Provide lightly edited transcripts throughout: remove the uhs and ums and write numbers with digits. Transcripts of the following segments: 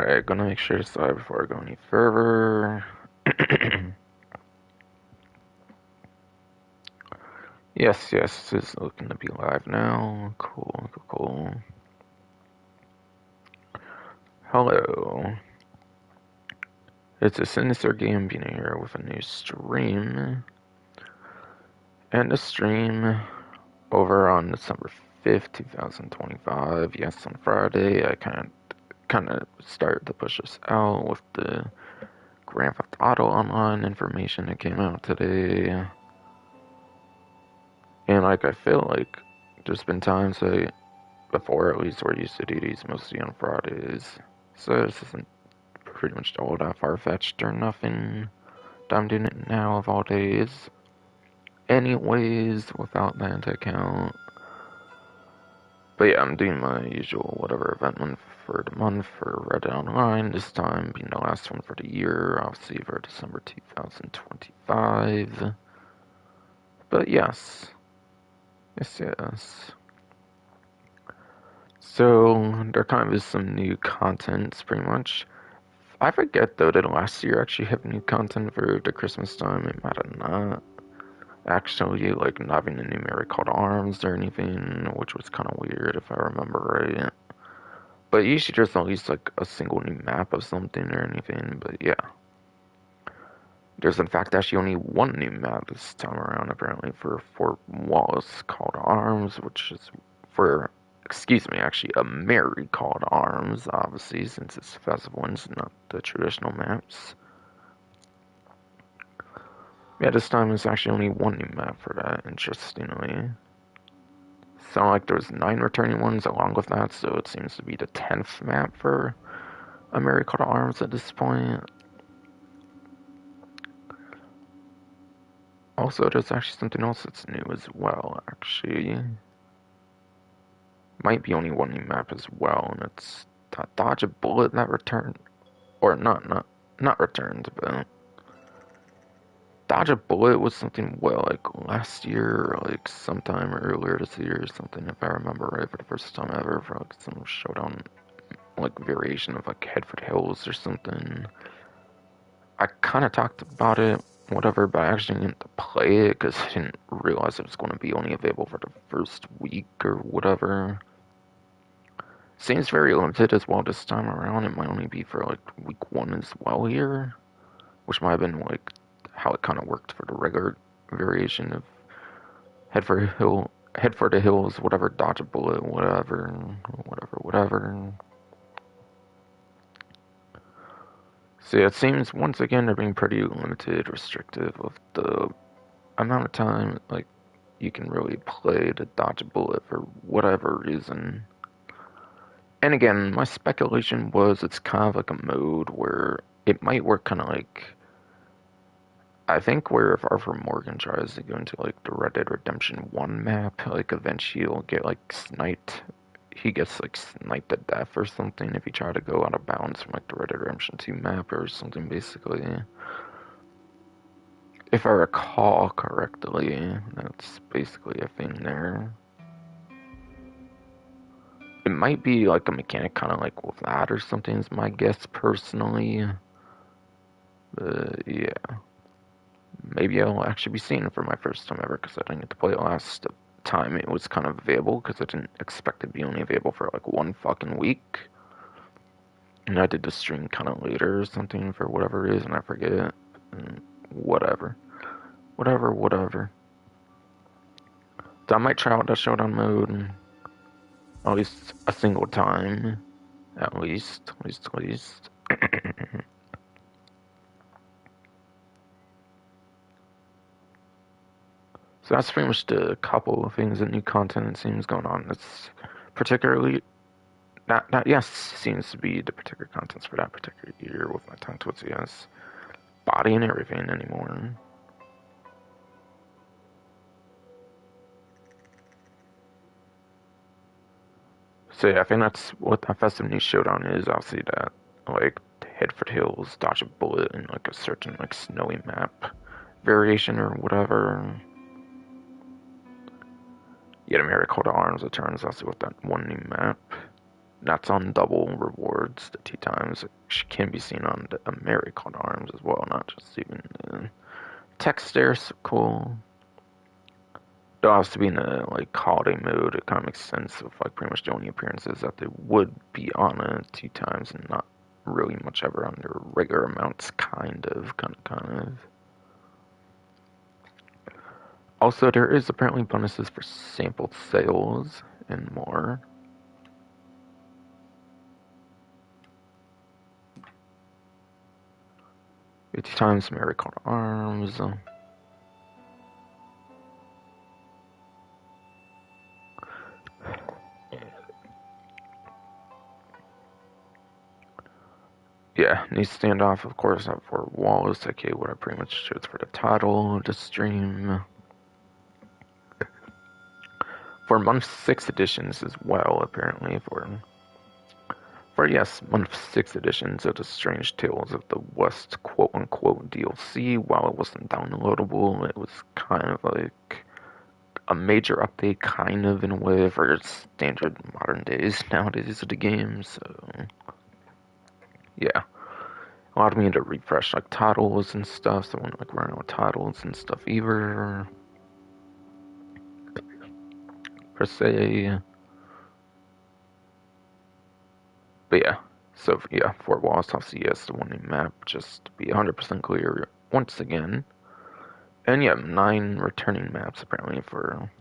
Alright, gonna make sure to decide before I go any further. Yes, this is looking to be live now. Cool. Hello. It's a Sinister Gambino here with a new stream. And a stream over on December 5th, 2025. Yes, on Friday, I kind of started to push this out with the Grand Theft Auto Online information that came out today. And I feel like there's been times before at least where I used to do these mostly on Fridays. So this isn't pretty much all that far-fetched or nothing. I'm doing it now of all days. Anyways, without that account. But yeah, I'm doing my usual whatever event one for the month for Reddit Online. This time being the last one for the year, obviously for December 2025. But yes. Yes. So, there kind of is some new content, pretty much. I forget, though, that last year actually have new content for the Christmas time. It might have not. Actually, like, not having a new Mary Called Arms or anything, which was kind of weird if I remember right. But usually there's at least, like, a single new map of something or anything, but yeah. There's, in fact, actually only one new map this time around, apparently, for Fort Wallace Called Arms, which is for... Excuse me, actually, a Mary Called Arms, obviously, since it's festival and it's not the traditional maps. Yeah, this time there's actually only one new map for that, interestingly. Sound like there's 9 returning ones along with that, so it seems to be the 10th map for a Mary Called Arms at this point. Also, there's actually something else that's new as well, actually. Might be only one new map as well, and it's Dodge a Bullet that returned, or not returned, but Dodge a Bullet was something like last year, or like sometime earlier this year or something, if I remember right, for the first time ever, for like some showdown, like variation of like Headford Hills or something. I kind of talked about it, whatever, but I actually didn't play it because I didn't realize it was going to be only available for the first week or whatever. Seems very limited as well this time around. It might only be for like week 1 as well here, which might have been like how it kind of worked for the regular variation of Head for the Hills, whatever, Dodge a Bullet, whatever. So yeah, it seems once again they're being pretty limited, restrictive of the amount of time like you can really play the Dodge a Bullet for whatever reason. And again, my speculation was it's kind of like a mode where it might work kind of like, I think where if Arthur Morgan tries to go into like the Red Dead Redemption 1 map, like eventually he'll get like sniped. He gets like sniped to death or something if he try to go out of bounds from like the Red Dead Redemption 2 map or something basically. If I recall correctly, that's basically a thing there. It might be like a mechanic kind of like with that or something is my guess personally. But yeah. Maybe I'll actually be seeing it for my first time ever because I didn't get to play it last time it was kind of available because I didn't expect it to be only available for like 1 fucking week. And I did the stream kind of later or something for whatever reason, I forget. And whatever. So I might try out that showdown mode at least a single time. At least. So that's pretty much the couple of things that new content it seems going on. That's particularly that yes seems to be the particular contents for that particular year with my tongue twisted yes. Body and everything anymore. So yeah, I think that's what that Festive News Showdown is, obviously that like Headford Hills, dodge a bullet and like a certain like snowy map variation or whatever. Yet a Miracle to Arms returns also with that one new map. That's on double rewards, the 2 times. It can be seen on the American arms as well, not just even the text there. So cool. Though has to be in the like holiday mode, it kind of makes sense of like pretty much the only appearances that they would be on it 2 times and not really much ever on their regular amounts, kind of. Also, there is apparently bonuses for sampled sales and more. 2 times Miracle Arms. Yeah, new standoff, of course, for Wallace, aka what I pretty much chose for the title of the stream. For month 6 editions as well, apparently, for yes, month 6 editions of the Strange Tales of the West quote-unquote DLC. While it wasn't downloadable, it was kind of like a major update, kind of, in a way, for standard modern days nowadays of the game, so yeah. Allowed me to refresh like titles and stuff, so I wouldn't like run out of titles and stuff either. Per se. But yeah, so yeah, Fort Wallace, obviously, yes, the one new map, just to be 100% clear once again. And yeah, 9 returning maps apparently for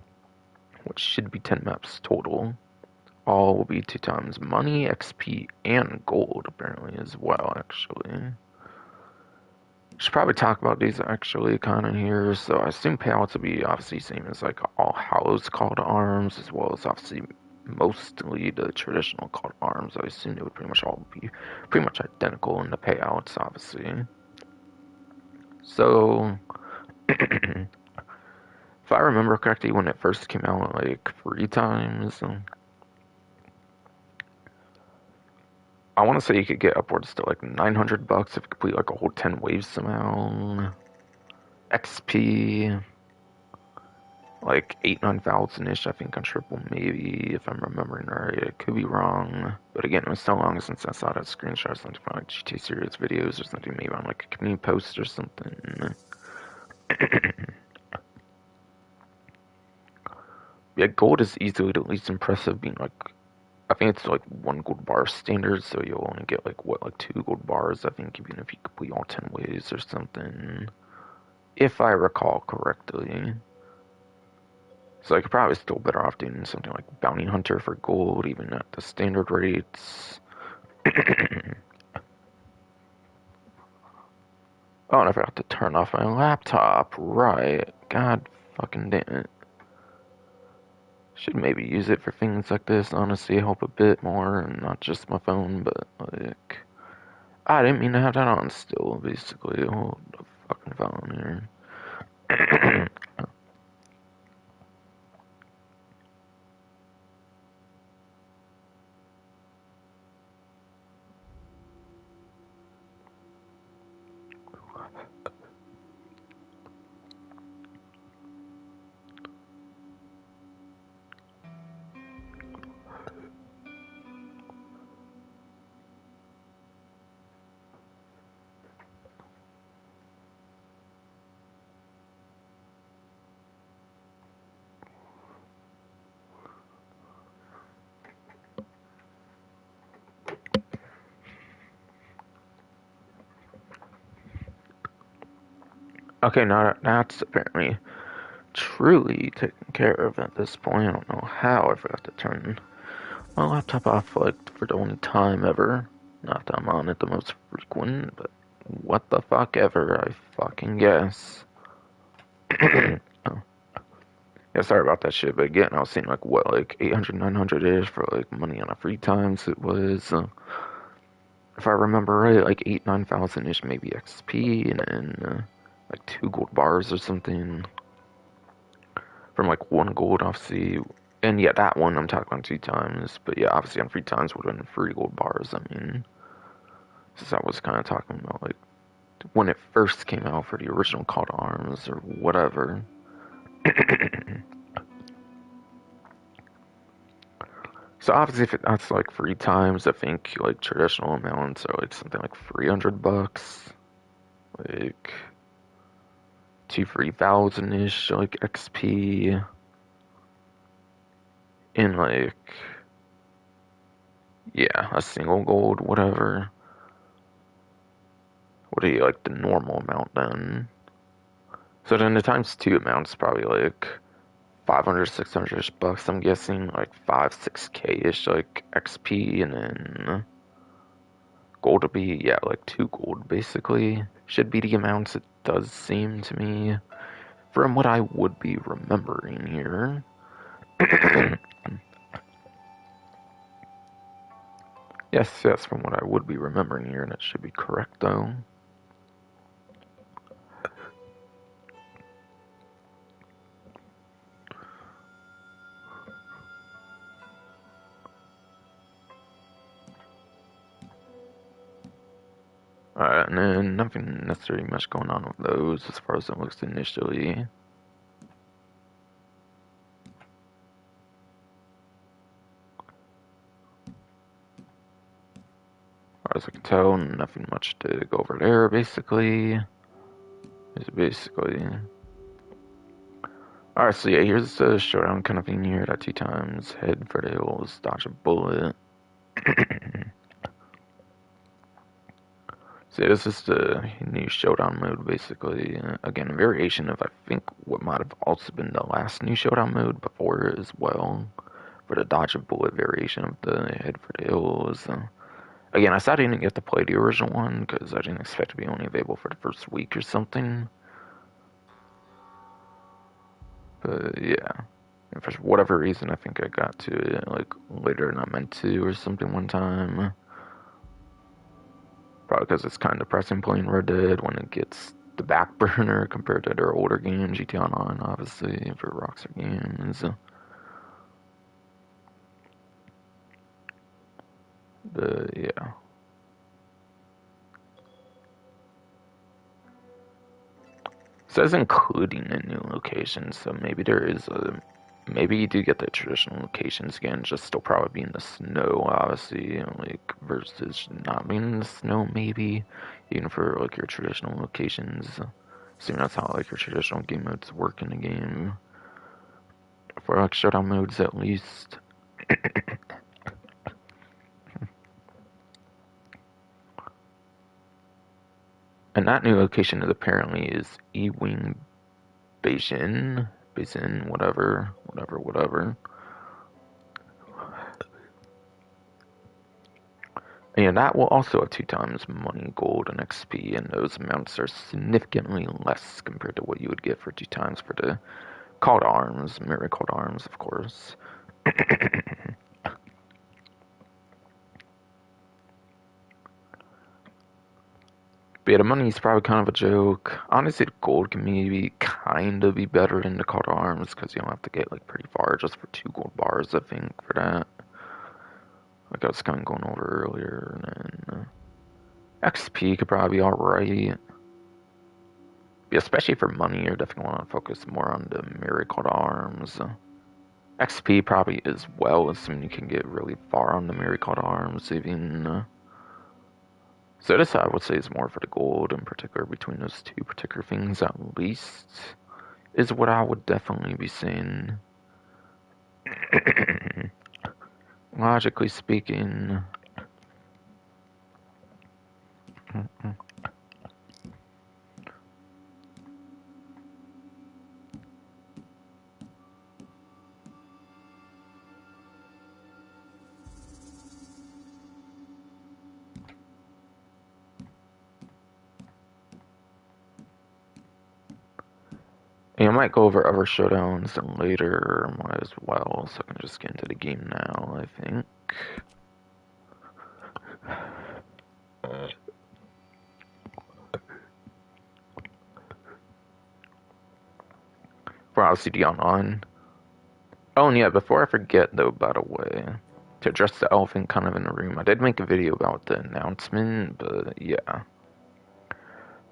what should be 10 maps total. All will be 2 times money, XP, and gold apparently as well, actually. Should probably talk about these actually kind of here. So I assume payouts will be obviously same as like All Hallows Call to Arms, as well as obviously mostly the traditional Call to Arms. I assume they would pretty much all be pretty much identical in the payouts, obviously. So if I remember correctly, when it first came out, like 3 times, I want to say you could get upwards to like $900 if you complete like a whole 10 waves somehow. XP. Like 8,000-9,000-ish, I think, on triple, maybe, if I'm remembering right. It could be wrong. But again, it was so long since I saw that screenshot, something from like GTA Series videos or something, maybe on like a community post or something. Yeah, gold is easily the least impressive, being like, I think it's like 1 gold bar standard, so you'll only get like, what, like 2 gold bars, I think, even if you complete all 10 waves or something. If I recall correctly. So I could probably still better off doing something like Bounty Hunter for gold, even at the standard rates. Oh, and I forgot to turn off my laptop. Right. God fucking damn it. Should maybe use it for things like this, honestly, help a bit more, and not just my phone, but like... I didn't mean to have that on still, basically. Hold the fucking phone here. Okay, now that's apparently truly taken care of at this point. I don't know how I forgot to turn my laptop off like for the only time ever. Not that I'm on it the most frequent, but what the fuck ever, I fucking guess. Oh. Yeah, sorry about that shit, but again, I was seeing like what, like 800, 900-ish for like money on a free times. It was, if I remember right, like 8, 9,000-ish maybe XP, and then like 2 gold bars or something. From like 1 gold, obviously. And yeah, that one I'm talking about 2 times. But yeah, obviously on 3 times would have been 3 gold bars. I mean, since I was kind of talking about like when it first came out for the original Call to Arms or whatever. So obviously, if that's like 3 times, I think like traditional amounts are like something like $300, like 2-3,000 ish, like XP, in like yeah, a single gold, whatever. What do you like the normal amount then? So then the times two amount's probably like 500, 600 bucks. I'm guessing like 5, 6K ish, like XP, and then gold to be, yeah, like 2 gold basically. Should be the amounts it does seem to me, from what I would be remembering here. Yes, from what I would be remembering here, and it should be correct though. Alright, and then nothing necessarily much going on with those as far as it looks initially. As I can tell, nothing much to go over there, basically. It's basically... Alright, so yeah, here's the showdown kind of thing here. That 2 times, head for the hills, dodge a bullet. So this is the new showdown mode, basically. Again, a variation of, I think, what might have also been the last new showdown mode before it as well. For the dodge a bullet variation of the head for the hills. Again, I said I didn't get to play the original one because I didn't expect to be only available for the first week or something. But yeah, and for whatever reason, I think I got to it like later than I meant to or something one time. Probably because it's kind of depressing playing Red Dead when it gets the back burner compared to their older game, GTA Online, obviously, for Rockstar Games. But yeah. It says including the new locations, so maybe there is a... Maybe you do get the traditional locations again, just still probably be in the snow, obviously, like, versus not being in the snow, maybe, even for, like, your traditional locations. Assuming that's how, like, your traditional game modes work in the game. For, like, showdown modes, at least. And that new location is apparently is E-Wing Beijing, whatever. And that will also have 2 times money, gold, and XP, and those amounts are significantly less compared to what you would get for 2 times for the call to arms, mirror call to arms, of course. But yeah, the money's probably kind of a joke. Honestly, the gold can maybe kind of be better than the call to arms because you don't have to get like pretty far just for 2 gold bars, I think, for that. Like I was kind of going over earlier, and then XP could probably be alright. Especially for money, you're definitely want to focus more on the mirror call to arms. XP probably as well, assuming you can get really far on the mirror call to arms, even. So this I would say is more for the gold in particular between those two particular things at least, is what I would definitely be saying. Logically speaking. And I might go over other showdowns later, might as well, so I can just get into the game now, I think. For LCD Online. Oh, and yeah, before I forget, though, by the way, to address the elephant kind of in the room, I did make a video about the announcement, but yeah.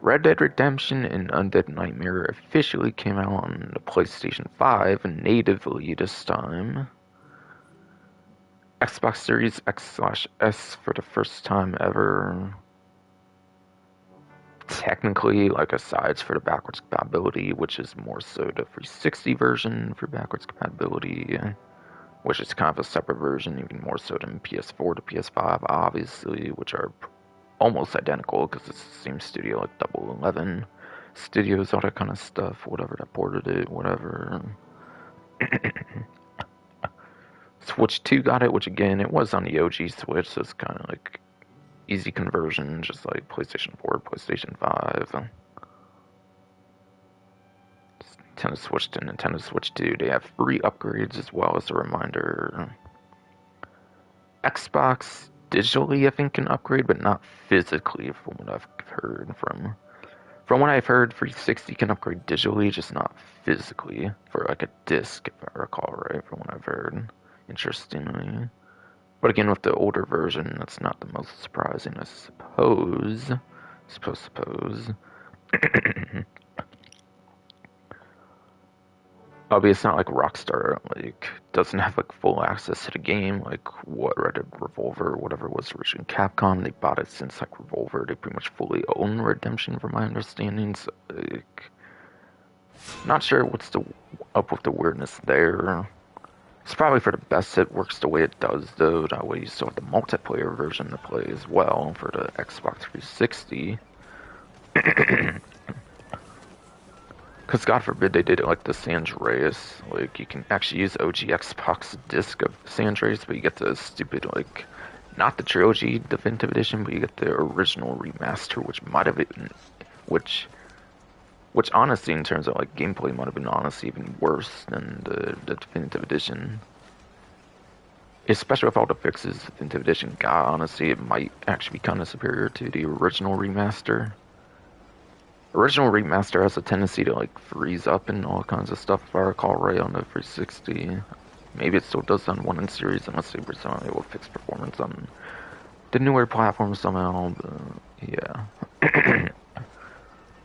Red Dead Redemption and Undead Nightmare officially came out on the PlayStation 5 natively this time. Xbox Series X/S for the first time ever. Technically, like, aside for the backwards compatibility, which is more so the 360 version for backwards compatibility, which is kind of a separate version, even more so than PS4 to PS5, obviously, which are almost identical because it's the same studio, like Double 11 Studios, all that kind of stuff, whatever that ported it, whatever. Switch 2 got it, which again, it was on the OG Switch, so it's kind of like easy conversion, just like PlayStation 4, PlayStation 5. Nintendo Switch to Nintendo Switch 2, they have free upgrades as well, as a reminder. Xbox digitally, I think, can upgrade, but not physically, from what I've heard. From what I've heard, 360 can upgrade digitally, just not physically, for like a disc, if I recall right, from what I've heard, interestingly. But again, with the older version, that's not the most surprising, I suppose. Suppose. Obviously, it's not like Rockstar, like, doesn't have like full access to the game, like what Red Dead Revolver, whatever was originally Capcom. They bought it since like Revolver. They pretty much fully own Redemption, from my understanding. So, like, not sure what's up with the weirdness there. It's probably for the best it works the way it does, though. That way you still have the multiplayer version to play as well for the Xbox 360. Because God forbid they did it like the San Andreas. Like, you can actually use OG Xbox disc of San Andreas, but you get the stupid, like, not the trilogy definitive edition, but you get the original remaster, which might have been, which honestly, in terms of like gameplay, might have been honestly even worse than the definitive edition. Especially with all the fixes the definitive edition got, honestly, it might actually be kind of superior to the original remaster. Original remaster has a tendency to like freeze up and all kinds of stuff, if I recall right, on the 360. Maybe it still does on 1 in series, unless they were somehow able to fix performance on the newer platforms somehow, but yeah.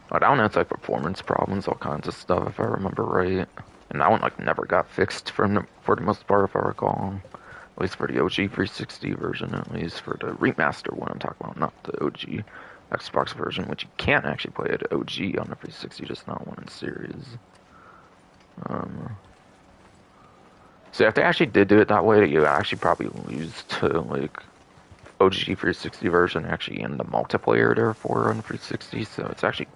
But I don't know, it's like performance problems, all kinds of stuff, if I remember right. And that one like never got fixed for the most part, if I recall. At least for the OG 360 version, at least for the remaster one I'm talking about, not the OG Xbox version, which you can't actually play at OG on the 360, just not 1 in series. So if they actually did do it that way, you actually probably lose to like OG 360 version actually in the multiplayer therefore on 360. So it's actually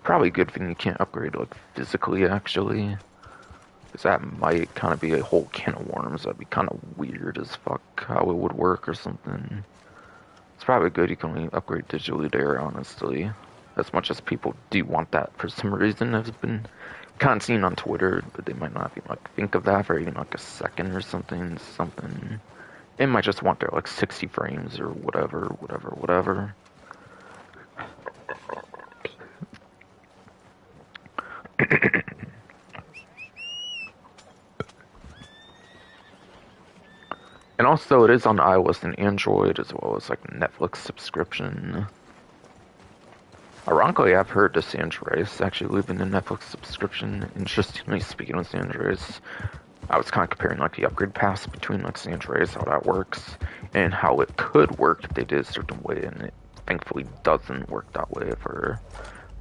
probably a good thing you can't upgrade like physically actually, because that might kind of be a whole can of worms. That'd be kind of weird as fuck how it would work or something. It's probably good you can only upgrade digitally there, honestly. As much as people do want that for some reason, I've been kind of seen on Twitter, but they might not even like think of that for even like a second or something. They might just want their like 60 frames or whatever. And also, it is on iOS and Android, as well as like Netflix subscription. Ironically, I've heard the San Andreas actually leaving the Netflix subscription. Interestingly, speaking of San Andreas, I was kind of comparing like the upgrade pass between like San Andreas, how that works, and how it could work if they did a certain way, and it thankfully doesn't work that way for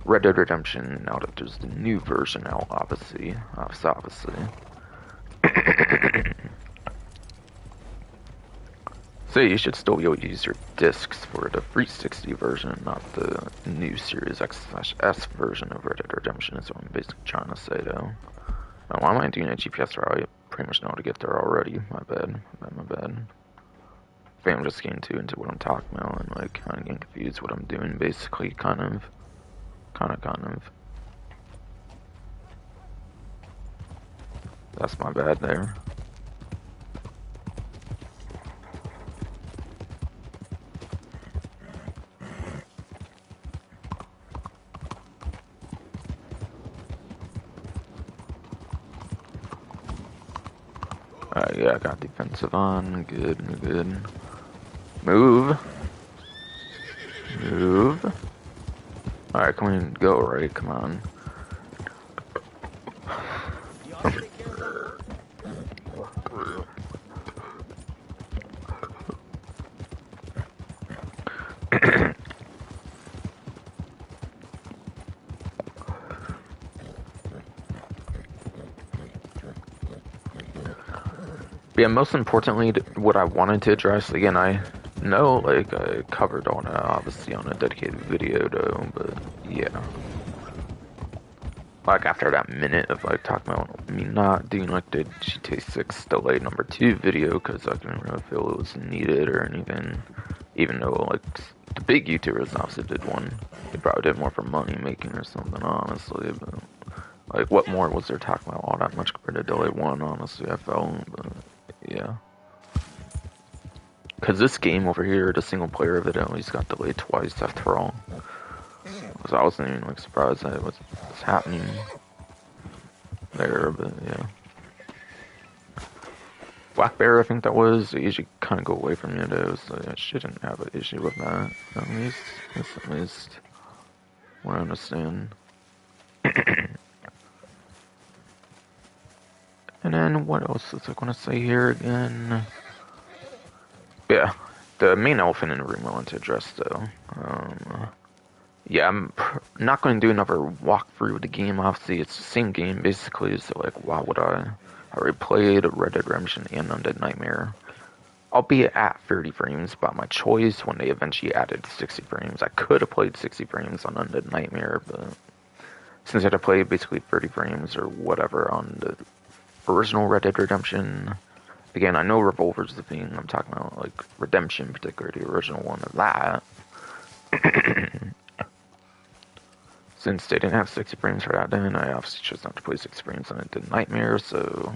Red Dead Redemption. Now that there's the new version out, obviously. So you should still be able to use your discs for the 360 version, not the new Series X/S version of Red Dead Redemption, is what I'm basically trying to say, though. Why am I doing a GPS route? I pretty much know how to get there already. My bad. I think I'm just getting too into what I'm talking about and like kind of getting confused what I'm doing, basically, kind of. That's my bad there. Yeah, I got defensive on. Good. Move. Alright, come on, go, right? Come on. Yeah, most importantly, what I wanted to address, again, I know, like, I covered on it, obviously, on a dedicated video, though, but, yeah. Like, after that minute of, like, talking about me not doing, like, the GTA 6 delay #2 video, because I didn't really feel it was needed or anything, even though, like, the big YouTubers obviously did one. They probably did more for money making or something, honestly, but, like, what more was there talking about all that much compared to delay 1, honestly, I felt, but, yeah. Because this game over here, the single player of it at least got delayed twice after all. Because I wasn't even like surprised that it was happening there, but yeah. Black Bear, I think that was. They usually kind of go away from you though, so I shouldn't have an issue with that. At least, that's at least what I understand. And then what else was I going to say here again? Yeah, the main elephant in the room I want to address though. Yeah, I'm not going to do another walkthrough of the game. Obviously, it's the same game basically. So like, why would I? I already played Red Dead Redemption and Undead Nightmare. Albeit at 30 frames by my choice when they eventually added 60 frames. I could have played 60 frames on Undead Nightmare, but since I had to play basically 30 frames or whatever on the original Red Dead Redemption, again, I know Revolver's the thing I'm talking about, like Redemption, particularly the original one of that. Since they didn't have 60 frames for that then, I obviously chose not to play 60 frames on Undead Nightmare, so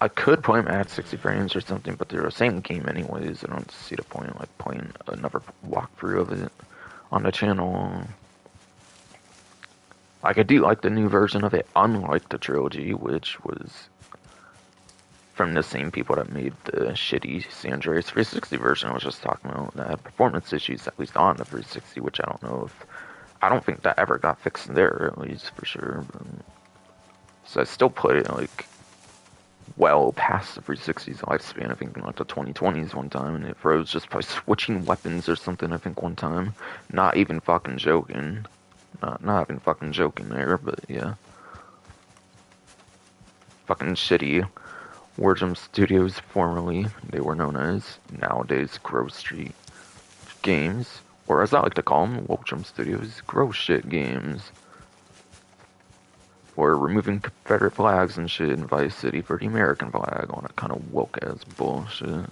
I could play them at 60 frames or something, but they're the same game anyways. I don't see the point in like playing another walkthrough of it on the channel. Like, I do like the new version of it, unlike the trilogy, which was from the same people that made the shitty San Andreas 360 version I was just talking about. That had performance issues, at least on the 360, which I don't know if... I don't think that ever got fixed there, at least, for sure. But, so I still play it, like, well past the 360's lifespan. I think in like the 2020s one time, and it froze just by switching weapons or something. I think one time, not even fucking joking, not even fucking joking there. But yeah, fucking shitty. Warjum Studios, formerly they were known as, nowadays Grove Street Games, or as I like to call them, Warjum Studios, Grove Shit Games. Or removing Confederate flags and shit in Vice City for the American flag on that kind of woke ass bullshit.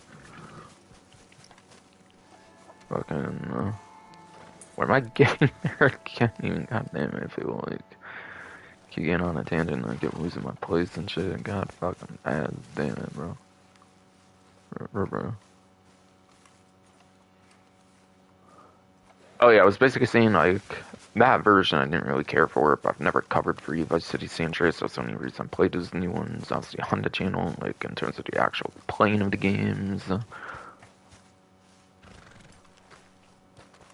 Fucking, where am I getting there? I can't even, goddamn it, I feel like. Keep getting on a tangent and I get losing my place and shit. God fucking damn it, bro. Bro. Oh yeah, I was basically saying, like, that version I didn't really care for, but I've never covered for you Vice City San Andreas, so that's the only reason I played those new ones, obviously on the channel, like, in terms of the actual playing of the games.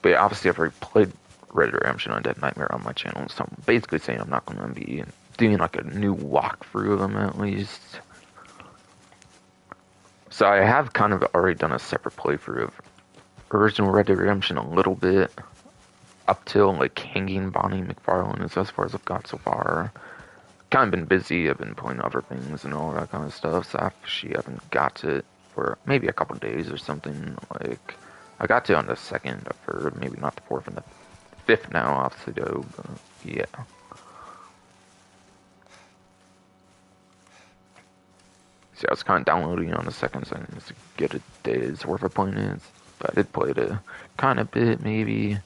But yeah, obviously I've already played Red Dead Redemption Undead Nightmare on my channel, so I'm basically saying I'm not going to be doing, like, a new walkthrough of them, at least. So I have kind of already done a separate playthrough of original Red Dead Redemption a little bit, up till like hanging Bonnie McFarlane is as far as I've got so far. Kind of been busy, I've been playing other things and all that kind of stuff, so I actually haven't got to it for maybe a couple days or something. Like, I got to it on the 2nd or 3rd, maybe not the 4th and the 5th now, obviously, though, but yeah. See, I was kind of downloading it on the 2nd, so I didn't get a day's worth of playing it, but I did play it a kind of bit, maybe.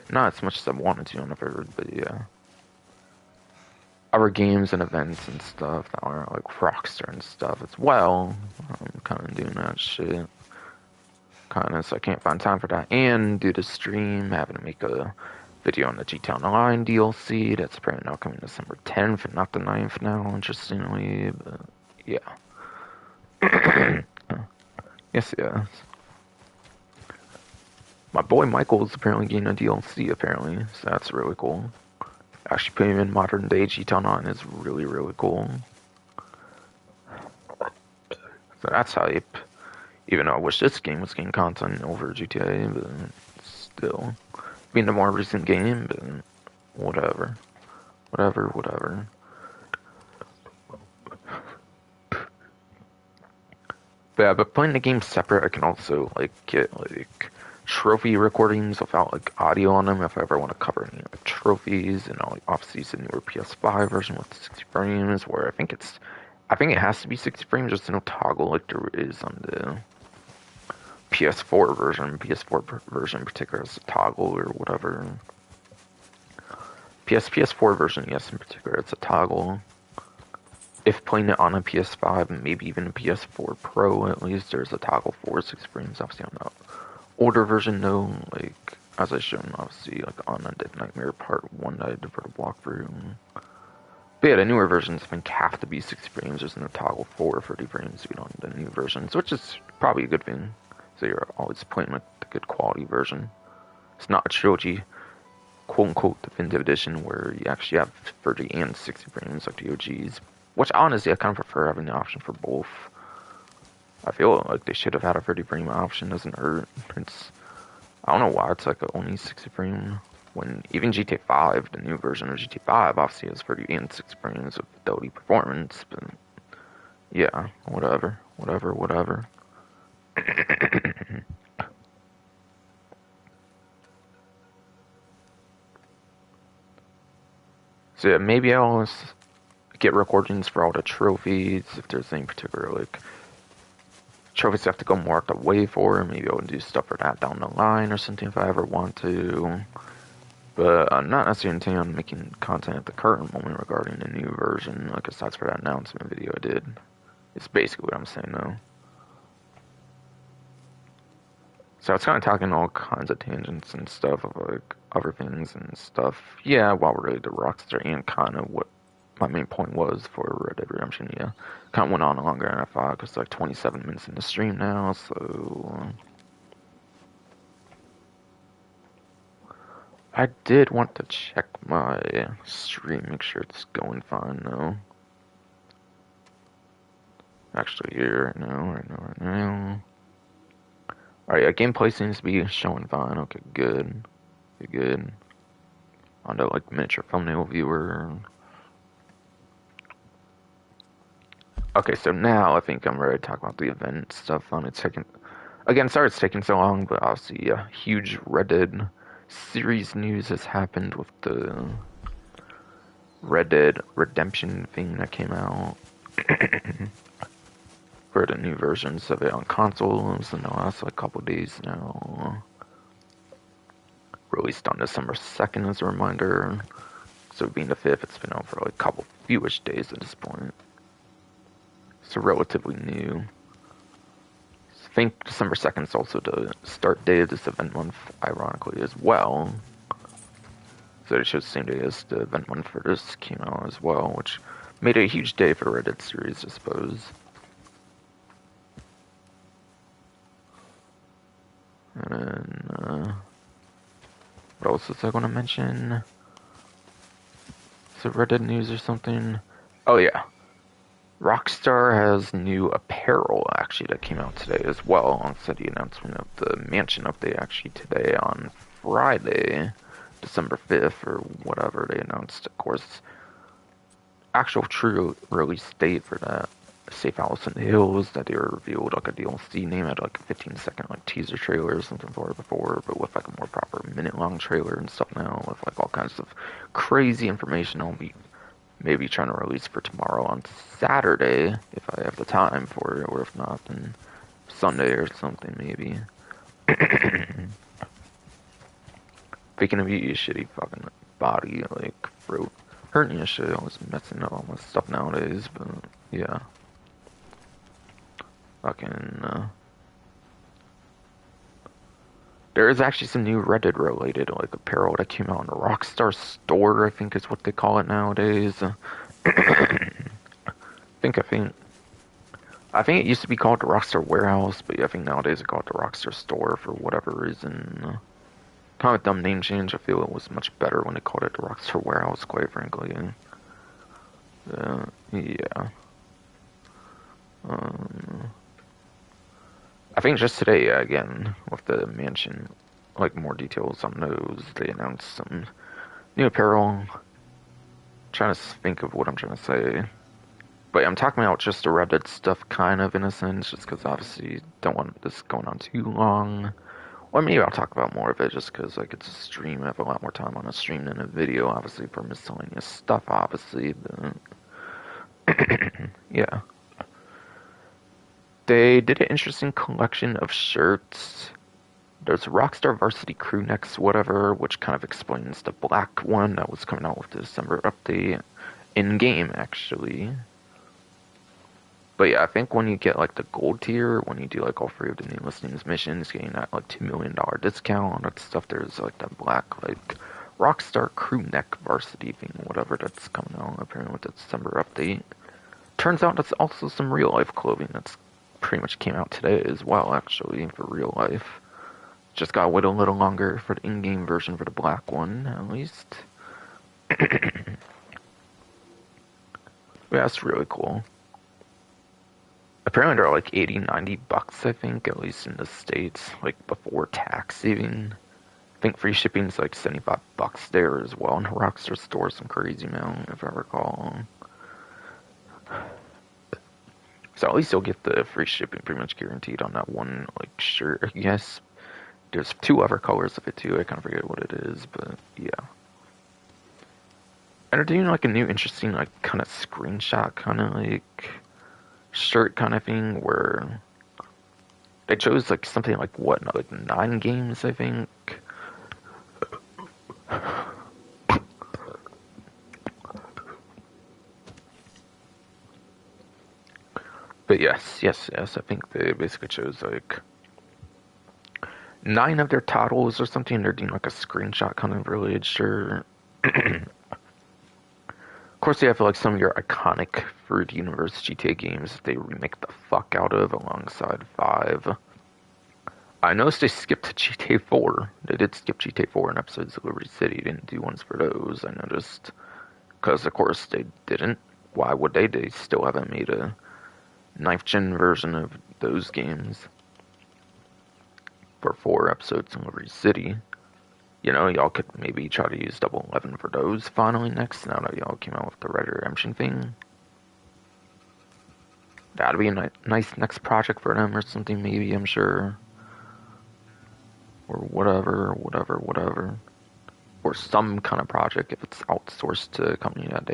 Not as much as I wanted to on the 3rd, but yeah. Other games and events and stuff that are like Rockstar and stuff as well. I'm kind of doing that shit. Kind of, so I can't find time for that. And due to stream, having to make a video on the G-Town Online DLC. That's apparently now coming December 10th and not the 9th now, interestingly. But yeah. Yes. My boy Michael's apparently getting a DLC, apparently. So that's really cool. Actually putting him in modern day G-Town Online is really, really cool. So that's hype. Even though I wish this game was getting content over GTA, but still. Being the more recent game, but whatever. Yeah, but playing the game separate, I can also like get like trophy recordings without like audio on them if I ever want to cover any like trophies. And I'll like, obviously use the newer PS5 version with 60 frames, where I think it has to be 60 frames, just no toggle like there is on the PS4 version. PS4 version in particular has a toggle or whatever. PS4 version, yes, in particular, it's a toggle. If playing it on a PS5 and maybe even a PS4 Pro, at least there's a toggle for 60 frames. Obviously, on the older version, no, like as I shown, obviously, like on Undead Nightmare Part 1 that I did for the walkthrough. But yeah, the newer versions I think have to be 60 frames. There's no toggle for 30 frames even on the new versions, which is probably a good thing. So you're always playing with the good quality version. It's not a trilogy, quote unquote, definitive edition where you actually have 30 and 60 frames like the OGs. Which honestly, I kind of prefer having the option for both. I feel like they should have had a 30 frame option. Doesn't hurt. I don't know why it's like only 60 frame. When even GTA 5, the new version of GTA 5, obviously has 30 and 60 frames with fidelity performance. But yeah, whatever. So yeah, maybe I'll get recordings for all the trophies if there's any particular like trophies I have to go more out the way for. Maybe I'll do stuff for that down the line or something if I ever want to. But I'm not necessarily intending on making content at the current moment regarding the new version, like aside for that announcement video I did. It's basically what I'm saying though. So it's kind of talking all kinds of tangents and stuff of like other things and stuff. Yeah, while related to Rockstar and kind of what my main point was for Red Dead Redemption. Yeah, kind of went on longer than I thought because it's like 27 minutes in the stream now. So I did want to check my stream, make sure it's going fine though. Actually, here right now. Alright, yeah, gameplay seems to be showing fine. Okay, good. Good. On the like miniature thumbnail viewer. Okay, so now I think I'm ready to talk about the event stuff on its second. Again, sorry it's taking so long, but obviously a huge Red Dead series news has happened with the Red Dead Redemption thing that came out. For the new versions of it on consoles in the last like couple days now. Released on December 2nd as a reminder. So being the 5th, it's been out for like a couple fewish days at this point. So relatively new. I think December 2nd is also the start date of this event month, ironically, as well. So it shows the same day as the event month for this came out as well, which made it a huge day for the Red Dead series, I suppose. And then, what else was I going to mention? Is it Red Dead news or something? Oh yeah. Rockstar has new apparel, actually, that came out today as well, alongside the announcement of the Mansion update, actually, today on Friday, December 5th, or whatever they announced, of course, actual true release date for that Safe House in the Hills that they revealed like a DLC name at like a 15-second like teaser trailer or something for it before, but with like a more proper minute-long trailer and stuff now with like all kinds of crazy information I'll be maybe trying to release for tomorrow on Saturday if I have the time for it, or if not, then Sunday or something maybe. Speaking of you shitty fucking body, like throat hurting and shit, I was messing up all my stuff nowadays, but yeah. Fucking, there is actually some new Red Dead related like apparel that came out in the Rockstar store, I think is what they call it nowadays. I think it used to be called the Rockstar Warehouse, but yeah, I think nowadays it's called the Rockstar Store for whatever reason. Kind of a dumb name change. I feel it was much better when they called it the Rockstar Warehouse, quite frankly. Yeah. I think just today, again, with the mansion, like more details on those, they announced some new apparel. I'm trying to think of what I'm trying to say. But I'm talking about just the Reddit stuff, kind of in a sense, just because obviously don't want this going on too long. Or maybe I'll talk about more of it just because like it's a stream. I have a lot more time on a stream than a video, obviously for miscellaneous stuff, obviously. But yeah, they did an interesting collection of shirts. There's Rockstar Varsity Crew Necks, whatever, which kind of explains the black one that was coming out with the December update in game, actually. But yeah, I think when you get like the gold tier, when you do like all 3 of the new listings missions, getting that like $2 million discount on that stuff, there's like that black like Rockstar Crew Neck Varsity thing, whatever that's coming out apparently with the December update. Turns out that's also some real life clothing that's pretty much came out today as well, actually, for real life. Just gotta wait a little longer for the in-game version for the black one, at least. Yeah, that's really cool. Apparently they're like 80, $90, I think, at least in the States, like before tax even. I think free shipping's like $75 there as well, and the Rockstar store some crazy amount, if I recall. So at least you'll get the free shipping pretty much guaranteed on that one like shirt, I guess. There's 2 other colors of it too, I kind of forget what it is, but yeah. And they're doing like a new interesting like kind of screenshot kind of like shirt kind of thing where they chose like something like what, like 9 games, I think. But yes, I think they basically chose like 9 of their titles or something. They're doing like a screenshot kind of related shirt. Of course, they have like some of your iconic Fruit Universe GTA games that they remake the fuck out of alongside 5. I noticed they skipped GTA 4. They did skip GTA 4 in episodes of Liberty City. They didn't do ones for those, I noticed. Because, of course, they didn't. Why would they? They still haven't made a 9th gen version of those games for 4 episodes in Liberty City. You know, y'all could maybe try to use Double 11 for those finally next, now that y'all came out with the Red Dead Redemption thing. That'd be a nice next project for them or something, maybe, I'm sure. Or whatever. Or some kind of project if it's outsourced to a company that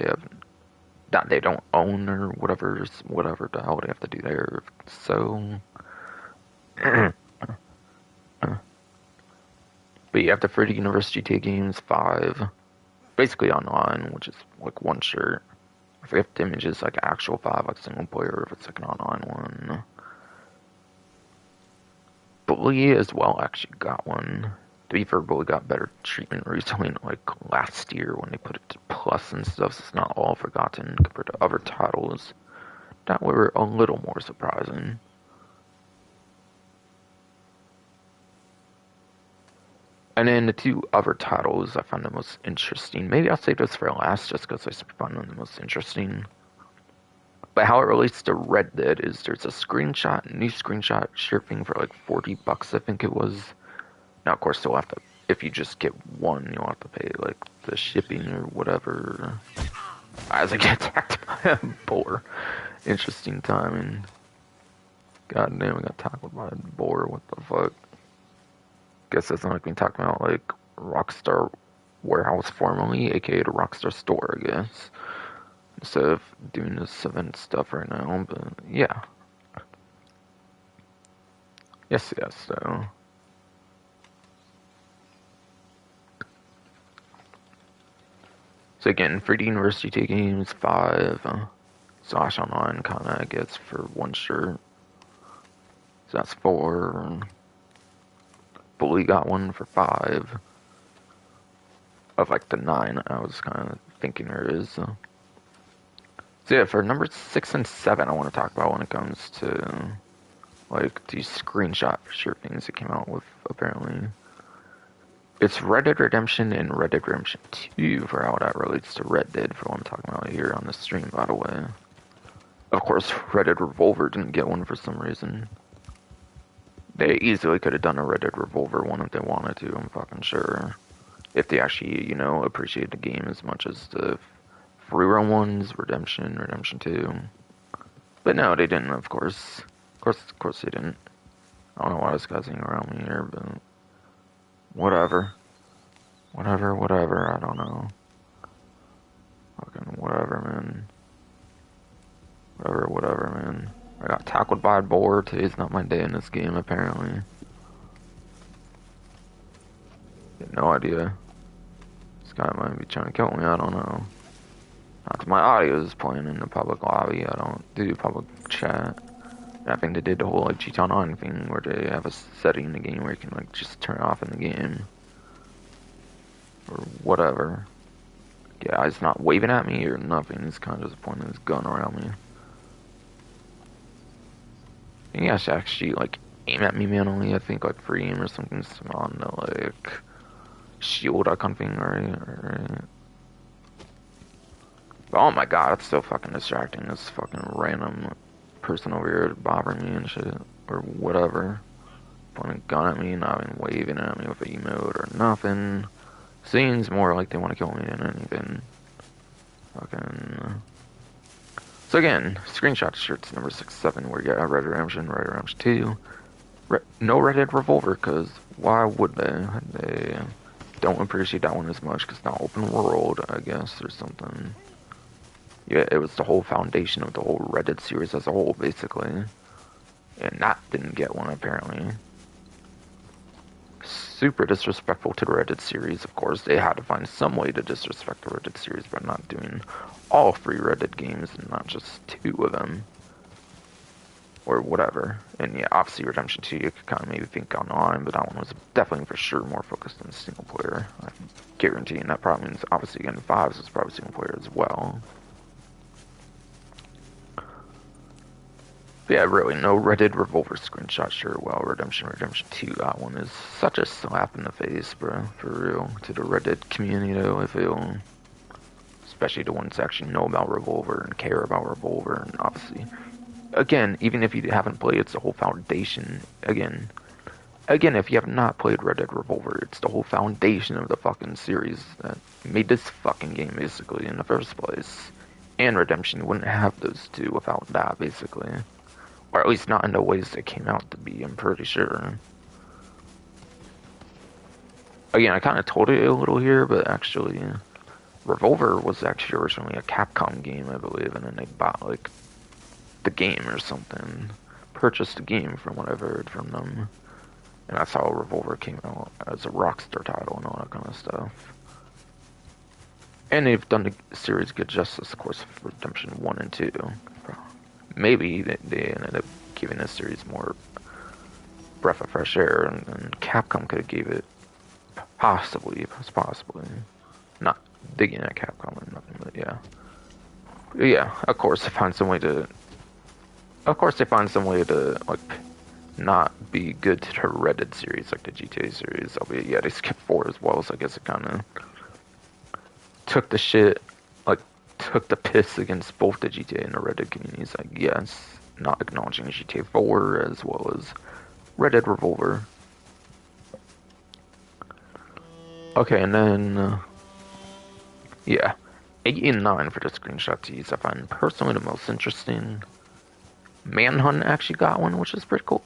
they don't own or whatever the hell they have to do there. So but you have the Fruity University GTA games 5, basically online, which is like one shirt. I forget if the image is like actual 5, like single player, or if it's like an online one. Bully as well actually got one. To be fair, Bully got better treatment recently, like last year when they put it to plus and stuff, so it's not all forgotten compared to other titles that were a little more surprising. And then the 2 other titles I found the most interesting. Maybe I'll save those for last just because I find them the most interesting. But how it relates to Red Dead is there's a new screenshot shipping for like $40, I think it was. Now, of course, you'll have to, if you just get one, you'll have to pay like the shipping or whatever. As I get attacked by a boar. Interesting timing. God damn, we got tackled by a boar. What the fuck? Guess that's not like me talking about like Rockstar Warehouse formerly, aka the Rockstar Store, I guess. Instead of doing this event stuff right now, but yeah. Yes, so. So again, 3D University T games 5 slash online kinda I guess for one shirt. So that's 4. Bully got one for 5. Of like the 9 I was kinda thinking there is. So yeah, for numbers 6 and 7 I want to talk about when it comes to like these screenshot shirt things that came out with apparently. It's Red Dead Redemption and Red Dead Redemption 2 for how that relates to Red Dead for what I'm talking about here on the stream, by the way. Of course, Red Dead Revolver didn't get one for some reason. They easily could have done a Red Dead Revolver one if they wanted to, I'm fucking sure. If they actually, you know, appreciate the game as much as the free run ones, Redemption 2. But no, they didn't, of course. Of course they didn't. I don't know why this guy's hanging around me here, but whatever. Whatever, I don't know. Fucking whatever, man. Whatever, man. I got tackled by a boar. Today's not my day in this game, apparently. No idea. This guy might be trying to kill me, I don't know. Not my audio is playing in the public lobby. I don't do public chat. I think they did the whole like cheat on thing where they have a setting in the game where you can like just turn it off in the game. Or whatever. Yeah, he's not waving at me or nothing. He's kind of just pointing his gun around me. I think I should actually like aim at me manually. I think like free aim or something on the like shield icon thing, right? Oh my god, that's so fucking distracting. This fucking random person over here bothering me and shit. Or whatever. Pointing a gun at me, not even waving at me with an emote or nothing. Seems more like they want to kill me than anything. Fucking. So again, screenshot shirts number 67, where you got Red Redemption 2. No Red Dead Revolver, because why would they? They don't appreciate that one as much, because it's not open world, I guess, or something. Yeah, it was the whole foundation of the whole Red Dead series as a whole, basically. And that didn't get one, apparently. Super disrespectful to the Red Dead series, of course. They had to find some way to disrespect the Red Dead series by not doing all 3 Red Dead games and not just 2 of them. Or whatever. And yeah, obviously Redemption 2, you could kind of maybe think online, but that one was definitely for sure more focused on single player. I guarantee, and that probably means obviously again 5 is probably single player as well. But yeah, really, no Red Dead Revolver screenshot shirt. Well, Redemption 2, that one is such a slap in the face, bro. For real. To the Red Dead community, though, I feel. Especially the ones that actually know about Revolver and care about Revolver, and obviously. Again, even if you haven't played, it's the whole foundation. Again, if you have not played Red Dead Revolver, it's the whole foundation of the fucking series that made this fucking game, basically, in the first place. And Redemption wouldn't have those two without that, basically. Or at least not in the ways they came out to be, I'm pretty sure. Again, I kind of told it a little here, but actually, Revolver was actually originally a Capcom game, I believe, and then they bought, like, the game or something. Purchased the game from what I've heard from them. And that's how Revolver came out as a Rockstar title and all that kind of stuff. And they've done the series good justice, of course, for Redemption 1 and 2. Maybe they ended up giving this series more breath of fresh air, and Capcom could have gave it possibly, not digging at Capcom or nothing, but yeah. Yeah, of course they find some way to like not be good to the Red Dead series like the GTA series. Albeit, yeah, they skipped 4 as well, so I guess it kind of took the piss against both the GTA and the Red Dead communities, I guess. Not acknowledging GTA 4 as well as Red Dead Revolver. Okay, and then, yeah. 8 and 9 for the screenshot teas I find personally the most interesting. Manhunt actually got one, which is pretty cool.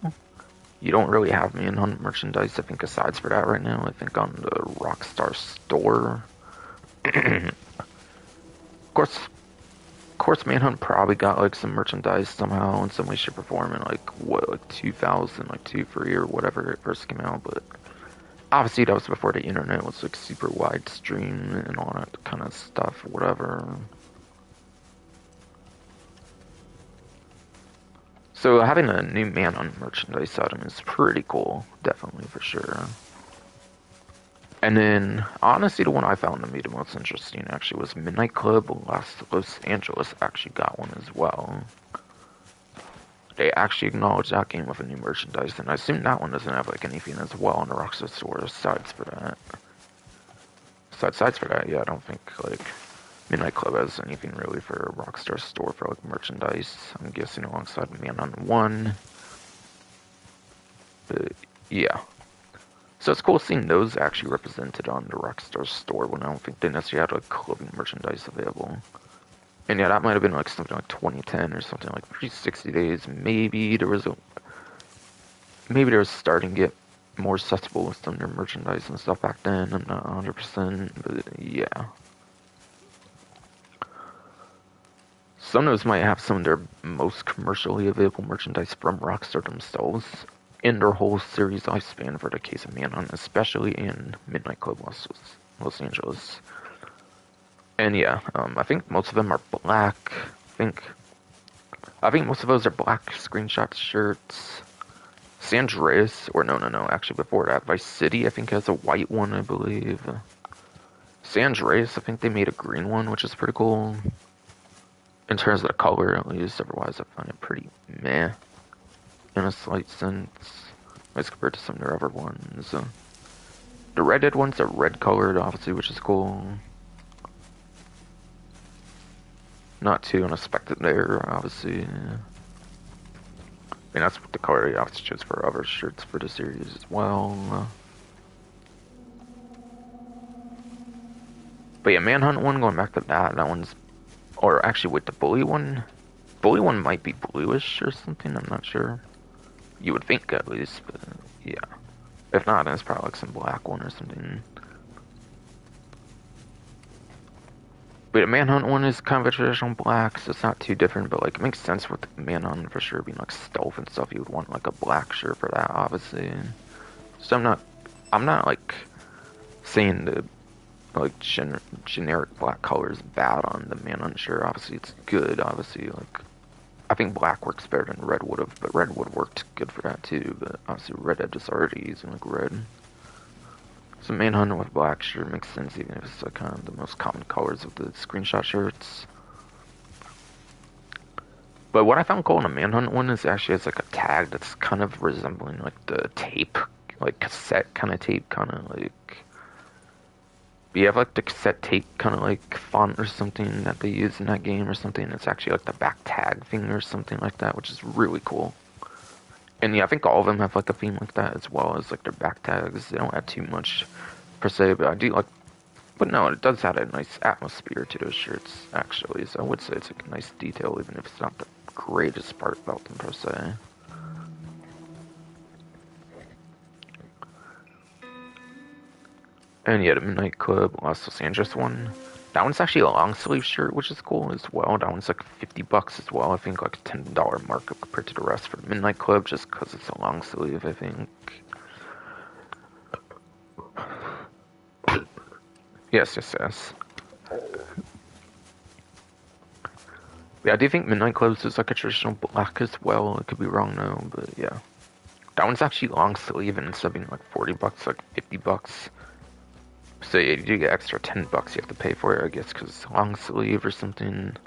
You don't really have Manhunt merchandise, I think, aside for that right now. I think on the Rockstar store. Of course, Manhunt probably got like some merchandise somehow in some way, shape, or form in like 2000, like 2, 3 or whatever it first came out. But obviously, that was before the internet was like super wide stream and all that kind of stuff, whatever. So having a new Manhunt merchandise item is pretty cool, definitely for sure. And then, honestly, the one I found to be the most interesting actually was Midnight Club Los Angeles actually got one as well. They actually acknowledged that game with a new merchandise, and I assume that one doesn't have like anything as well on the Rockstar store besides for that. Besides for that, yeah, I don't think like Midnight Club has anything really for a Rockstar store for like merchandise. I'm guessing alongside Manhunt 1. But yeah. So it's cool seeing those actually represented on the Rockstar store when I don't think they necessarily had like clothing merchandise available. And yeah, that might have been like something like 2010 or something like 360 days. Maybe there was starting to get more accessible with some of their merchandise and stuff back then. I'm not 100%, but yeah. Some of those might have some of their most commercially available merchandise from Rockstar themselves in their whole series lifespan for the case of Manhunt, especially in Midnight Club Los Angeles. And yeah, I think most of them are black. I think most of those are black screenshot shirts. San Andreas, or no, actually before that, Vice City, I think has a white one, I believe. San Andreas, I think they made a green one, which is pretty cool. In terms of the color, at least. Otherwise, I find it pretty meh, in a slight sense, as compared to some of their other ones. The Red Dead ones are red colored, obviously, which is cool. Not too unexpected there, obviously. I mean, that's what the color they obviously chose for other shirts for the series as well. But yeah, Manhunt one, going back to that one's... Or actually, wait, the Bully one? Bully one might be bluish or something, I'm not sure. You would think, at least, but yeah. If not, then it's probably like some black one or something. But the Manhunt one is kind of a traditional black, so it's not too different, but like it makes sense with Manhunt for sure being like stealth and stuff. You would want like a black shirt for that, obviously. So I'm not like saying the like generic black color is bad on the Manhunt shirt. Obviously, it's good. Obviously, like I think black works better than red would have, but red would have worked good for that too. But obviously, red Dead is already using like red. So Manhunt with black sure makes sense, even if it's like kind of the most common colors of the screenshot shirts. But what I found cool in the Manhunt one is actually it's like a tag that's kind of resembling like the tape, like cassette kind of tape, kind of like. You have like the cassette tape kind of like font or something that they use in that game or something. It's actually like the back tag thing or something like that, which is really cool. And yeah, I think all of them have like a theme like that as well as like their back tags. They don't add too much per se, but I do like. But no, it does add a nice atmosphere to those shirts actually. So I would say it's like a nice detail, even if it's not the greatest part about them per se. And yeah, the Midnight Club Los Angeles one. That one's actually a long sleeve shirt, which is cool as well. That one's like $50 as well. I think like a $10 markup compared to the rest for the Midnight Club, just because it's a long sleeve. I think. Yes. Yeah, I do think Midnight Clubs is like a traditional black as well. I could be wrong though, but yeah. That one's actually long sleeve and instead of being like $40, like $50. So yeah, you do get extra $10 you have to pay for it, I guess, because it's long sleeve or something.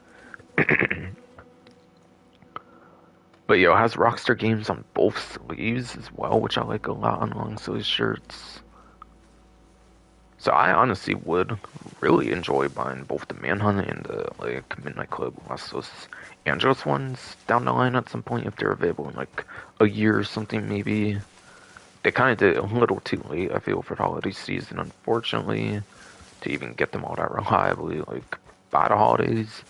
But yo, it has Rockstar games on both sleeves as well, which I like a lot on long sleeve shirts. So I honestly would really enjoy buying both the Manhunt and the like Midnight Club Los Angeles ones down the line at some point if they're available in like a year or something maybe. They kind of did it a little too late, I feel, for the holiday season, unfortunately, to even get them all that reliably, like, by the holidays.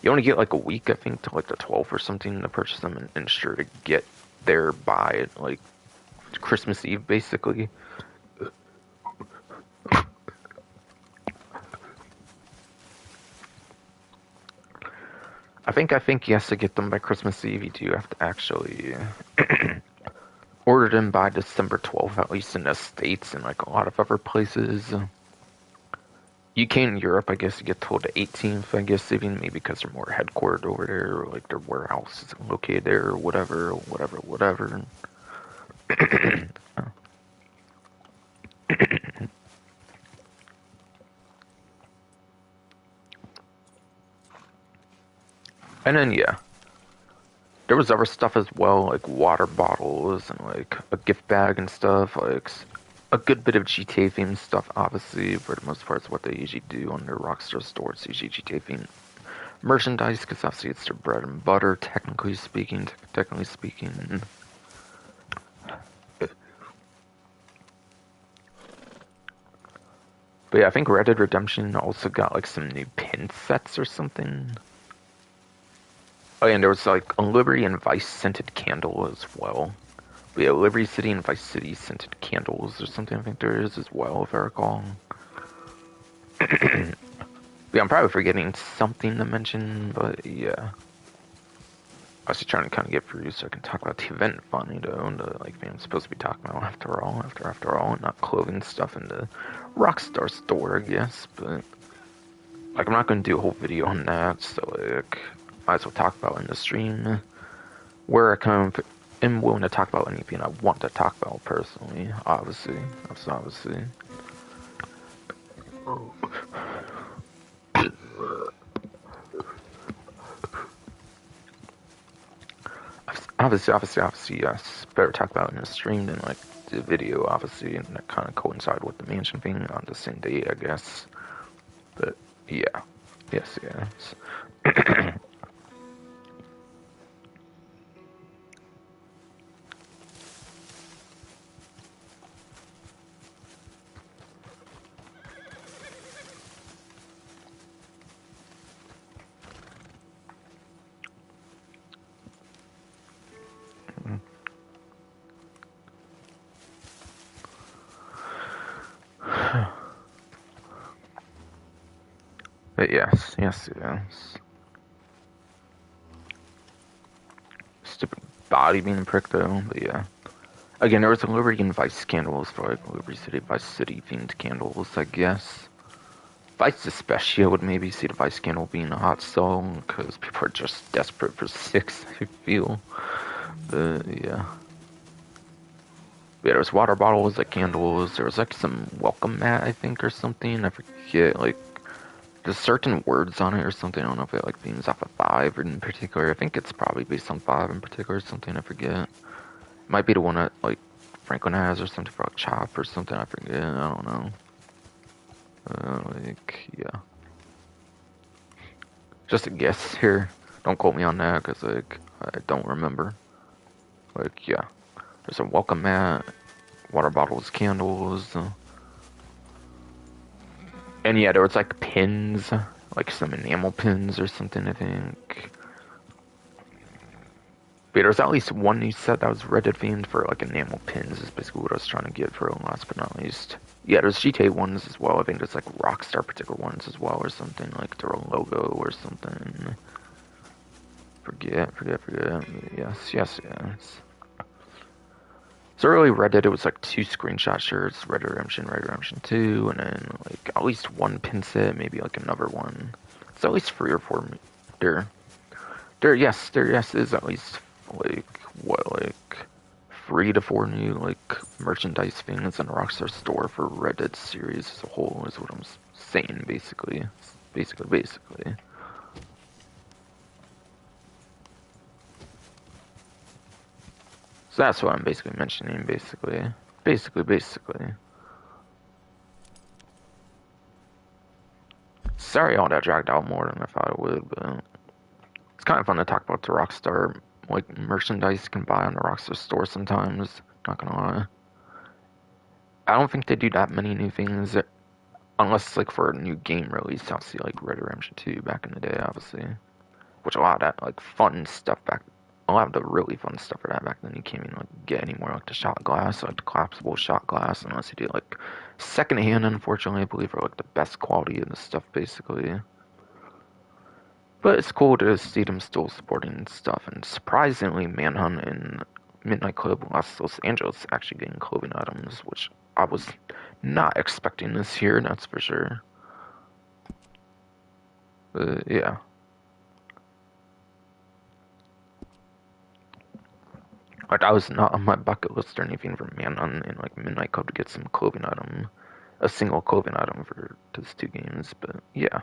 You only get, like, a week, I think, to, like, the 12th or something to purchase them and ensure to get there by, like, Christmas Eve, basically. I think yes, to get them by Christmas Eve, you do have to actually order them by December 12th, at least in the States and, like, a lot of other places. UK and Europe, I guess you get told the 18th, I guess, even maybe because they're more headquartered over there, or like their warehouse is located there, or whatever. And then, yeah, there was other stuff as well, like water bottles and like a gift bag and stuff, like a good bit of GTA themed stuff, obviously, for the most part, is what they usually do on their Rockstar store. It's usually GTA themed merchandise, because obviously it's their bread and butter, technically speaking. But yeah, I think Red Dead Redemption also got like some new pin sets or something. Oh, and there was like a Liberty and Vice scented candle as well. But yeah, Liberty City and Vice City scented candles or something. I think there is as well, if I recall. Yeah, I'm probably forgetting something to mention, but yeah. I was just trying to kind of get through so I can talk about the event finally, though, and like I'm supposed to be talking about after all, and not clothing stuff in the Rockstar store, I guess. But like, I'm not going to do a whole video on that, so like, might as well talk about it in the stream where I kind of am willing to talk about anything I want to talk about personally. Obviously. Obviously, yes. Better talk about it in the stream than like the video, obviously, and that kind of coincide with the mansion thing on the same day, I guess. But yeah, yes. But yes. Stupid body being pricked though, but yeah. Again, there was a Liberty and Vice candles for like Liberty City, Vice City themed candles, I guess. Vice especially, I would maybe see the Vice candle being a hot sell, because people are just desperate for 6, I feel. But yeah. Yeah, there was water bottles, like candles, there was like some welcome mat, I think, or something. I forget, like, there's certain words on it or something. I don't know if it like themes off of 5 in particular. I think it's probably based on 5 in particular or something, I forget. It might be the one that like Franklin has or something for like Chop or something, I forget, I don't know. Like, yeah. Just a guess here. Don't quote me on that, because like, I don't remember. Like, yeah. There's a welcome mat, water bottles, candles, and yeah, there was like pins, like some enamel pins or something, I think. But there's at least one new set that was Reddit themed for like enamel pins, is basically what I was trying to get for last but not least. Yeah, there's CtA ones as well. I think there's like Rockstar particular ones as well, or something, like their own logo or something. Forget. Yes. So early Reddit, it was like 2 screenshot shirts, Red Redemption 2, and then like at least 1 pin set, maybe like another one. It's at least 3 or 4. There is at least like like 3 to 4 new like merchandise things in the Rockstar store for Reddit series as a whole, is what I'm saying, basically. Basically. So that's what I'm basically mentioning, basically. Sorry all that dragged out more than I thought it would, but it's kind of fun to talk about the Rockstar, like, merchandise you can buy on the Rockstar store sometimes, not gonna lie. I don't think they do that many new things, unless, like, for a new game release, obviously, like Red Dead Redemption 2 back in the day, obviously. Which a lot of that, like, fun stuff back, a lot of the really fun stuff for that back then, you can't even, like, get anymore, like the shot glass, like the collapsible shot glass, unless you do, like, secondhand, unfortunately, I believe, are, like, the best quality of the stuff, basically. But it's cool to see them still supporting stuff, and surprisingly, Manhunt and Midnight Club Los Angeles actually getting clothing items, which I was not expecting this year, that's for sure. But yeah. Like, I was not on my bucket list or anything for Manhunt and like Midnight Club to get some clothing item, a single clothing item for those 2 games, but yeah.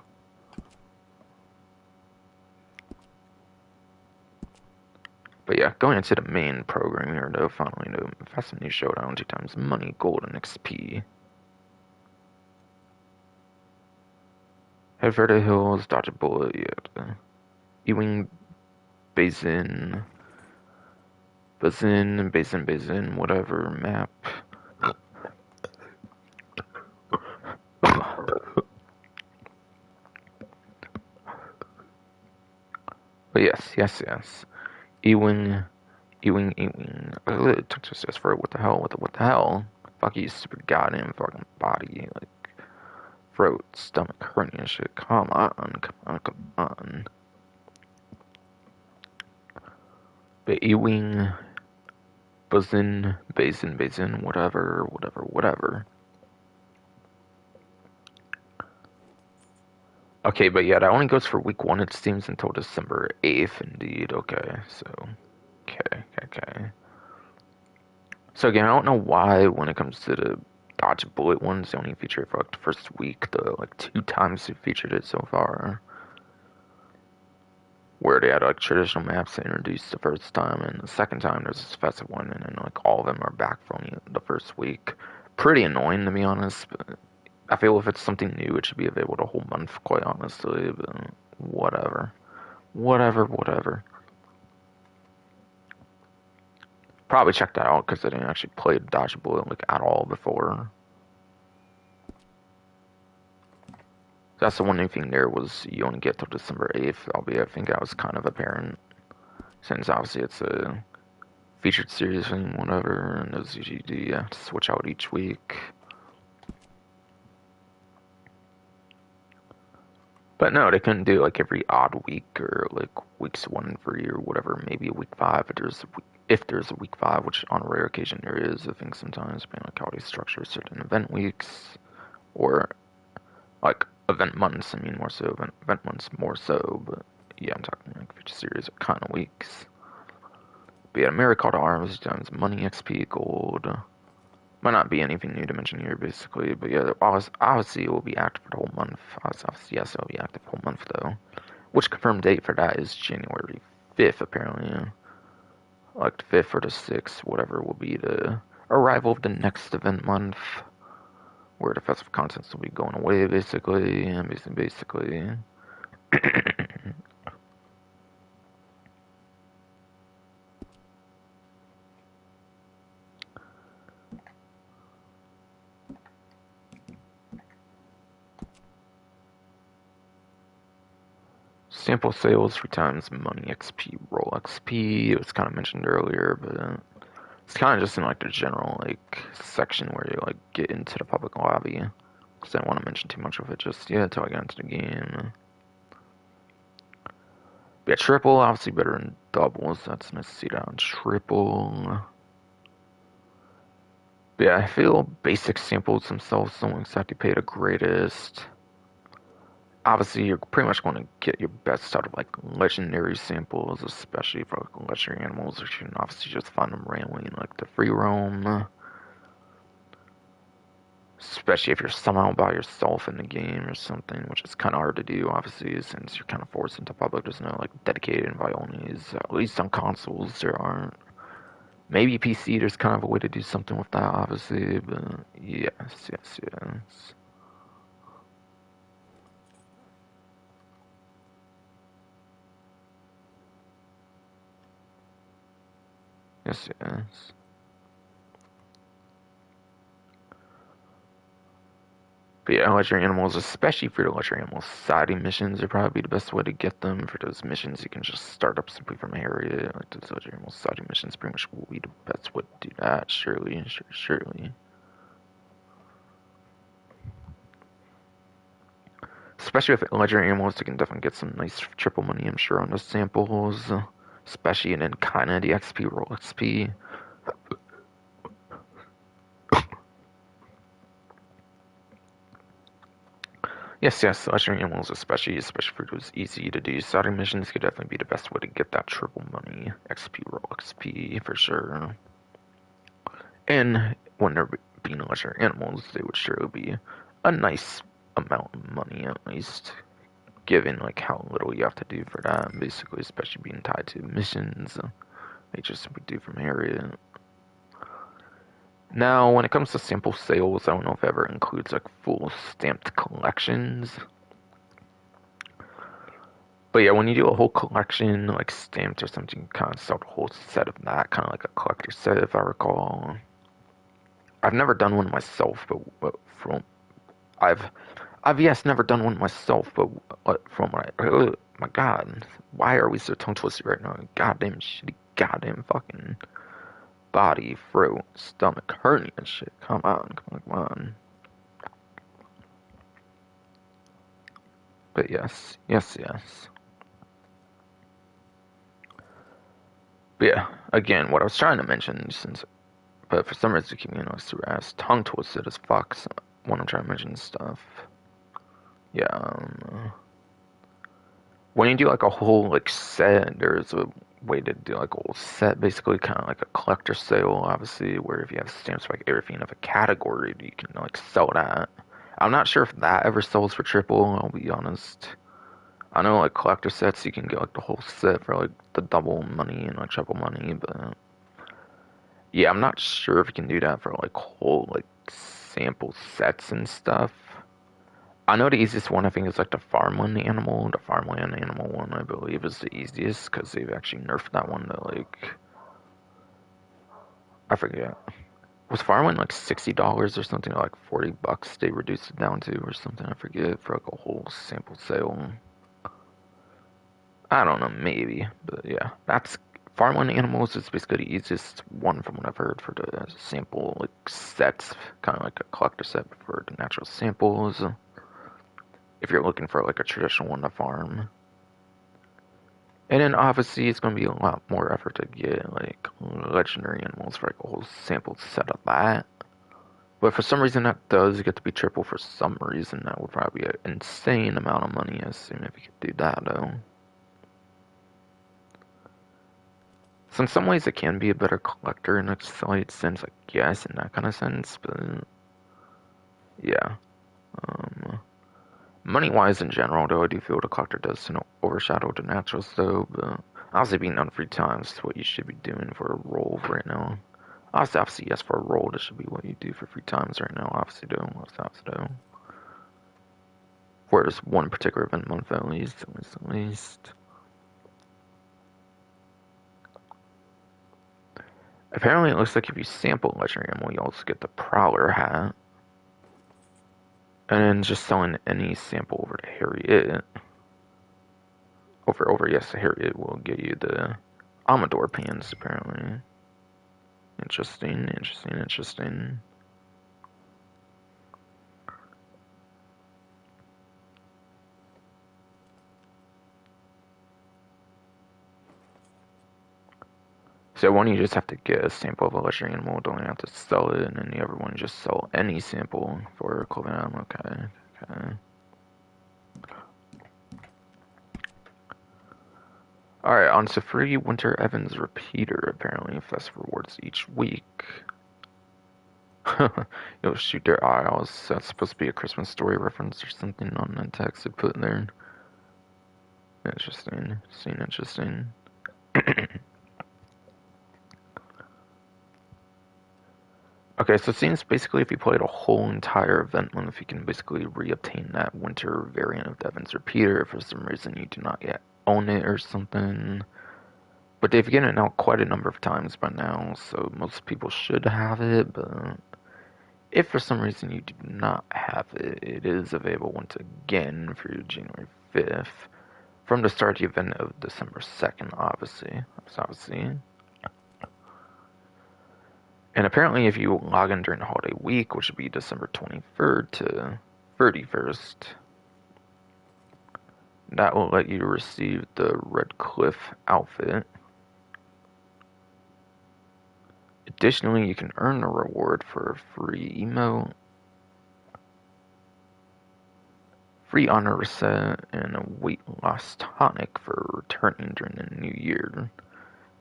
But yeah, going into the main program here, though, finally, no Fast and New Showdown, 2 times money, gold, and XP. Head for the hills, dodge a bullet, yeah. Ewing, Basin, whatever, map. But yes. Ewing, Ewing. It took just for what the hell? What the hell? Fuck you, stupid goddamn fucking body. Like, throat, stomach, hernia shit. Come on. But Ewing, Basin, whatever. Okay, but yeah, that only goes for week 1, it seems, until December 8th, indeed. Okay, so, okay. So again, I don't know why when it comes to the dodge bullet ones, they only feature it for like the first week, though. Like 2 times they featured it so far. Where they had like traditional maps introduced the first time, and the second time there's this festive one, and then like all of them are back for only the first week. Pretty annoying to be honest, but I feel if it's something new, it should be available the whole month, quite honestly, but whatever. Whatever. Probably check that out because I didn't actually play Dodge Bullet like at all before. That's the one new thing there was you only get till December 8th, albeit I think that was kind of apparent since obviously it's a featured series and whatever, and those usually do you have to switch out each week. But no, they couldn't do like every odd week or like weeks 1 and 3 or whatever. Maybe a week 5 if there's a week 5, which on a rare occasion there is. I think sometimes depending on like how they structure certain event weeks or like event months. I mean more so event months more so. But yeah, I'm talking like feature series of kind of weeks. But yeah, Miracle to Arms times money, XP, gold. Might not be anything new to mention here, basically. But yeah, obviously it will be active for the whole month. Obviously, yes, it will be active the whole month, though. Which confirmed date for that is January 5th, apparently. Yeah. Like the 5th or the 6th, whatever will be the arrival of the next event month. Where the festive contents will be going away, basically. And basically. Sample sales 3 times money XP, roll XP. It was kind of mentioned earlier, but it's kind of just in like the general like section where you like get into the public lobby. Because I don't want to mention too much of it just yet until I get into the game. But yeah, triple obviously better than doubles. That's nice to see that on triple. But yeah, I feel basic samples themselves don't exactly pay the greatest. Obviously, you're pretty much going to get your best out of like legendary samples, especially for like legendary animals. You can obviously just find them randomly in like the free roam. Especially if you're somehow by yourself in the game or something, which is kind of hard to do, obviously, since you're kind of forced into public. There's no like dedicated invite onlys. At least on consoles, there aren't. Maybe PC, there's kind of a way to do something with that, obviously, but yes. Yes. But yeah, legendary animals, especially for the legendary animals, siding missions are probably the best way to get them. For those missions, you can just start up simply from an area. Like those legendary animals, siding missions pretty much will be the best way to do that, surely. Especially with legendary animals, you can definitely get some nice triple money, I'm sure, on those samples. Especially, and then kind of the XP, roll XP. Yes, legendary animals, especially for those easy to do starting missions, could definitely be the best way to get that triple money, XP, roll XP, for sure. And when they're being legendary animals, they would surely be a nice amount of money, at least, given like how little you have to do for that, basically, especially being tied to missions. They just simply do from area. Now, when it comes to sample sales, I don't know if it ever includes like full stamped collections. But yeah, when you do a whole collection, like stamped or something, you kind of sell the whole set of that, kind of like a collector set, if I recall. I've never done one myself, but from I've yes never done one myself, but from what I My God, why are we so tongue twisted right now? Goddamn shitty, goddamn fucking body, throat, stomach, hernia and shit. Come on, come on, come on. But yes, yes, yes. But yeah, again, what I was trying to mention, but for some reason, keep me on super ass tongue twisted as fuck when I'm trying to mention stuff. Yeah, when you do like a whole like set, there's a way to do like a whole set, basically kind of like a collector sale, obviously, where if you have stamps for like everything of a category, you can like sell that. I'm not sure if that ever sells for triple, I'll be honest. I know like collector sets, you can get like the whole set for like the double money and like triple money, but yeah, I'm not sure if you can do that for like whole like sample sets and stuff. I know the easiest one I think is like the farmland animal. The farmland animal one I believe is the easiest because they've actually nerfed that one to like I forget. Was farmland like $60 or something, or like $40 they reduced it down to or something, I forget, for like a whole sample sale. I don't know, maybe. But yeah. That's farmland animals is basically the easiest one from what I've heard for the sample like sets, kinda like a collector set for the natural samples. If you're looking for like a traditional one to farm. And then obviously it's gonna be a lot more effort to get like legendary animals for like a whole sample set of that. But for some reason that does get to be triple for some reason. That would probably be an insane amount of money, I assume, if you could do that though. So in some ways it can be a better collector in a slight sense, I guess, in that kind of sense, but yeah. Um, Money-wise in general, though, I do feel the collector does, overshadow the naturals, though, but obviously being done 3 times is what you should be doing for a roll right now. Obviously, yes, for a roll, this should be what you do for 3 times right now, obviously, though, obviously, though. For just one particular event month, at least, at least. Apparently, it looks like if you sample legendary animal, you also get the Prowler hat. And then just selling any sample over to Harriet. Yes, Harriet will get you the Amador pants, apparently. Interesting, interesting, interesting. So one you just have to get a sample of a legendary animal, don't have to sell it, and then the other one you just sell any sample for a clothing item. Okay, okay. Alright, on to free Winter Evans repeater, apparently, if that's rewards each week. You'll shoot their eyes. That's supposed to be a Christmas story reference or something on the text they put in there. Interesting. Interesting. Okay, so it seems basically if you played a whole entire event month, you can basically re-obtain that winter variant of Devon's Repeater if for some reason you do not yet own it or something. But they've given it out quite a number of times by now, so most people should have it, but if for some reason you do not have it, it is available once again for January 5th from the start of the event of December 2nd, obviously. And apparently if you log in during the holiday week, which would be December 23rd to 31st, that will let you receive the Red Cliff outfit. Additionally, you can earn a reward for a free emote, free honor reset, and a weight loss tonic for returning during the new year,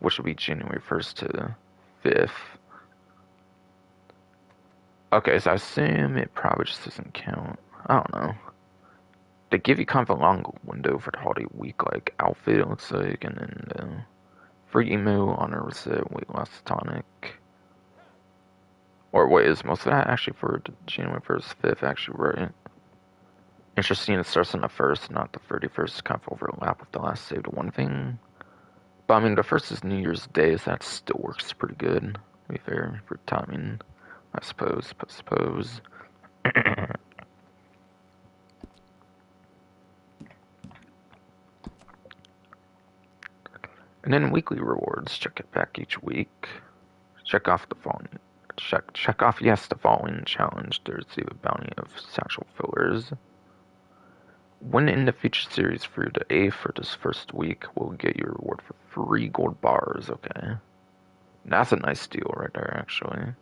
which will be January 1st to 5th. Okay, so I assume it probably just doesn't count. I don't know. They give you kind of a long window for the holiday week, like outfit, it looks like, and then free emo, honor reset, weight loss tonic. Or wait, is most of that actually for January 1st, 5th, actually, right? Interesting, it starts on the 1st, not the 31st, kind of overlap with the last save to one thing. But I mean, the 1st is New Year's Day, so that still works pretty good, to be fair, for timing, I suppose. And then weekly rewards, check it back each week. Check off yes the following challenge to receive a bounty of satchel fillers. Win in the feature series for the A for this first week will get you a reward for 3 gold bars, okay. That's a nice deal right there, actually.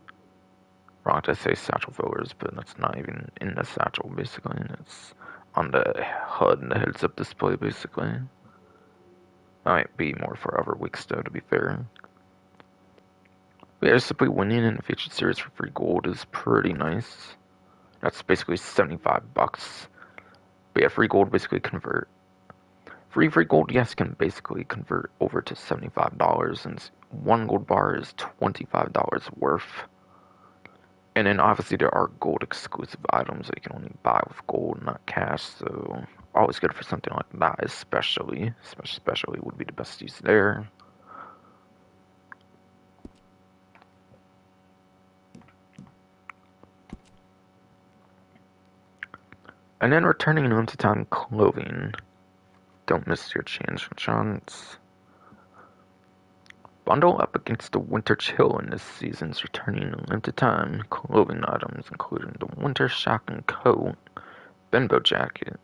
Wrong to say satchel fillers, but that's not even in the satchel, basically. It's on the HUD and the heads-up display, basically. That might be more for other weeks, though, to be fair. But yeah, simply winning in the featured series for 3 gold is pretty nice. That's basically 75 bucks. But yeah, free gold basically convert. Free gold, yes, can basically convert over to $75, since 1 gold bar is $25 worth. And then obviously there are gold exclusive items that you can only buy with gold, not cash, so always good for something like that, especially would be the best use there. And then returning limited time clothing. Don't miss your chance. Bundle up against the winter chill in this season's returning limited time clothing items, including the winter shocking coat, Benbow jacket,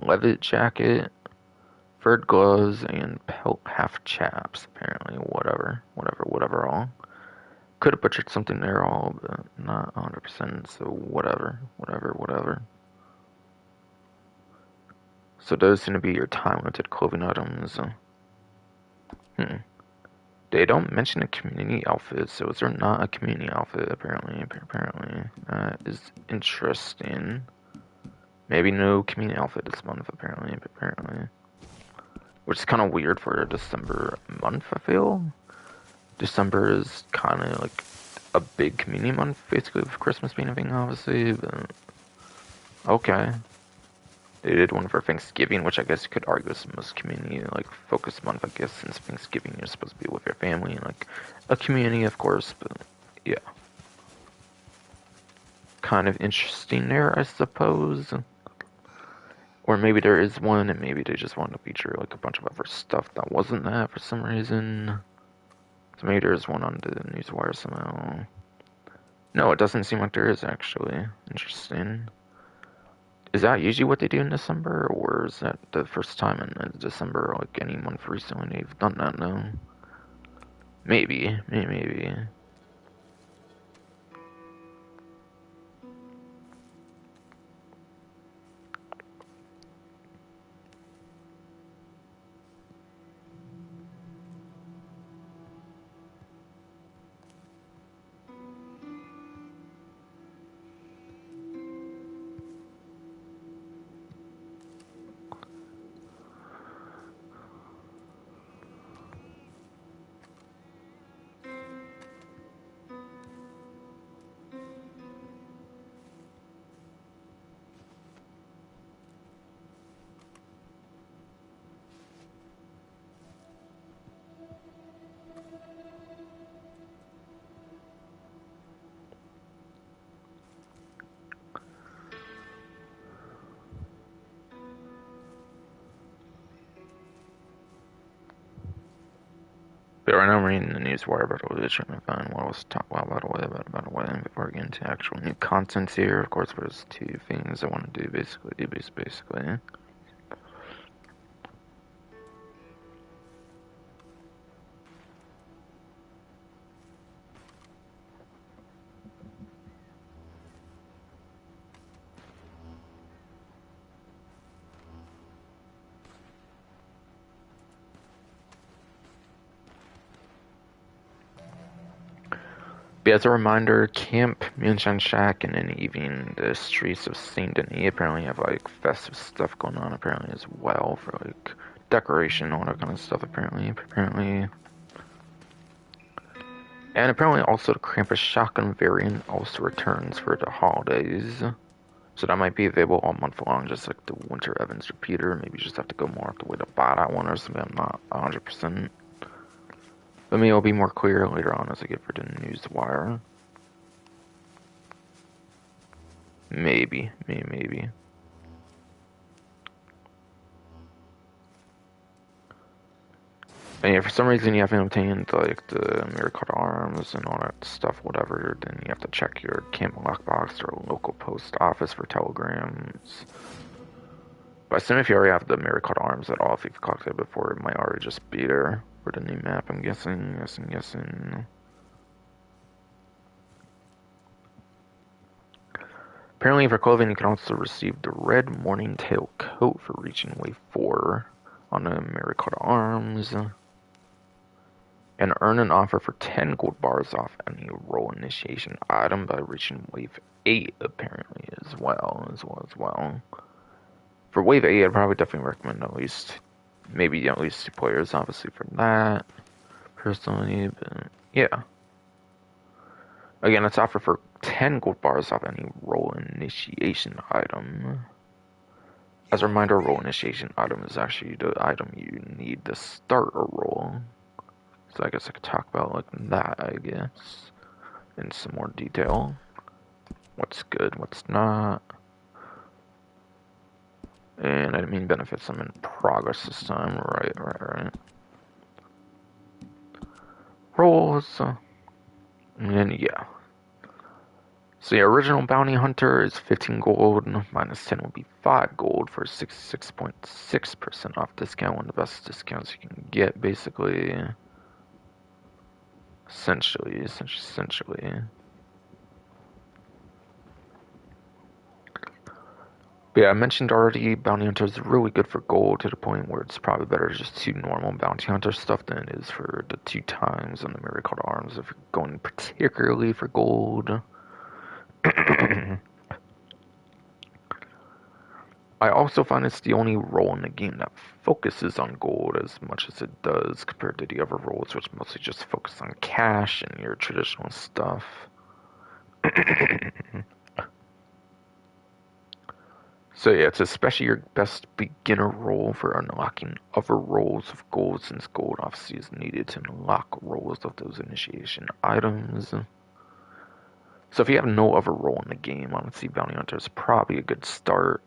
leather jacket, furred gloves, and pelt half chaps. Apparently, whatever. All could have butchered something there, all, but not 100%. So whatever. So those seem to be your time limited clothing items. They don't mention a community outfit, so is there not a community outfit? Apparently, that is interesting. Maybe no community outfit this month. Apparently, which is kind of weird for a December month. I feel December is kind of like a big community month, basically, with Christmas being a thing, obviously. But okay. They did one for Thanksgiving, which I guess you could argue is the most community like focused month, I guess, since Thanksgiving you're supposed to be with your family and like a community, of course. But yeah, kind of interesting there, I suppose. Or maybe there is one, and maybe they just wanted to feature like a bunch of other stuff that wasn't that for some reason. So maybe there's one on the newswire somehow. No, it doesn't seem like there is actually. Interesting. Is that usually what they do in December, or is that the first time in December, like any month recently they've done that now? Maybe. But right now I'm reading the newswire about what they're trying to find Wallace talk about by the way, before we get into actual new content here. Of course, there's 2 things I want to do basically. But as a reminder, Camp Moonshine Shack and then even the streets of Saint Denis apparently have like festive stuff going on apparently as well for like decoration, all that kind of stuff apparently. And apparently also the Krampus Shotgun variant also returns for the holidays. So that might be available all month long, just like the Winter Evans repeater. Maybe you just have to go more of the way to buy that one or something. I'm not 100%. But maybe it'll be more clear later on as I get for the newswire. Maybe. And if for some reason you haven't obtained like the Miracle Arms and all that stuff, whatever, then you have to check your camp lockbox or local post office for telegrams. But I assume if you already have the Miracle Arms at all, if you've collected it before, it might already just be there for the new map, I'm guessing. Guessing. Apparently for clothing, you can also receive the red morning tail coat for reaching wave 4 on the Miracle Arms. And earn an offer for 10 gold bars off any role initiation item by reaching wave 8, apparently, as well. For wave 8, I'd probably definitely recommend at least 2 players, obviously, for that, personally, but yeah. Again, it's offered for 10 gold bars off any role initiation item. As a reminder, role initiation item is actually the item you need to start a role. So I guess I could talk about like that, I guess, in some more detail. What's good, what's not. And I mean benefits, I'm in progress this time. Right. Roles. And then, yeah. So the original bounty hunter is 15 gold, minus 10 will be 5 gold for 66.6% off discount, one of the best discounts you can get, basically. Essentially. But yeah, I mentioned already, bounty hunter is really good for gold to the point where it's probably better to just do normal bounty hunter stuff than it is for the 2 times on the Miracle Arms if you're going particularly for gold. I also find it's the only role in the game that focuses on gold as much as it does compared to the other roles, which mostly just focus on cash and your traditional stuff. So yeah, it's especially your best beginner role for unlocking other roles of gold, since gold obviously is needed to unlock roles of those initiation items. So if you have no other role in the game, honestly, Bounty Hunter is probably a good start.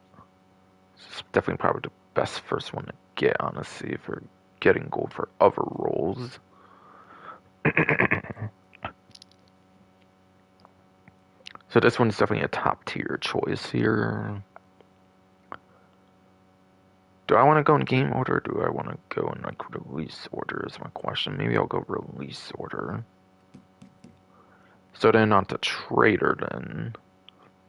It's definitely probably the best first one to get, honestly, for getting gold for other roles. So this one's definitely a top tier choice here. Do I want to go in game order, or do I want to go in like release order is my question. Maybe I'll go release order. So then on to trader then.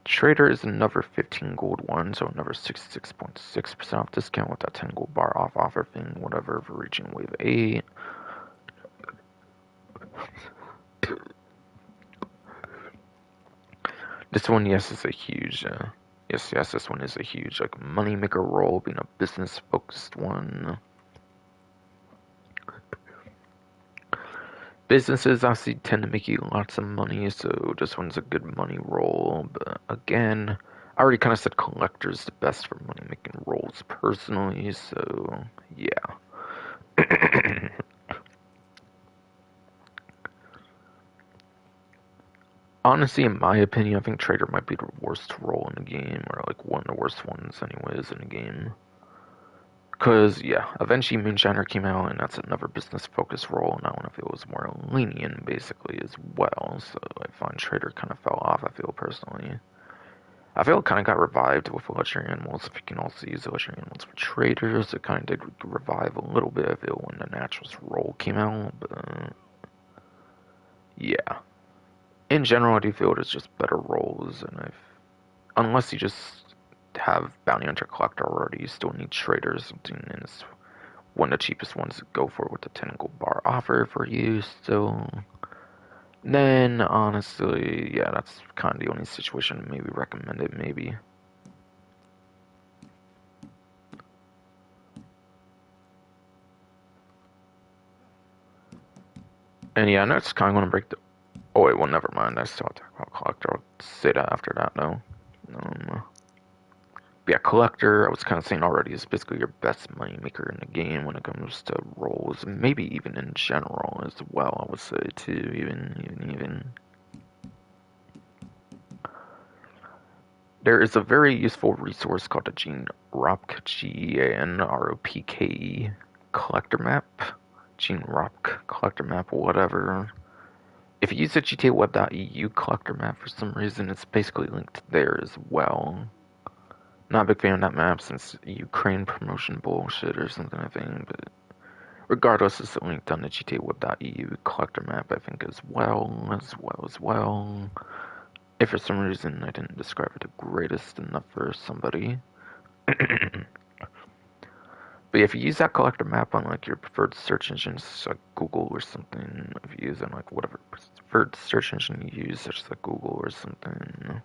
Trader is another 15 gold one, so another 66.6% off discount with that 10 gold bar off offer thing, whatever, for reaching wave 8. This one, yes, is a huge, yes, this one is a huge, like, moneymaker role, being a business-focused one. Businesses obviously tend to make you lots of money, so this one's a good money role, but again, I already kind of said collector's the best for money-making roles personally, so, yeah. Honestly, in my opinion, I think Trader might be the worst role in the game, or like one of the worst ones anyways in the game. Because, yeah, eventually Moonshiner came out, and that's another business-focused role, and I want to feel it was more lenient, basically, as well, so I find Trader kind of fell off, I feel, personally. I feel it kind of got revived with Legendary Animals. If you can also use Legendary Animals for Traders, it kind of did revive a little bit, I feel, when the Naturals role came out, but, yeah. In general, I do feel it is just better roles, and unless you just have Bounty Hunter Collector already, you still need Traders, and it's one of the cheapest ones to go for with the 10 gold bar offer for you, so then honestly, yeah, that's kind of the only situation maybe recommend it, maybe. And yeah, I know it's kind of going to break the. Oh wait, well, never mind. I still have to talk about Collector. I'll say that after that, though. Yeah, Collector, I was kind of saying already, is basically your best moneymaker in the game when it comes to roles, and maybe even in general as well, I would say, too, even. There is a very useful resource called the Gene Ropke, GEANROPKE Collector Map. Gene Rock collector map, whatever. If you use the CtA collector map for some reason, it's basically linked there as well. Not a big fan of that map since Ukraine promotion bullshit or something, I think, but regardless, it's linked on the CtA collector map, I think, as well. If for some reason I didn't describe it the greatest enough for somebody. But yeah, if you use that collector map on like your preferred search engines, like Google or something, if you use it on like whatever preferred search engine you use, such as like Google or something,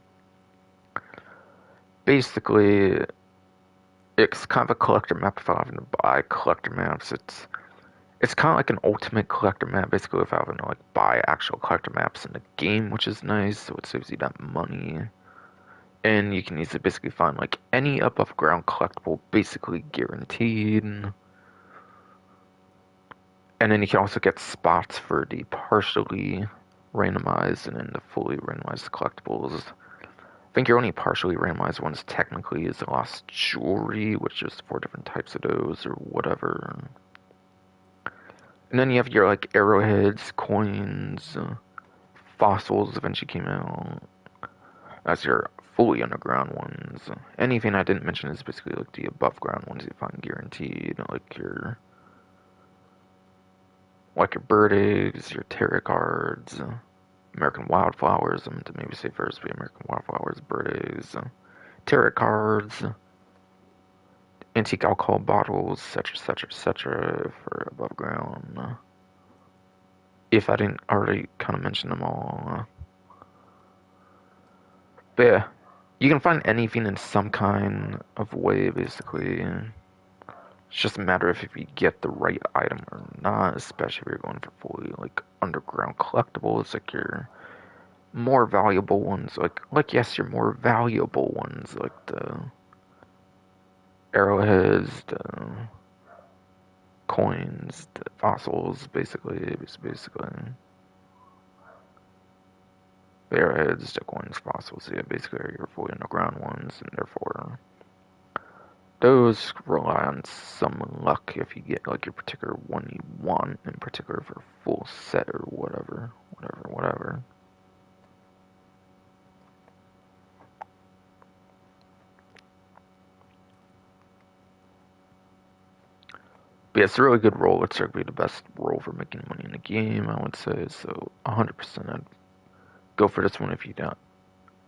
basically it's kind of a collector map without having to buy collector maps. It's kind of like an ultimate collector map, basically without having to like buy actual collector maps in the game, which is nice. So it saves you that money. And you can easily basically find like any above ground collectible, basically guaranteed. And then you can also get spots for the partially randomized and then the fully randomized collectibles. I think your only partially randomized ones technically is the Lost Jewelry, which is 4 different types of those or whatever. And then you have your like arrowheads, coins, fossils eventually came out. That's your fully underground ones. Anything I didn't mention is basically like the above ground ones you find guaranteed, like your bird eggs, your tarot cards, American wildflowers. I'm to maybe say first, but American wildflowers, bird eggs, tarot cards, antique alcohol bottles, etc., for above ground. If I didn't already kind of mention them all. But yeah, you can find anything in some kind of way, basically. It's just a matter of if you get the right item or not, especially if you're going for fully like underground collectibles, like your more valuable ones, like yes, your more valuable ones, like the arrowheads, the coins, the fossils, basically. The arrowheads, the coins, fossils, yeah, basically are your fully underground ones, and therefore those rely on some luck if you get like your particular one you want, in particular for full set or whatever. But yeah, it's a really good role. It's arguably the best role for making money in the game, I would say. So 100% I'd go for this one if you don't.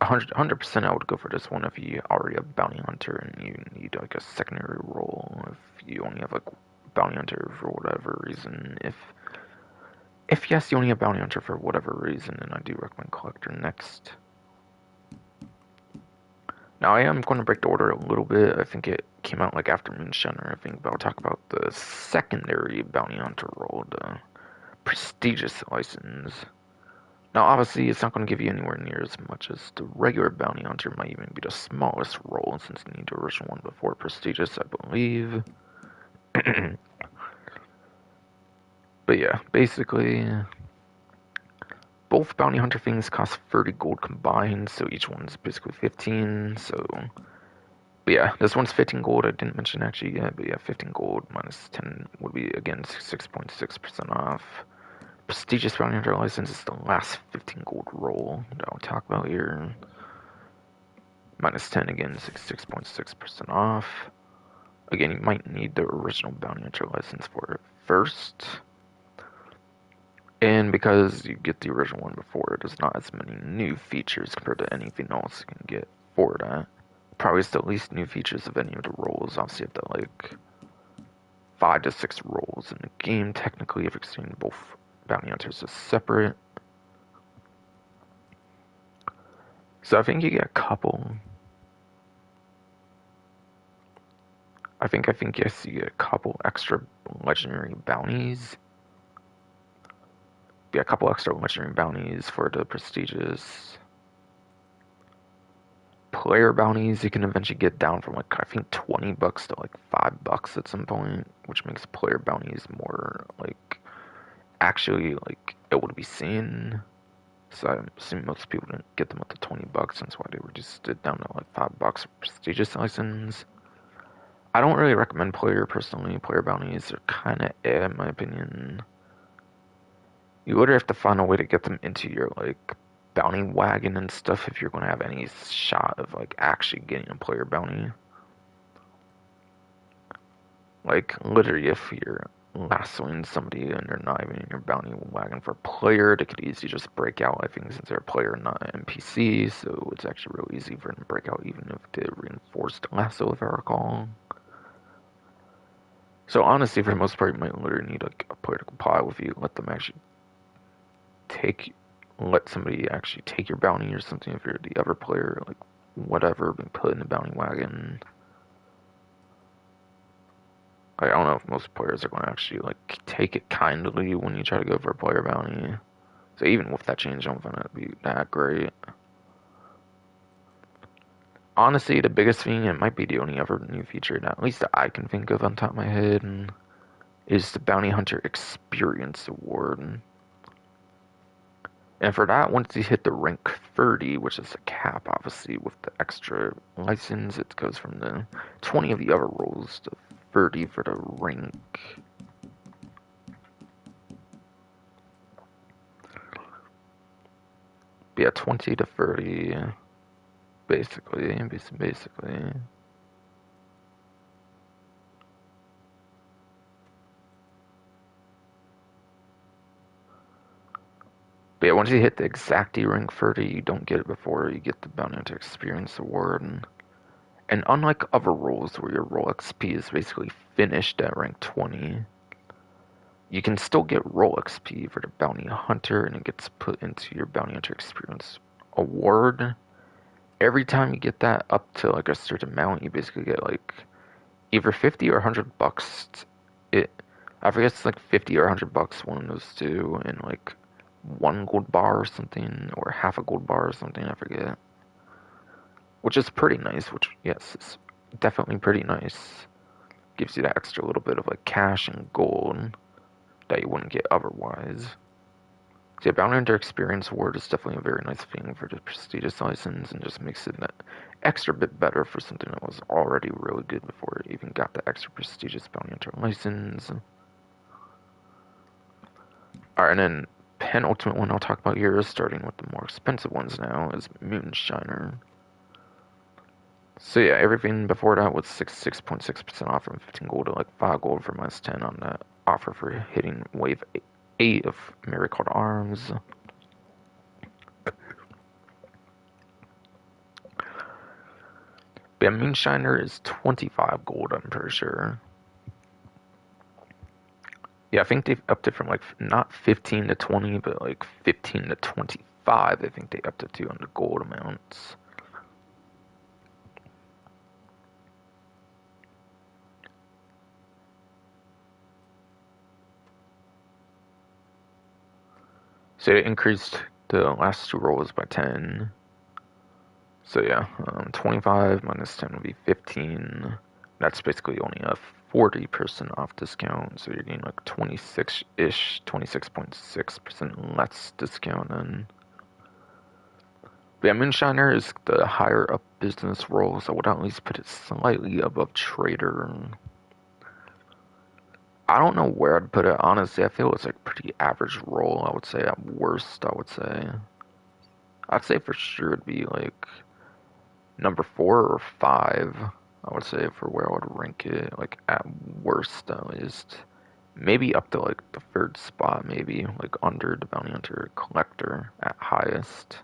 100% I would go for this one if you already have Bounty Hunter and you need like a secondary role. If you only have like Bounty Hunter for whatever reason. If yes, you only have Bounty Hunter for whatever reason, then I do recommend Collector next. Now I am going to break the order a little bit. I think it came out like after Moonshiner, I think, but I'll talk about the secondary Bounty Hunter role, the prestigious license. Now, obviously, it's not going to give you anywhere near as much as the regular Bounty Hunter. Might even be the smallest role, since you need the original one before prestigious, I believe. But yeah, basically, both Bounty Hunter things cost 30 gold combined, so each one's basically 15, so... But yeah, this one's 15 gold, I didn't mention actually yet, but yeah, 15 gold minus 10 would be, again, 6.6% off. Prestigious Bounty Hunter license is the last 15 gold roll that I'll talk about here. Minus 10 again, 6.6% off. Again, you might need the original Bounty Hunter license for it first. And because you get the original one before, there's not as many new features compared to anything else you can get for that. Probably it's the least new features of any of the roles. Obviously, you have to like 5 to 6 roles in the game, technically, if you're seeing both Bounty Hunters as separate. So I think you get a couple. I think yes, you get a couple extra legendary bounties. Yeah, a couple extra legendary bounties for the prestigious. Player bounties you can eventually get down from like I think $20 to like $5 at some point, which makes player bounties more like actually like able to be seen. So I'm assuming most people didn't get them at the $20, that's why they reduced it down to like $5 for prestigious license. I don't really recommend player personally. Player bounties are kind of in my opinion. You would have to find a way to get them into your like bounty wagon and stuff if you're going to have any shot of like actually getting a player bounty. Like literally, if you're lassoing somebody and they're not even in your bounty wagon for a player, they could easily just break out. I think since they're a player, not an NPC, so it's actually real easy for them to break out, even if they reinforced lasso, if I recall. So honestly, for the most part, you might literally need like a player to comply with you, let them actually take, let somebody actually take your bounty or something if you're the other player, like whatever, being put in the bounty wagon. I don't know if most players are going to actually like take it kindly when you try to go for a player bounty. So even with that change, I don't find that to be that great. Honestly, the biggest thing, it might be the only other new feature that at least that I can think of on top of my head, is the Bounty Hunter Experience Award. And for that, once you hit the rank 30, which is a cap, obviously, with the extra license, it goes from the 20 of the other roles to 30 for the rank. But yeah, 20 to 30, basically. But yeah, once you hit the exactly rank 30, you don't get it before you get the Bounty Hunter Experience Award. And unlike other roles where your role XP is basically finished at rank 20, you can still get role XP for the Bounty Hunter, and it gets put into your Bounty Hunter Experience Award. Every time you get that up to like a certain amount, you basically get like either 50 or 100 bucks. It, I forget it's like 50 or 100 bucks, one of those two, and like one gold bar or something, or half a gold bar or something, I forget. Which is pretty nice, which, yes, is definitely pretty nice. Gives you that extra little bit of like cash and gold that you wouldn't get otherwise. So yeah, Bounty Hunter Experience Award is definitely a very nice thing for the prestigious license and just makes it that extra bit better for something that was already really good before it even got the extra prestigious Bounty Hunter license. Alright, and then penultimate one I'll talk about here, starting with the more expensive ones now, is Moonshiner. So yeah, everything before that was 6.6% off from 15 gold to like 5 gold for minus 10 on that offer for hitting wave 8 of Miracle Arms. But yeah, Moonshiner is 25 gold, I'm pretty sure. Yeah, I think they've upped it from like not 15 to 20, but like 15 to 25. I think they upped it to on the gold amounts. So they increased the last two rolls by 10. So yeah, 25 minus 10 would be 15. That's basically only a 40% off discount. So you're getting like 26-ish, 26.6% less discount. And yeah, Moonshiner is the higher up business role, so I would at least put it slightly above Trader. I don't know where I'd put it. Honestly, I feel it's like pretty average role. I would say at worst, I would say. I'd say for sure it'd be like number 4 or 5. I would say for where I would rank it, like at worst at least. Maybe up to like the third spot, maybe like under the Bounty Hunter Collector at highest.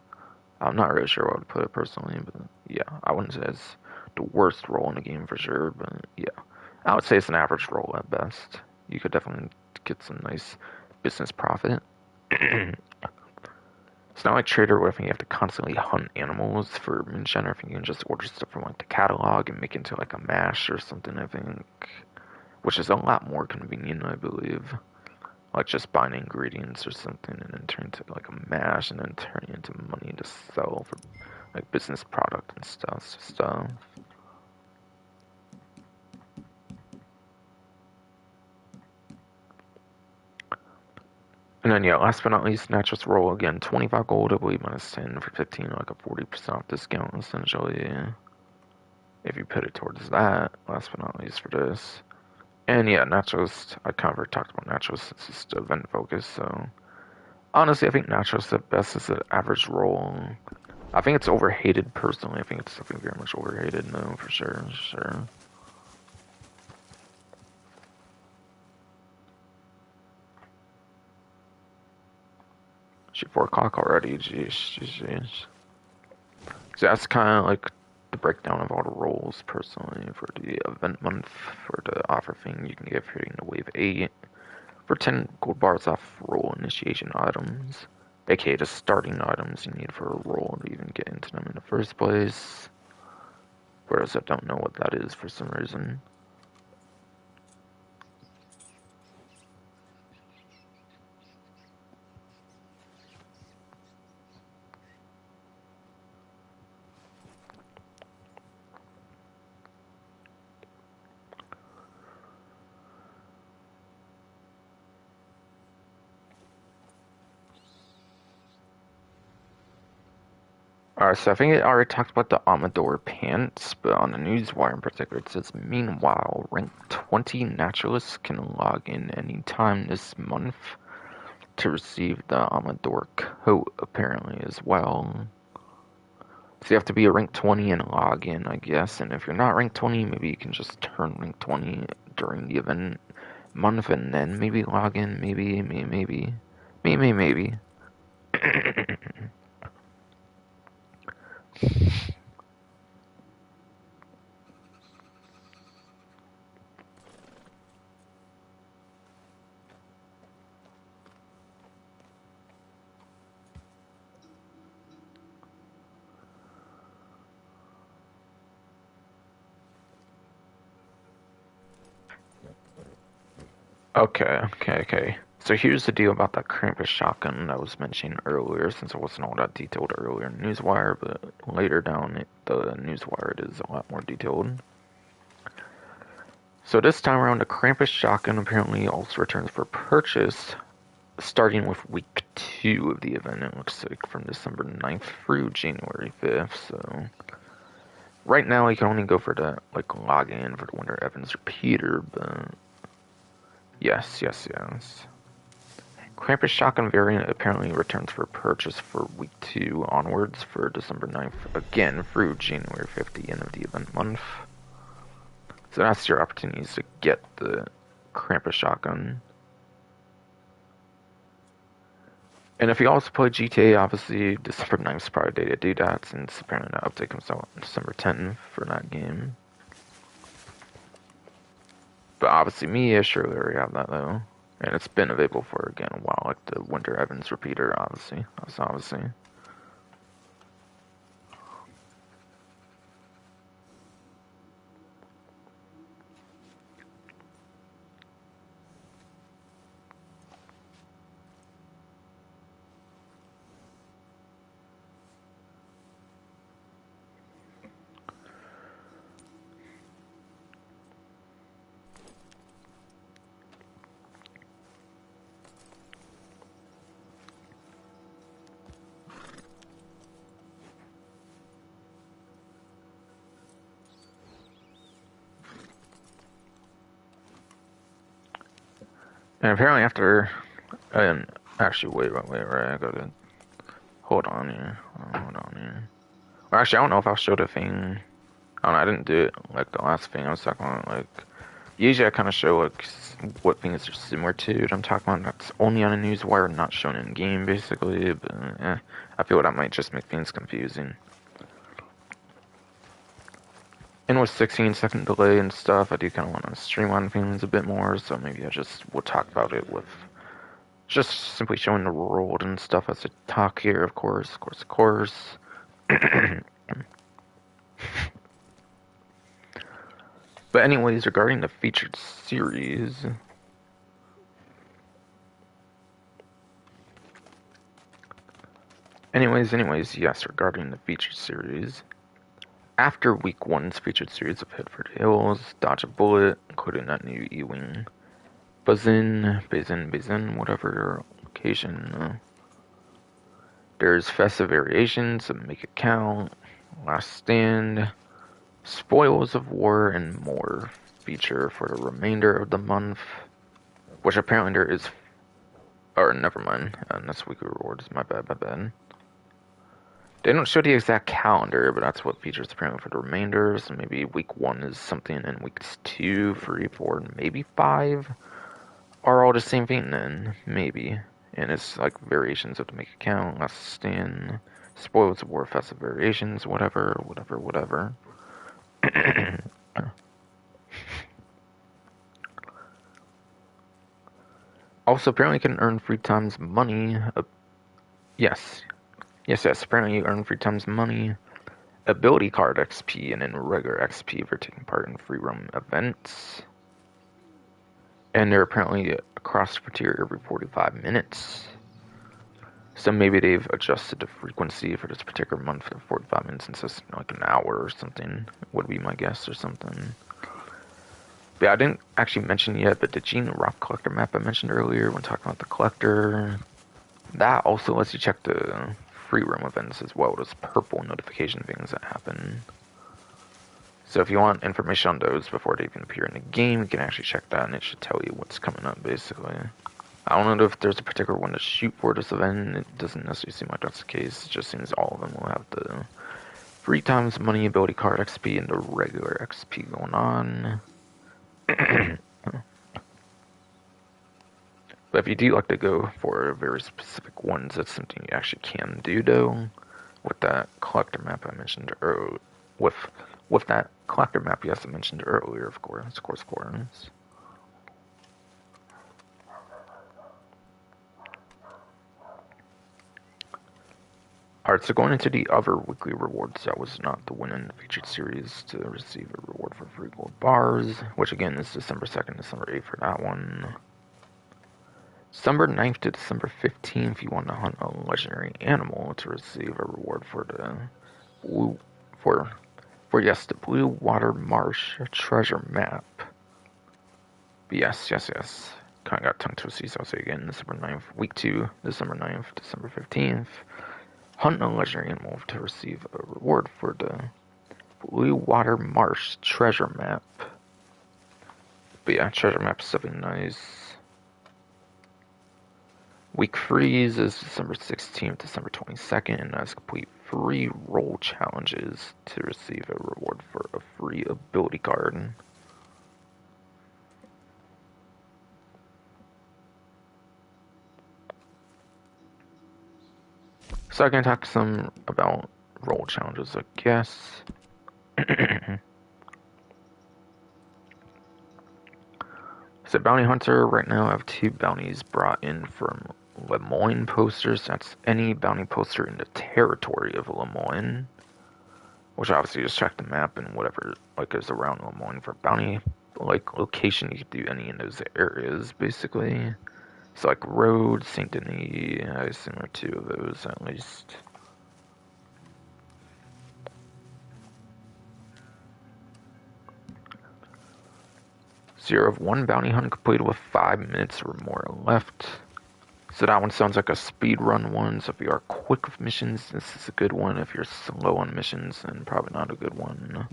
I'm not really sure where I would put it personally, but yeah, I wouldn't say it's the worst role in the game for sure, but yeah, I would say it's an average role at best. You could definitely get some nice business profit. It's not like Trader where I think you have to constantly hunt animals for Moonshiner. I think you can just order stuff from like the catalog and make it into like a mash or something, I think. Which is a lot more convenient, I believe. Like just buying ingredients or something and then turn it into like a mash and then turning it into money to sell for like business product and stuff. And then yeah, last but not least, Natural's Roll again, 25 gold, I believe minus 10 for 15, like a 40% off discount essentially. if you put it towards that, last but not least for this. And yeah, Nachos, I kind of talked about Nachos since it's the event focus, so honestly, I think Nachos at best is an average role. I think it's overhated personally. I think it's very much overhated, no, for sure. Shit, 4 o'clock already, jeez. So that's kind of like the breakdown of all the roles personally for the event month. For the offer thing, you can get for hitting the wave 8 for 10 gold bars off role initiation items, aka the starting items you need for a role to even get into them in the first place. For those that don't know what that is for some reason. Alright, so I think it already talked about the Amador pants, but on the newswire in particular, it says, meanwhile, rank 20 naturalists can log in anytime this month to receive the Amador coat, apparently, as well. So you have to be a rank 20 and log in, I guess, and if you're not rank 20, maybe you can just turn rank 20 during the event month and then maybe log in, maybe. Okay. So here's the deal about that Krampus shotgun I was mentioning earlier, since it wasn't all that detailed earlier in Newswire, but later down the Newswire it is a lot more detailed. So this time around, the Krampus shotgun apparently also returns for purchase, starting with week 2 of the event. It looks like from December 9th through January 5th, so right now you can only go for the login for the Winter Evans repeater, but yes. Krampus shotgun variant apparently returns for purchase for week 2 onwards for December 9th, again through January 5th, the end of the event month. So that's your opportunities to get the Krampus shotgun. And if you also play CtA, obviously December 9th is probably the day to do that, since apparently that update comes out on December 10th for that game. But obviously me, I surely already have that though. And it's been available for, again, a while, like the Winter Evans repeater, obviously. That's obviously. And apparently after, and actually, wait, right, I gotta, hold on here. Or actually, I don't know if I'll show the thing. I don't know, I didn't do it like the last thing I was talking about. Like, usually I kind of show like what things are similar to what I'm talking about. That's only on a newswire, not shown in game, basically. But I feel that might just make things confusing. And with 16-second delay and stuff, I do kind of want to streamline things a bit more. So maybe I just will talk about it with just simply showing the world and stuff as I talk here. Of course. But anyways, regarding the featured series, yes, regarding the featured series, after week 1's featured series of Hitford Hills, Dodge a Bullet, including that new E-Wing, Bazin, whatever location, there's Festive Variations, Make It Count, Last Stand, Spoils of War and More feature for the remainder of the month, which apparently there is, or never mind, that's weekly rewards, my bad. They don't show the exact calendar, but that's what features apparently for the remainder, so maybe week 1 is something, and weeks 2, 3, 4, maybe 5 are all the same thing then, maybe. And it's like variations of the make account, last stand, spoils of war, festive variations, whatever. Also, apparently you can earn 3 times money. Yes. Apparently you earn 3 times money, ability card XP, and then regular XP for taking part in free roam events. And they're apparently across the frontier every 45 minutes. So maybe they've adjusted the frequency for this particular month for 45 minutes instead of like an hour or something, would be my guess or something. But yeah, I didn't actually mention yet, but the Gene Rock Collector map I mentioned earlier when talking about the collector, that also lets you check the free roam events as well. Those purple notification things that happen. So if you want information on those before they even appear in the game, you can actually check that and it should tell you what's coming up basically. I don't know if there's a particular one to shoot for this event. It doesn't necessarily seem like that's the case. It just seems all of them will have the 3 times money, ability card XP, and the regular XP going on. But if you do like to go for very specific ones, that's something you actually can do though. With that collector map I mentioned earlier. With that collector map, yes, I mentioned earlier, of course. Alright, so going into the other weekly rewards, that was not the win in the featured series to receive a reward for 3 gold bars, which again is December 2nd, December 8th for that one. December 9th to December 15th, you want to hunt a legendary animal to receive a reward for the the Blue Water Marsh treasure map. But yes. Kind of got tongue twisted, so I'll say again, December 9th, week 2, December 9th, December 15th. Hunt a legendary animal to receive a reward for the Blue Water Marsh treasure map. But yeah, treasure map is something nice. Week 3 is December 16th, December 22nd, and that's complete 3 role challenges to receive a reward for a free ability card. So I can talk some about role challenges, I guess. So Bounty Hunter, right now I have 2 bounties brought in from Lemoyne posters. That's any bounty poster in the territory of Lemoyne. Which obviously just check the map and whatever like is around Lemoyne for bounty like location. You can do any in those areas basically. So like Rhodes, Saint Denis, I assume are 2 of those at least. Zero of 1 bounty hunt completed with 5 minutes or more left. So that one sounds like a speed run one. So if you are quick with missions, this is a good one. If you're slow on missions, then probably not a good one.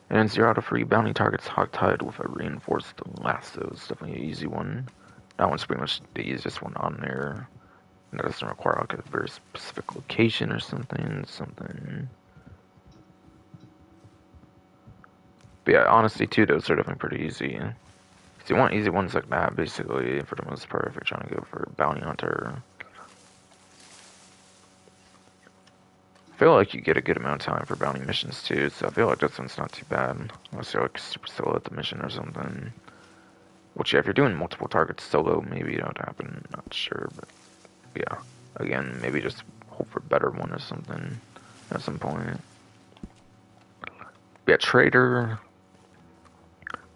And 0 out of 3 bounty targets hogtied with a reinforced lasso. It's definitely an easy one. That one's pretty much the easiest one on there. And that doesn't require like a very specific location or something. But yeah, honestly too, those are definitely pretty easy. So you want easy ones like that, basically, for the most part, if you're trying to go for bounty hunter. I feel like you get a good amount of time for bounty missions too, so I feel like this one's not too bad. Unless you're like super solo at the mission or something. Which, yeah, if you're doing multiple targets solo, maybe it would happen, not sure, but yeah. Again, maybe just hope for a better one or something at some point. Yeah, trader.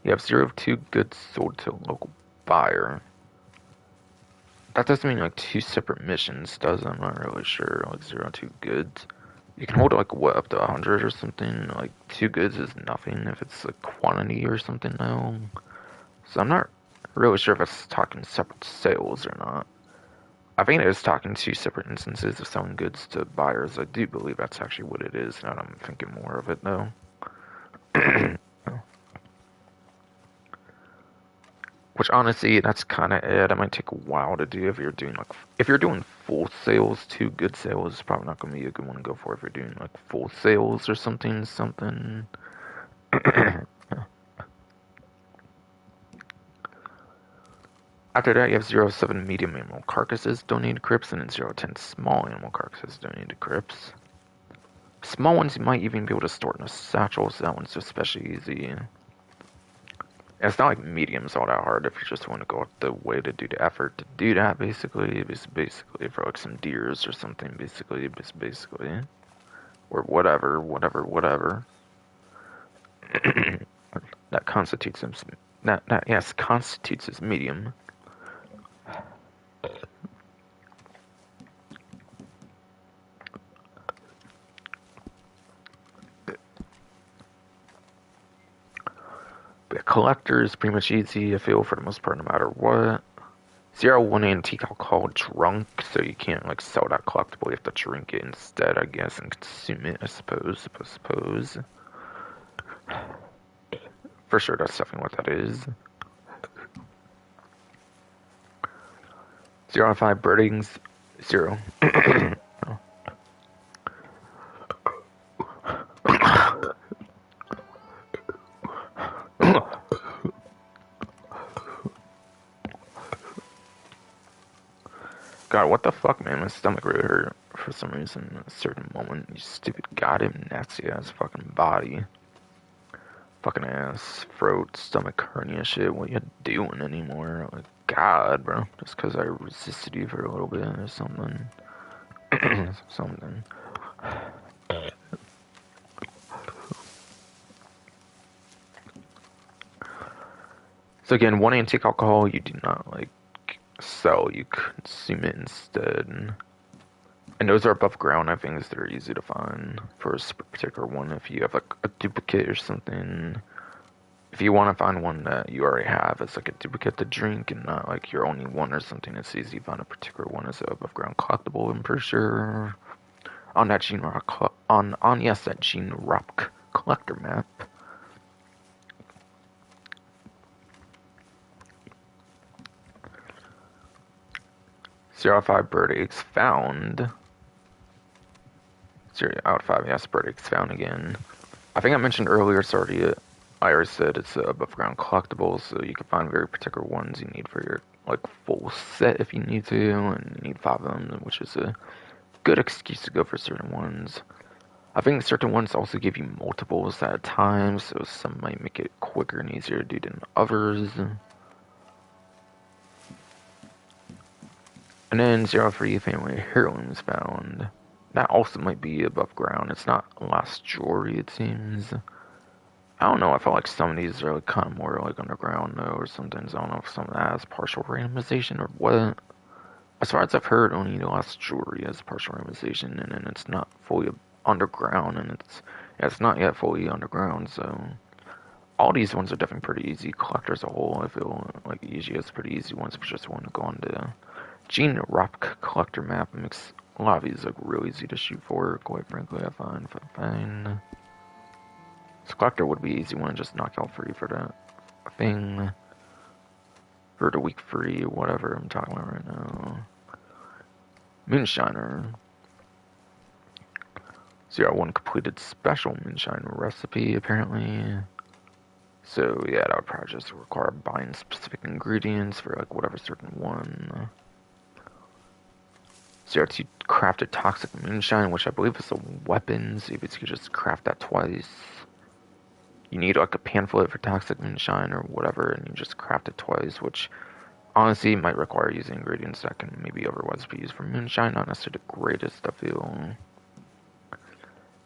You have 0 of 2 goods sold to a local buyer. That doesn't mean like 2 separate missions, does it? I'm not really sure. Like 0 of 2 goods. You can hold like what, up to 100 or something. Like 2 goods is nothing if it's a quantity or something now. So I'm not really sure if it's talking separate sales or not. I think it is talking two separate instances of selling goods to buyers. I do believe that's actually what it is. Now that I'm thinking more of it, though. Which honestly, that's kind of it. It might take a while to do if you're doing full sales, two good sales is probably not gonna be a good one to go for if you're doing like full sales or something. After that, you have 0-7 medium animal carcasses donated crypts, and then 0-10 small animal carcasses donated crypts. Small ones you might even be able to store in a satchel, so that one's especially easy. And it's not like medium's all that hard if you just want to go out the way to do the effort to do that, basically. It's basically for like some deers or something, basically. Or whatever. That constitutes him. Yes, constitutes his medium. But collector is pretty much easy, I feel, for the most part, no matter what. 0-1 antique alcohol drunk, so you can't like sell that collectible. You have to drink it instead, I guess, and consume it, I suppose. For sure, that's definitely what that is. 0-5 birdings, 0. God, what the fuck, man? My stomach really hurt for some reason at a certain moment. You stupid goddamn nasty ass fucking body. Fucking ass, throat, stomach hernia shit. What you doing anymore? Like, God, bro. Just because I resisted you for a little bit or something. Something. So again, 1 antique alcohol you do not like sell, you consume it instead. And those are above ground. I think they're easy to find for a particular one. If you have like a duplicate or something, if you want to find one that you already have as like a duplicate to drink and not like your only one or something, it's easy to find a particular one as an above ground collectible. I'm pretty sure on that Gene Rock that Gene Rock collector map. 0-5 bird eggs found. 0-5, yes, bird eggs found again. I think I mentioned earlier, sorry, I already said it's above ground collectibles, so you can find very particular ones you need for your like full set if you need to, and you need 5 of them, which is a good excuse to go for certain ones. I think certain ones also give you multiples at a time, so some might make it quicker and easier to do than others. And then 0-3 family heirlooms found. That also might be above ground. It's not last jewelry, it seems. I don't know. I feel like some of these are like kind of more like underground though, or sometimes I don't know if some of that has partial randomization or what. As far as I've heard, only the last jewelry has partial randomization, and then it's not fully underground, and it's not yet fully underground. So all these ones are definitely pretty easy. Collector as a whole, I feel like EG is pretty easy ones. But just want to go on to Gene Rock collector map. It makes a lot of these look real easy to shoot for. Quite frankly, I find fine. So collector would be easy one, just knock out free for that thing. For the week free, whatever I'm talking about right now. Moonshiner. 0-1 completed special moonshine recipe, apparently. So yeah, that would probably just require buying specific ingredients for like whatever certain one. 0-2 crafted toxic moonshine, which I believe is a weapon, so you basically just craft that twice. You need like a pamphlet for toxic moonshine or whatever, and you just craft it twice, which honestly might require using ingredients that can maybe otherwise be used for moonshine, not necessarily the greatest, I feel.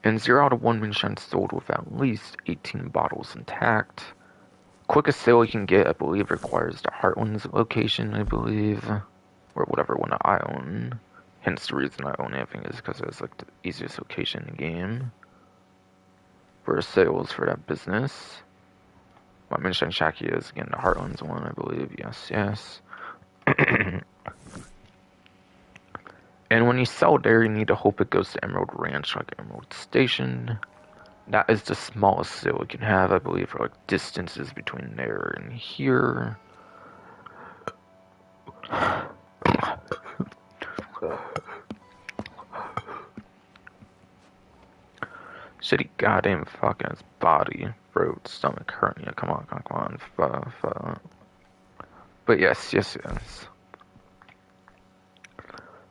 And 0-1 moonshine sold with at least 18 bottles intact. Quickest sale you can get, I believe, requires the Heartlands location, I believe. Or whatever one I own. Hence the reason I own it, I think, is because it's like the easiest location in the game. For sales for that business. My moonshine Shaki is, again, the Heartlands one, I believe. Yes. And when you sell there, you need to hope it goes to Emerald Ranch, like Emerald Station. That is the smallest sale you can have, I believe, for like distances between there and here. Shitty goddamn fucking ass body, throat, stomach, hernia. Come on, come on, come on. But yes.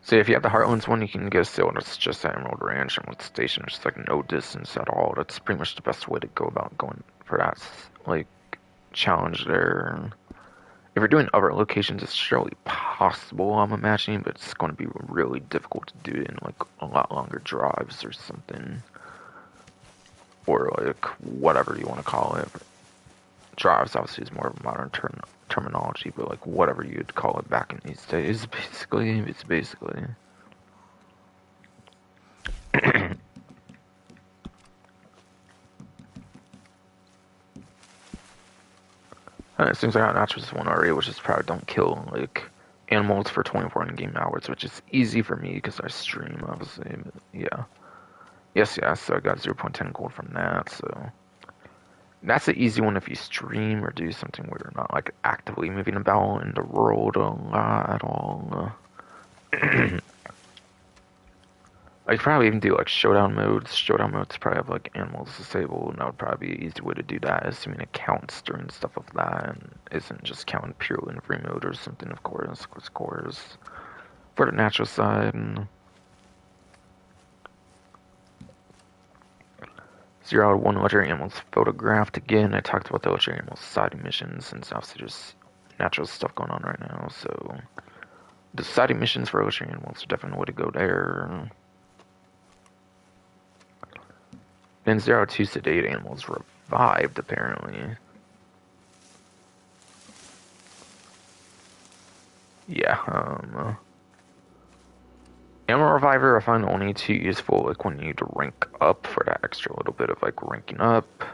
So if you have the Heartlands one, you can get a sale, and it's just at Emerald Ranch, Emerald Station. It's like no distance at all. That's pretty much the best way to go about going for that, like, challenge there. If you're doing other locations, it's surely possible, I'm imagining, but it's going to be really difficult to do it in, like, a lot longer drives or something. Or, like, whatever you want to call it. Drives, obviously, is more of a modern terminology, but, like, whatever you'd call it back in these days, basically, it's basically... It seems like I notched this one already, which is probably don't kill, like, animals for 24 in-game hours, which is easy for me because I stream, obviously, but yeah. Yes, so I got 0.10 gold from that, so... That's an easy one if you stream or do something where you're not, like, actively moving about in the world a lot at all. I could probably even do, like, showdown modes. Showdown modes probably have, like, animals disabled, and that would probably be an easy way to do that, assuming it counts during stuff of that, and isn't just counting purely in free mode or something, of course. For the natural side... 0 out of 1 legendary animals photographed again. I talked about the legendary animals side missions, since obviously there's natural stuff going on right now, so the side missions for legendary animals are definitely the way to go there. Then 0 out of 2 sedate animals revived, apparently. Yeah, Animal Reviver I find only too useful like when you need to rank up for that extra little bit of like ranking up.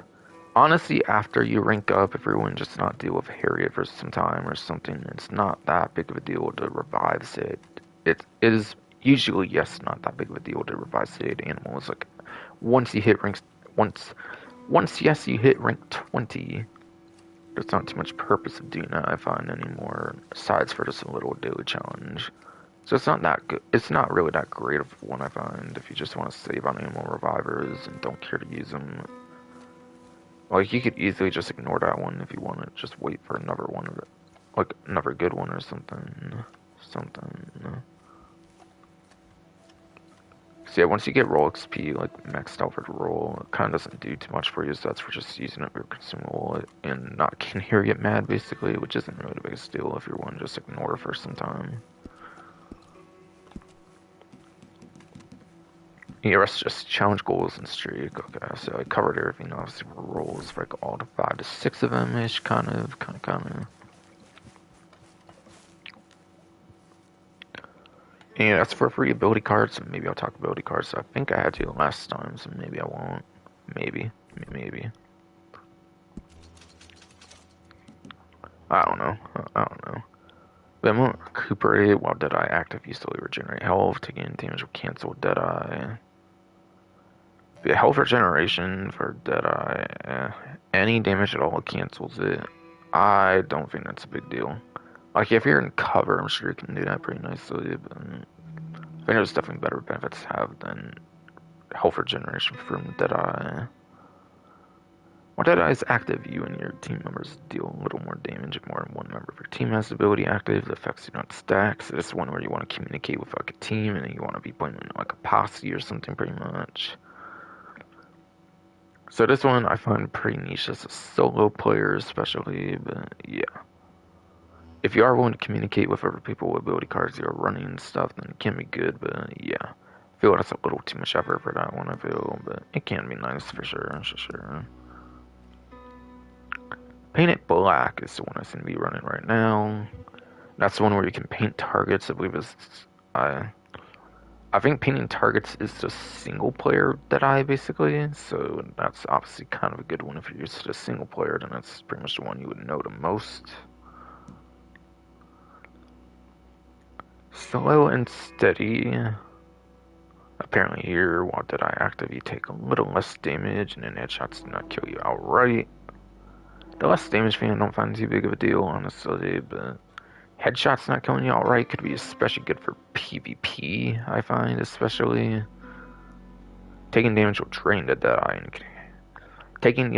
Honestly, after you rank up, if everyone just not deal with Harriet for some time or something, it's not that big of a deal to revive Sid. It is usually, yes, not that big of a deal to revive Sid animals. Like once you hit rank yes, you hit rank 20. There's not too much purpose of doing that, I find, anymore, aside for just a little daily challenge. So it's not that good. It's not really that great of one, I find, if you just want to save on animal revivers and don't care to use them. Like, you could easily just ignore that one if you want to just wait for another one, like another good one or something. So yeah, once you get roll XP, like maxed out for the roll, it kind of doesn't do too much for you, so that's for just using up your consumable and not getting here get mad, basically, which isn't really the biggest deal if you want to just ignore for some time. Yeah, rest just challenge goals and streak. Okay, so I covered everything, obviously, for rolls for like all the 5 to 6 of them ish, kind of. And that's for free ability cards, so maybe I'll talk ability cards. So I think I had to last time, so maybe I won't. Maybe. I don't know. But I'm gonna recuperate while Deadeye active. You slowly regenerate health. Taking damage will cancel Deadeye. The health regeneration for Deadeye, any damage at all cancels it. I don't think that's a big deal. Like, if you're in cover, I'm sure you can do that pretty nicely, but I think there's definitely better benefits to have than health regeneration from Deadeye. While Deadeye is active, you and your team members deal a little more damage if more than one member of your team has the ability active. The effects do not stack, so this is one where you want to communicate with like a team and you want to be playing like a posse or something pretty much. So this one I find pretty niche as a solo player especially, but yeah. If you are willing to communicate with other people with ability cards you're running and stuff, then it can be good, but yeah. I feel that's a little too much effort for that one, I feel, but it can be nice for sure. Paint It Black is the one I seem to be running right now. That's the one where you can paint targets, I believe is... I think painting targets is just single player Deadeye, basically, so that's obviously kind of a good one. If you're used to single player, then that's pretty much the one you would know the most. Slow and steady. Apparently here, while Deadeye active, you take a little less damage, and then headshots do not kill you outright. The less damage thing I don't find too big of a deal, honestly, but headshots not killing you outright could be especially good for PvP, I find, especially. Taking damage will drain the Deadeye. Taking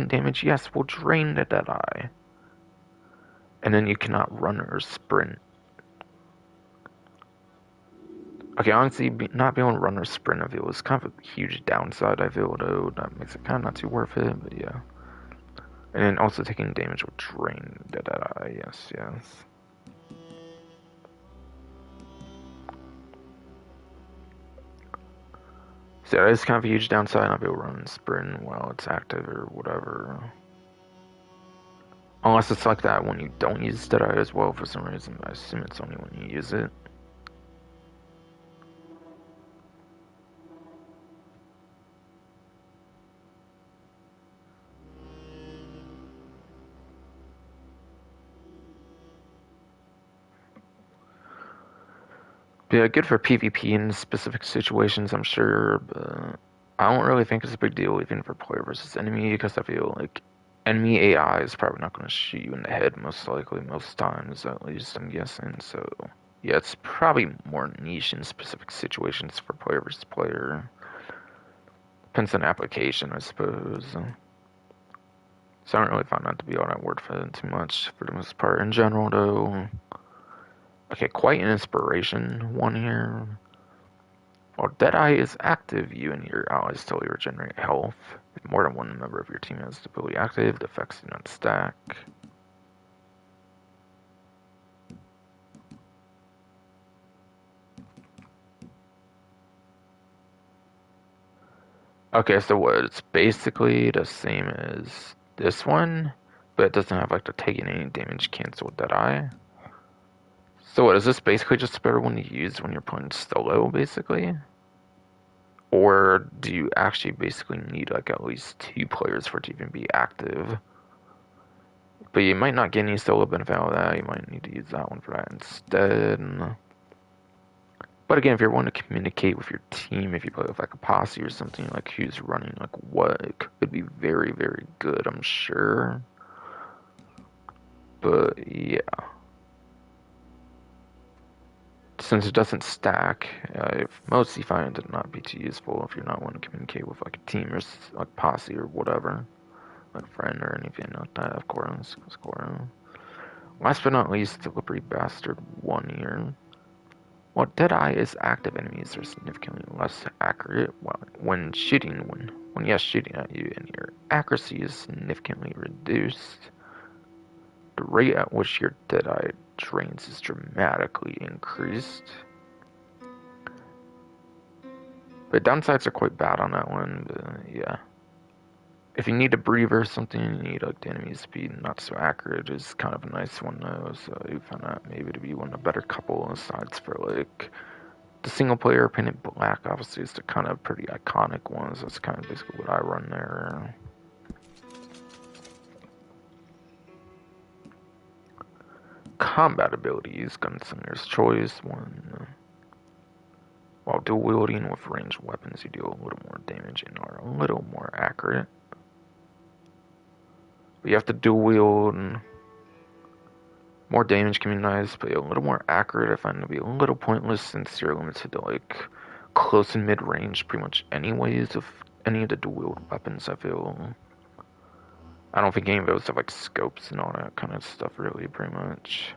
damage, yes, will drain the Deadeye. And then you cannot run or sprint. Okay, honestly, not being able to run or sprint, I feel, is kind of a huge downside, I feel, though. That makes it kind of not too worth it, but yeah. And then also taking damage will drain the Deadeye, yes. So that is kind of a huge downside, not be able to run and sprint while it's active or whatever. Unless it's like that when you don't use Deadeye as well for some reason. I assume it's only when you use it. But yeah, good for PvP in specific situations, I'm sure, but I don't really think it's a big deal even for player versus enemy, because I feel like enemy AI is probably not going to shoot you in the head most likely, most times at least, I'm guessing. So yeah, it's probably more niche in specific situations for player versus player. Depends on application, I suppose. So I don't really find that to be all that worth it too much for the most part. In general, though, okay, quite an inspiration one here. While Deadeye is active, you and your allies slowly regenerate health. If more than one member of your team has the ability active, the effects do not stack. Okay, so what? It's basically the same as this one, but it doesn't have like the taking any damage cancel Deadeye. So what, is this basically just a better one to use when you're playing solo, basically? Or do you actually basically need like at least 2 players for it to even be active? But you might not get any solo benefit out of that. You might need to use that one for that instead. But again, if you're wanting to communicate with your team, if you play with like a posse or something, like who's running like what, it could be very, very good, I'm sure. But yeah. Since it doesn't stack, I mostly find it to not be too useful if you're not wanting to communicate with like a team or like posse or whatever. Like a friend or anything like that, of course. Last but not least, the Slippery Bastard 1 here. While Deadeye is active, enemies are significantly less accurate when shooting shooting at you, and your accuracy is significantly reduced. The rate at which your Deadeye drains is dramatically increased. But downsides are quite bad on that one, but yeah. If you need a breather or something, you need like the enemy speed not so accurate is kind of a nice one though, so you found that maybe to be one of the better couple asides for like the single player Painted Black obviously is the kind of pretty iconic ones. That's kind of basically what I run there. Combat abilities, Gunslinger's Choice, 1. While dual wielding with ranged weapons, you deal a little more damage and are a little more accurate. But you have to dual wield, and more damage can be nice, but a little more accurate I find to be a little pointless since you're limited to like close and mid range pretty much anyways of any of the dual wield weapons, I feel. I don't think any of those have like scopes and all that kind of stuff really pretty much.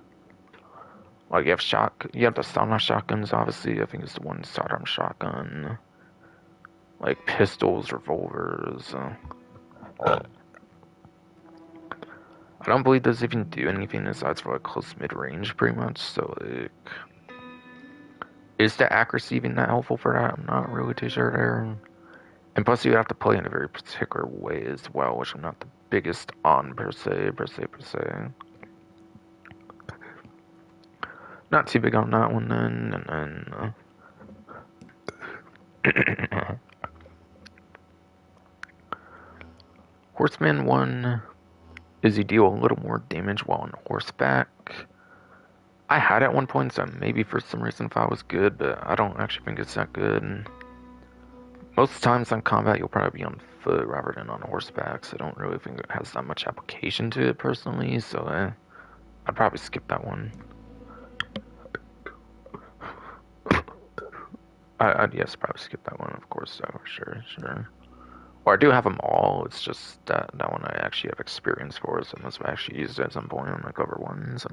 Like you have the sawed-off shotguns obviously, I think it's the one sawed-off shotgun. Like pistols, revolvers. I don't believe those even do anything aside for like close mid range pretty much, so like is the accuracy even that helpful for that? I'm not really too sure there. And plus you have to play in a very particular way as well, which I'm not the biggest on per se. Not too big on that one then, and then Horseman 1 is you deal a little more damage while on horseback. I had at one point, so maybe for some reason if I was good, but I don't actually think it's that good. And most of the times on combat, you'll probably be on foot rather than on horseback, so I don't really think it has that much application to it personally, so I'd probably skip that one. I'd yes, probably skip that one, of course, so sure. Or I do have them all, it's just that one I actually have experience for, so unless I actually used it at some point on my cover ones.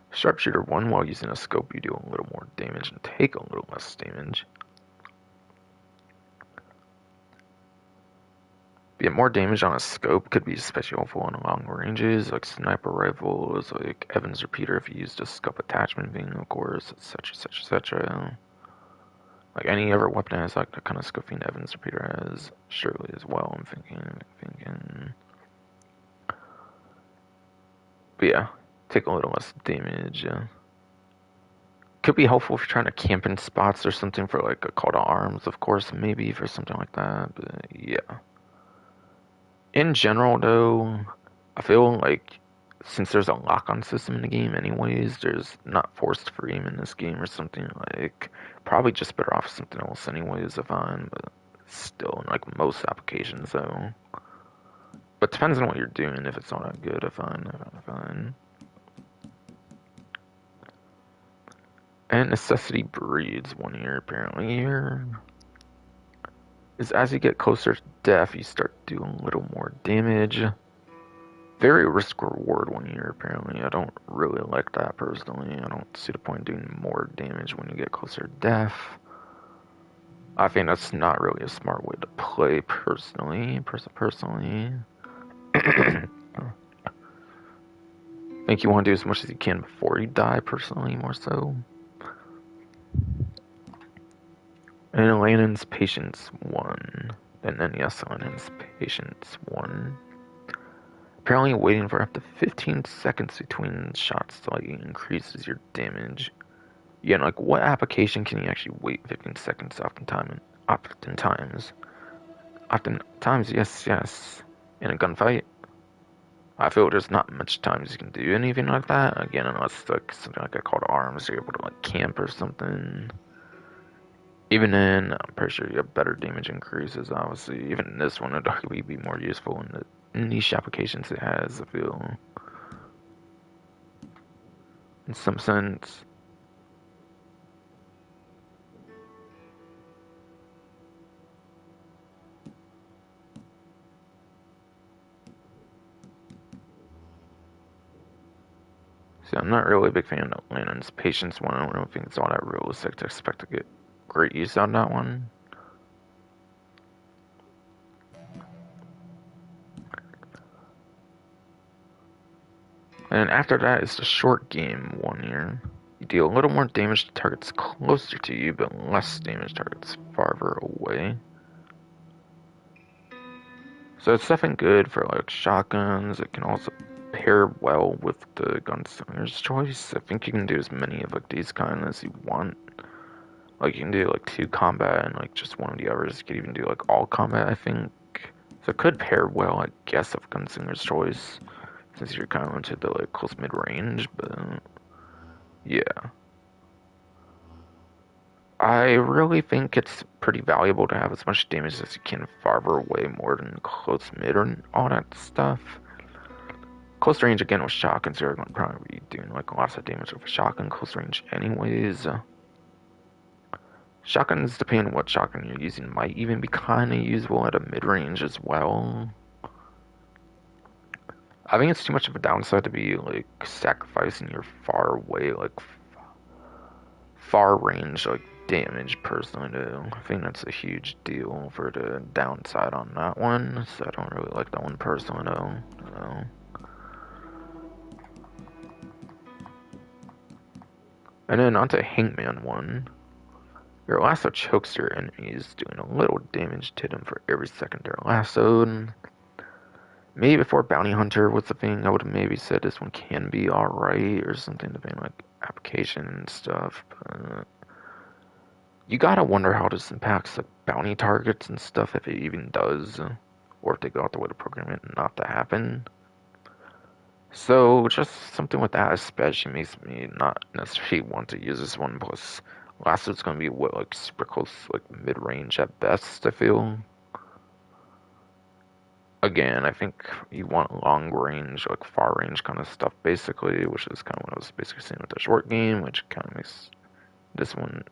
Sharpshooter 1, while using a scope, you do a little more damage and take a little less damage. But more damage on a scope could be especially helpful on long ranges, like sniper rifles, like Evans repeater if you used a scope attachment being, of course, etc. Like any other weapon has like the kind of scoping Evans repeater has, surely as well, I'm thinking. But yeah, take a little less damage, yeah. Could be helpful if you're trying to camp in spots or something for like a call to arms, of course, maybe for something like that, but yeah. In general, though, I feel like since there's a lock-on system in the game anyways, there's not forced free aim in this game or something, like, probably just better off something else anyways, I find, but still, in like most applications, though. But depends on what you're doing, if it's not that good, I find. And necessity breeds 1 year, apparently, here. Is as you get closer to death, you start doing a little more damage. Very risk reward 1 year, apparently. I don't really like that personally. I don't see the point in doing more damage when you get closer to death. I think that's not really a smart way to play personally. I think you want to do as much as you can before you die, personally, more so. And Landon's Patience 1. And then yes, Landon's Patience 1. Apparently waiting for up to 15 seconds between shots slightly increases your damage. Yeah, like what application can you actually wait 15 seconds oftentimes? Oftentimes, yes. In a gunfight. I feel there's not much times you can do anything like that. Again, unless like something like a call to arms, you're able to like camp or something. Even then, I'm pretty sure you have better damage increases, obviously. Even in this one, it'd arguably be more useful in the niche applications it has, I feel. In some sense. See, I'm not really a big fan of Lantern's Patience one. I don't think it's all that realistic to expect to get great use out of that one. And after that is the short game 1 year. You deal a little more damage to targets closer to you, but less damage to targets farther away. So it's definitely good for like shotguns. It can also pair well with the gunslinger's choice. I think you can do as many of like these kind as you want. Like you can do like 2 combat and like just one of the others. You could even do like all combat, I think. So it could pair well, I guess, of gunslinger's choice, since you're kind of into the like close mid range. But yeah, I really think it's pretty valuable to have as much damage as you can farther away, more than close mid and all that stuff. Close range again with shotguns, you're going to probably be doing like lots of damage with a shotgun close range, anyways. Shotguns, depending on what shotgun you're using, might even be kind of usable at a mid range as well. I think it's too much of a downside to be like sacrificing your far away, like far range, like damage personally. Though I think that's a huge deal for the downside on that one. So I don't really like that one personally, though. And then onto Hangman 1. Your lasso chokes your enemies, doing a little damage to them for every second they're lassoed. Maybe before Bounty Hunter was the thing, I would have maybe said this one can be alright or something, depending like application and stuff. But you gotta wonder how this impacts like bounty targets and stuff, if it even does. or if they go out the way to program it not to happen. So just something with that especially makes me not necessarily want to use this one. Plus, last it's gonna be what, like super close, like mid range at best. I feel. Again, I think you want long range, like far range kind of stuff, basically, which is kind of what I was basically saying with the short game, which kind of makes this one.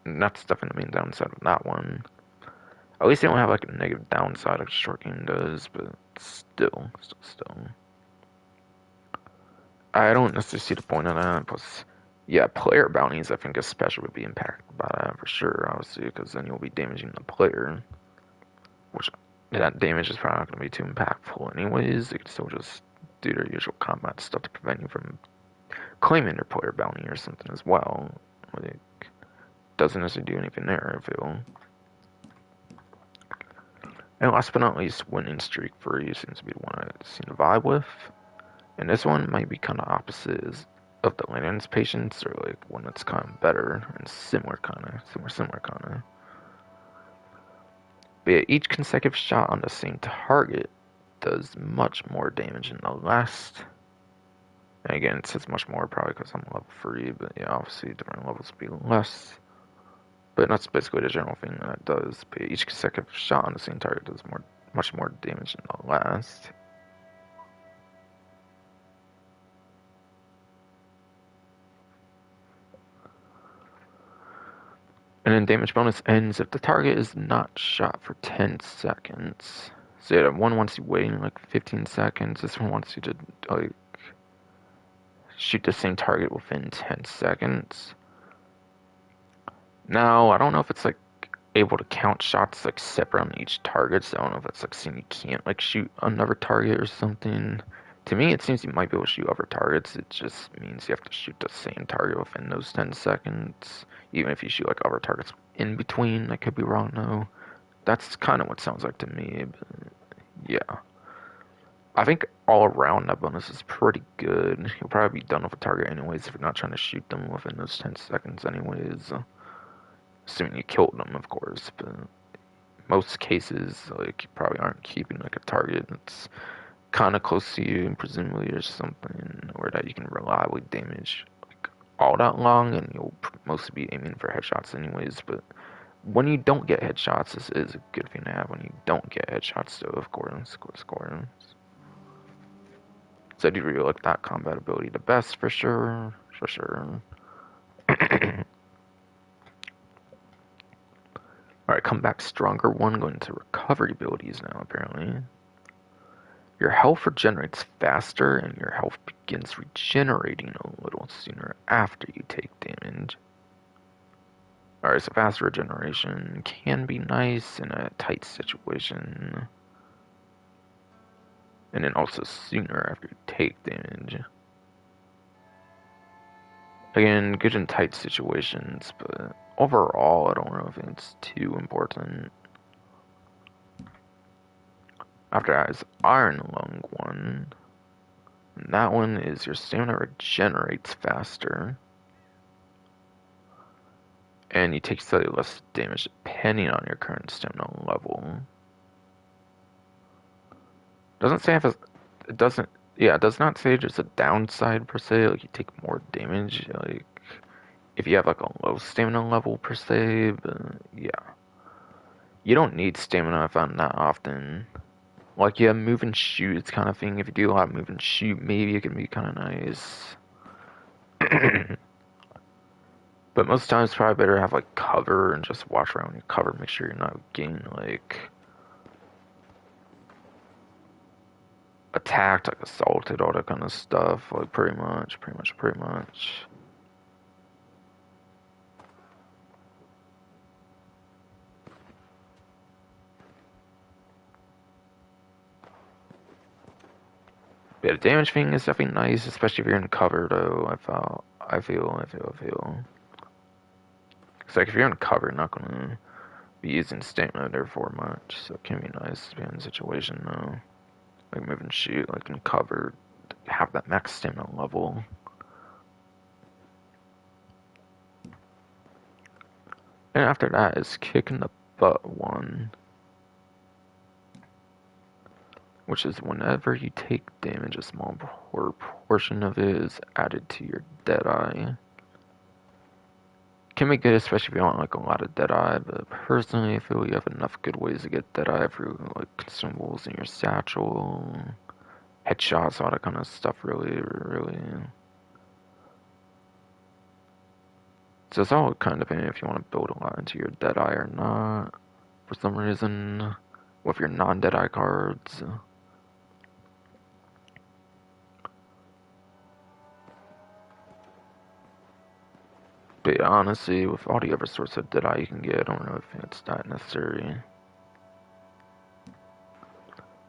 And that's definitely the main downside of that one. At least they don't have like a negative downside like short game does, but still. I don't necessarily see the point of that. Plus, yeah, player bounties I think especially would be impacted by that for sure, obviously, because then you'll be damaging the player, which that damage is probably not going to be too impactful anyways. They could still just do their usual combat stuff to prevent you from claiming their player bounty or something as well. Like, doesn't necessarily do anything there, I feel. And last but not least, winning streak for you seems to be the one I seem to vibe with. And this one might be kind of opposite of the Lantern's patience, or like one that's kind of better and similar kind of. But yeah, each consecutive shot on the same target does much more damage than the last. And again, it says much more probably because I'm level 3, but yeah, obviously different levels will be less. But that's basically the general thing that it does. But each consecutive shot on the same target does much more damage than the last. And then damage bonus ends if the target is not shot for 10 seconds. So yeah, one wants you waiting like 15 seconds. This one wants you to like shoot the same target within 10 seconds. Now, I don't know if it's like able to count shots like separate on each target, so I don't know if it's like saying you can't like shoot another target or something. To me, it seems you might be able to shoot other targets. It just means you have to shoot the same target within those 10 seconds. Even if you shoot like other targets in between, I could be wrong though. That's kind of what it sounds like to me, but yeah. I think all around that bonus is pretty good. You'll probably be done with a target anyways if you're not trying to shoot them within those 10 seconds anyways. Assuming you killed them, of course, but most cases, like, you probably aren't keeping like a target that's kind of close to you, and presumably there's something or that you can reliably damage like all that long, and you'll mostly be aiming for headshots anyways. But when you don't get headshots, this is a good thing to have. When you don't get headshots, though, of course. So I do really like that combat ability the best for sure, Alright, come back stronger one, going to recovery abilities now, apparently. Your health regenerates faster, and your health begins regenerating a little sooner after you take damage. Alright, so faster regeneration can be nice in a tight situation. And then also sooner after you take damage. Again, good in tight situations, but overall, I don't know if it's too important. After that is Iron Lung 1. And that one is your stamina regenerates faster. And you take slightly less damage depending on your current stamina level. Doesn't say if it doesn't, yeah, it does not say there's a downside per se, like you take more damage, like if you have like a low stamina level per se, but yeah. You don't need stamina I found that often. Like, yeah, move and shoot, it's kind of thing. If you do a lot of move and shoot, maybe it can be kind of nice. But most times, it's probably better to have like cover and just watch around your cover. Make sure you're not getting like attacked, like assaulted, all that kind of stuff. Like pretty much. Yeah, the damage thing is definitely nice, especially if you're in cover though. I feel. It's like if you're in cover, you're not gonna be using stamina there for much, so it can be nice to be in a situation though. Like move and shoot, like in cover, have that max stamina level. And after that is kicking the butt one. which is whenever you take damage, a small portion of it is added to your Deadeye. Can be good, especially if you want like a lot of Deadeye, but personally I feel you have enough good ways to get Deadeye through like consumables in your satchel, headshots, all that kind of stuff, really. So it's all kind of if you want to build a lot into your Deadeye or not, for some reason, with your non-Deadeye cards. But yeah, honestly, with all the other sorts of Deadeye you can get, I don't know if it's that necessary.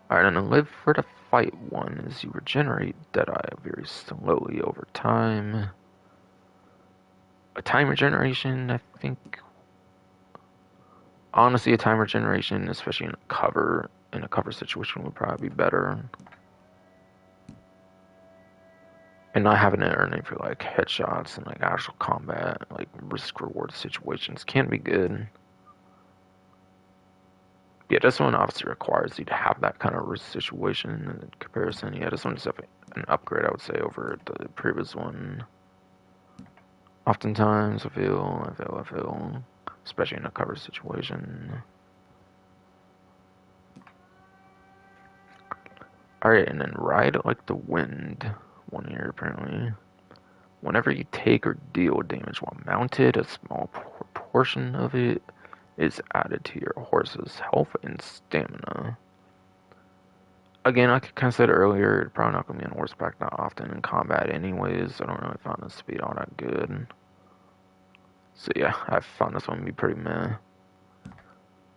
Alright, and then live for the fight one is you regenerate Deadeye very slowly over time. A time regeneration, I think. Honestly, a time regeneration, especially in a cover situation, would probably be better. And not having it earning for like headshots and like actual combat, like risk reward situations can be good. Yeah, this one obviously requires you to have that kind of risk situation in comparison. Yeah, this one's definitely an upgrade, I would say, over the previous one. Oftentimes, I feel, especially in a cover situation. Alright, and then ride like the wind. One here, apparently. Whenever you take or deal damage while mounted, a small portion of it is added to your horse's health and stamina. Again, like I kind of said earlier, it's probably not going to be on horseback that often in combat anyways. I don't really find this to be all that good. So yeah, I found this one to be pretty meh.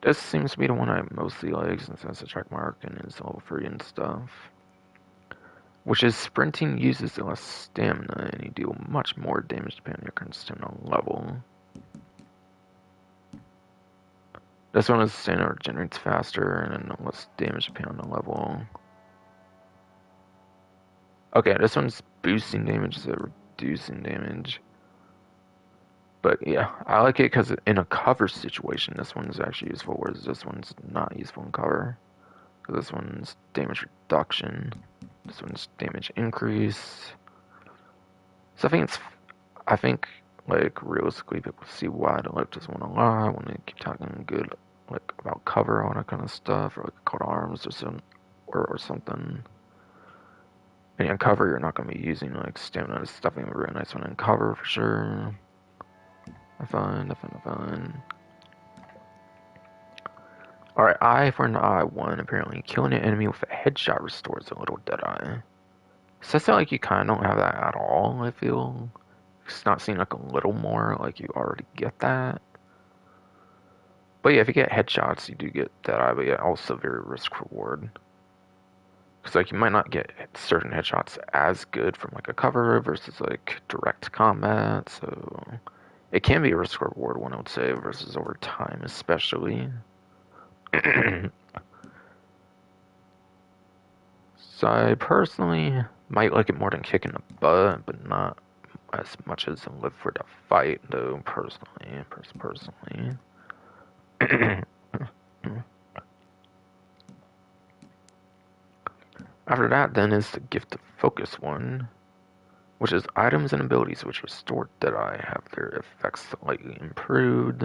This seems to be the one I mostly like since it has a check mark and is level 3 and stuff. Which is sprinting uses less stamina and you deal much more damage depending on your current stamina level. This one is stamina regenerates faster and then less damage depending on the level. Okay, this one's boosting damage instead of reducing damage. But yeah, I like it because in a cover situation, this one's actually useful, whereas this one's not useful in cover. This one's damage reduction. This one's damage increase. So I think, like, realistically, people see why I like this one a lot when they keep talking good, like, about cover, all that kind of stuff, or like coat arms or something. And in cover, you're not going to be using, like, stamina. This is definitely a really nice one in cover, for sure. I find. Alright, eye for an eye one. Apparently, killing an enemy with a headshot restores a little Deadeye. So it's not like you kind of don't have that at all, I feel. It's not seem like a little more, like you already get that. But yeah, if you get headshots, you do get Deadeye, but yeah, also very risk reward. Because like you might not get certain headshots as good from like a cover versus like direct combat, so it can be a risk reward one, I would say, versus over time, especially. So I personally might like it more than kicking the butt, but not as much as live for the fight, though. Personally. After that, then is the gift of focus one, which is items and abilities which restore Deadeye have their effects slightly improved.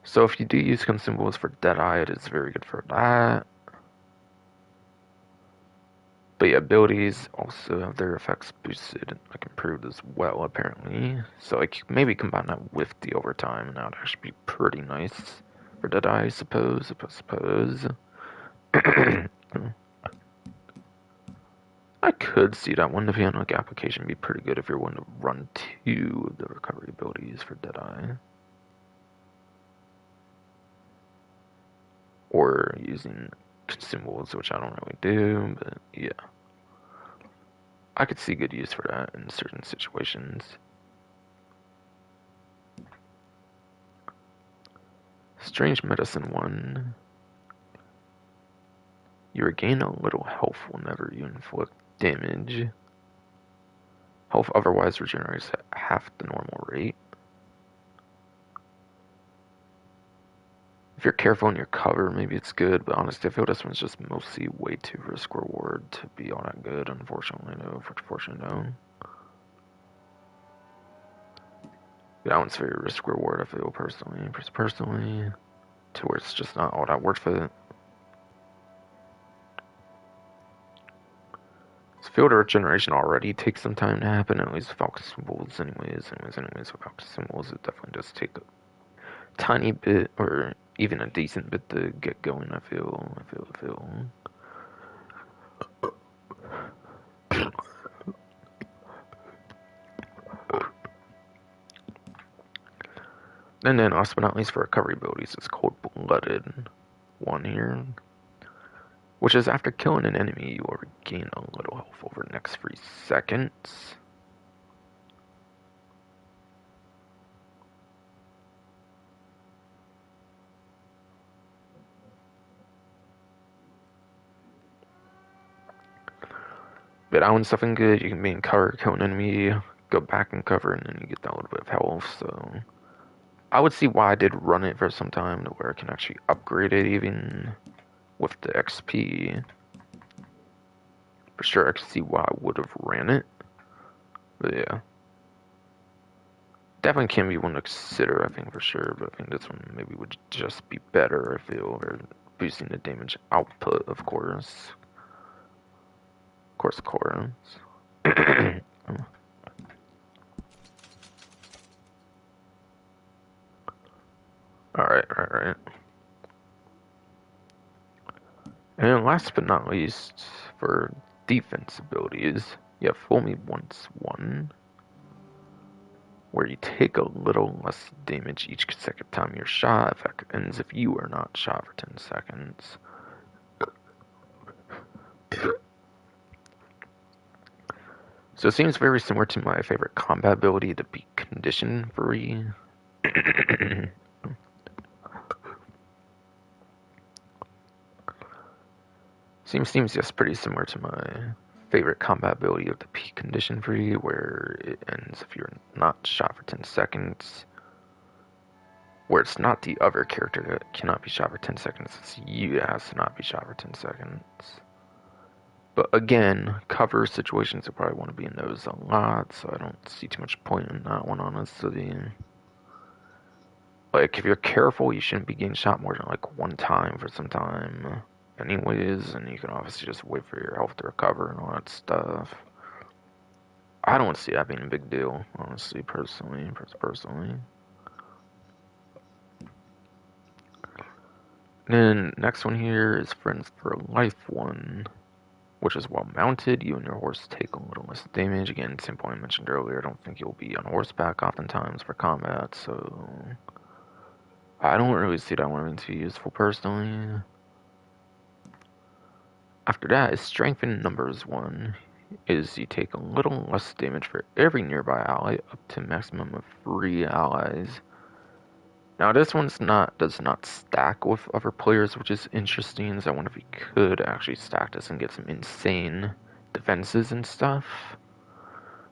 So if you do use consumables for Deadeye, it is very good for that. But yeah, abilities also have their effects boosted, like improved as well, apparently. So like maybe combine that with the overtime, and that would actually be pretty nice for Deadeye, I suppose. I could see that one, depending on like application, be pretty good if you're willing to run 2 of the recovery abilities for Deadeye. Or using consumables, which I don't really do, but yeah. I could see good use for that in certain situations. Strange Medicine 1. You regain a little health whenever you inflict damage. Health otherwise regenerates at half the normal rate. If you're careful in your cover, maybe it's good, but honestly, I feel this one's just mostly way too risk reward to be all that good, unfortunately, no. Fortunately, no. That one's very risk reward, I feel, personally, to where it's just not all that worth it. This field regeneration already takes some time to happen, at least without symbols, anyways, without symbols, it definitely does take a tiny bit, or even a decent bit to get going, I feel. And then, last but not least, for recovery abilities, it's Cold-Blooded one here, which is after killing an enemy, you will regain a little health over the next 3 seconds. But that one's something good. You can be in cover, kill an enemy, go back and cover, and then you get that little bit of health, so I would see why I did run it for some time to where I can actually upgrade it even with the XP. For sure, I can see why I would have ran it. But yeah. Definitely can be one to consider, I think, for sure. But I think this one maybe would just be better, I feel, over boosting the damage output, of course. Of course. Alright. And last but not least, for defense abilities, you have Fool Me Once 1, where you take a little less damage each consecutive time you're shot. Effect ends if you are not shot for 10 seconds. So it seems very similar to my favorite combat ability, to be condition free. seems just pretty similar to my favorite combat ability of the peak condition free, where it ends if you're not shot for 10 seconds. Where it's not the other character that cannot be shot for 10 seconds, it's you that has to not be shot for 10 seconds. But again, cover situations, I probably want to be in those a lot, so I don't see too much point in that one, honestly. Like, if you're careful, you shouldn't be getting shot more than like one time for some time anyways, and you can obviously just wait for your health to recover and all that stuff. I don't see that being a big deal, honestly, personally. Then, next one here is Friends for Life 1, which is while mounted, you and your horse take a little less damage. Again, same point I mentioned earlier, I don't think you'll be on horseback oftentimes for combat, so I don't really see that one being too useful personally. After that is Strength in Numbers 1, is you take a little less damage for every nearby ally, up to a maximum of 3 allies. Now this one's does not stack with other players, which is interesting, so I wonder if we could actually stack this and get some insane defenses and stuff.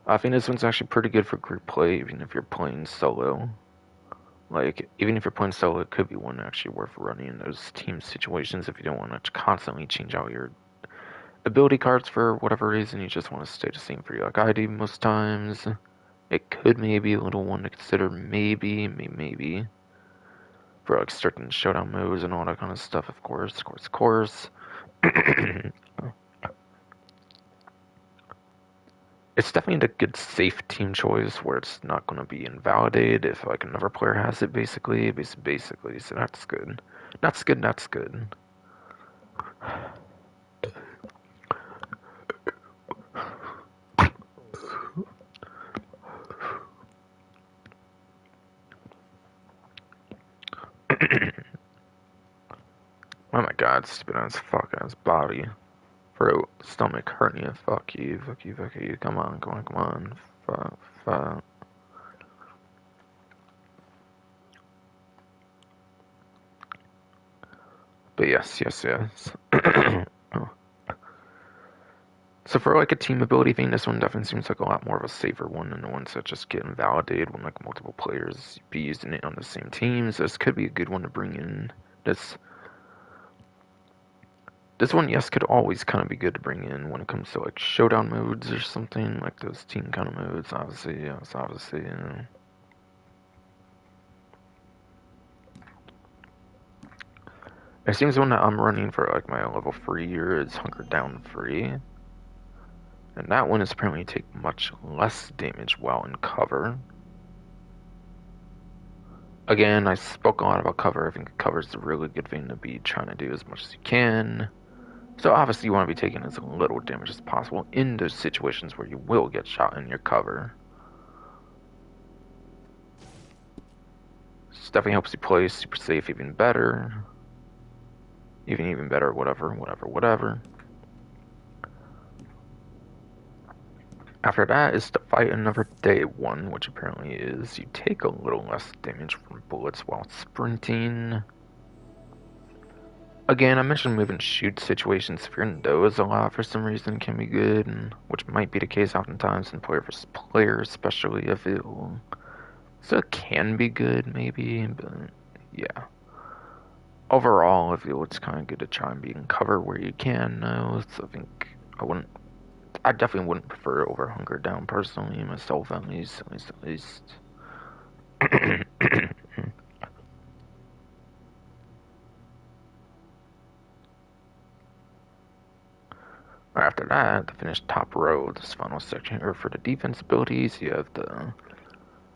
I think this one's actually pretty good for group play, even if you're playing solo. Like, even if you're playing solo, it could be one actually worth running in those team situations if you don't want to constantly change out your ability cards for whatever reason. You just want to stay the same for you, like I do most times. It could maybe a little one to consider, maybe. For like certain showdown modes and all that kind of stuff, of course. It's definitely a good safe team choice where it's not going to be invalidated if like another player has it, basically. So that's good. That's good. Oh my god, stupid ass fuck ass body. Throat, stomach, hernia, fuck you. Come on. Fuck. But yes. So for like a team ability thing, this one definitely seems like a lot more of a safer one than the ones that just get invalidated when like multiple players be using it on the same team. So this could be a good one to bring in This one, yes, could always kind of be good to bring in when it comes to like showdown modes or something, like those team kind of modes. Obviously, yes, obviously. It seems the one that I'm running for like my level 3 here is Hunker Down Free. And that one is apparently take much less damage while in cover. Again, I spoke a lot about cover. I think cover is a really good thing to be trying to do as much as you can. So obviously you want to be taking as little damage as possible in those situations where you will get shot in your cover. This definitely helps you play super safe even better. Even better, whatever. After that is to fight another day one, which apparently is you take a little less damage from bullets while sprinting. Again, I mentioned move and shoot situations. If you're in those a lot for some reason, can be good, and which might be the case oftentimes in player versus player, especially if so it can be good maybe, but yeah. Overall, I feel it's kind of good to try and be in cover where you can. So I think I definitely wouldn't prefer it over Hunker Down personally, myself at least. After that, to finish top row, this final section here for the defense abilities, you have the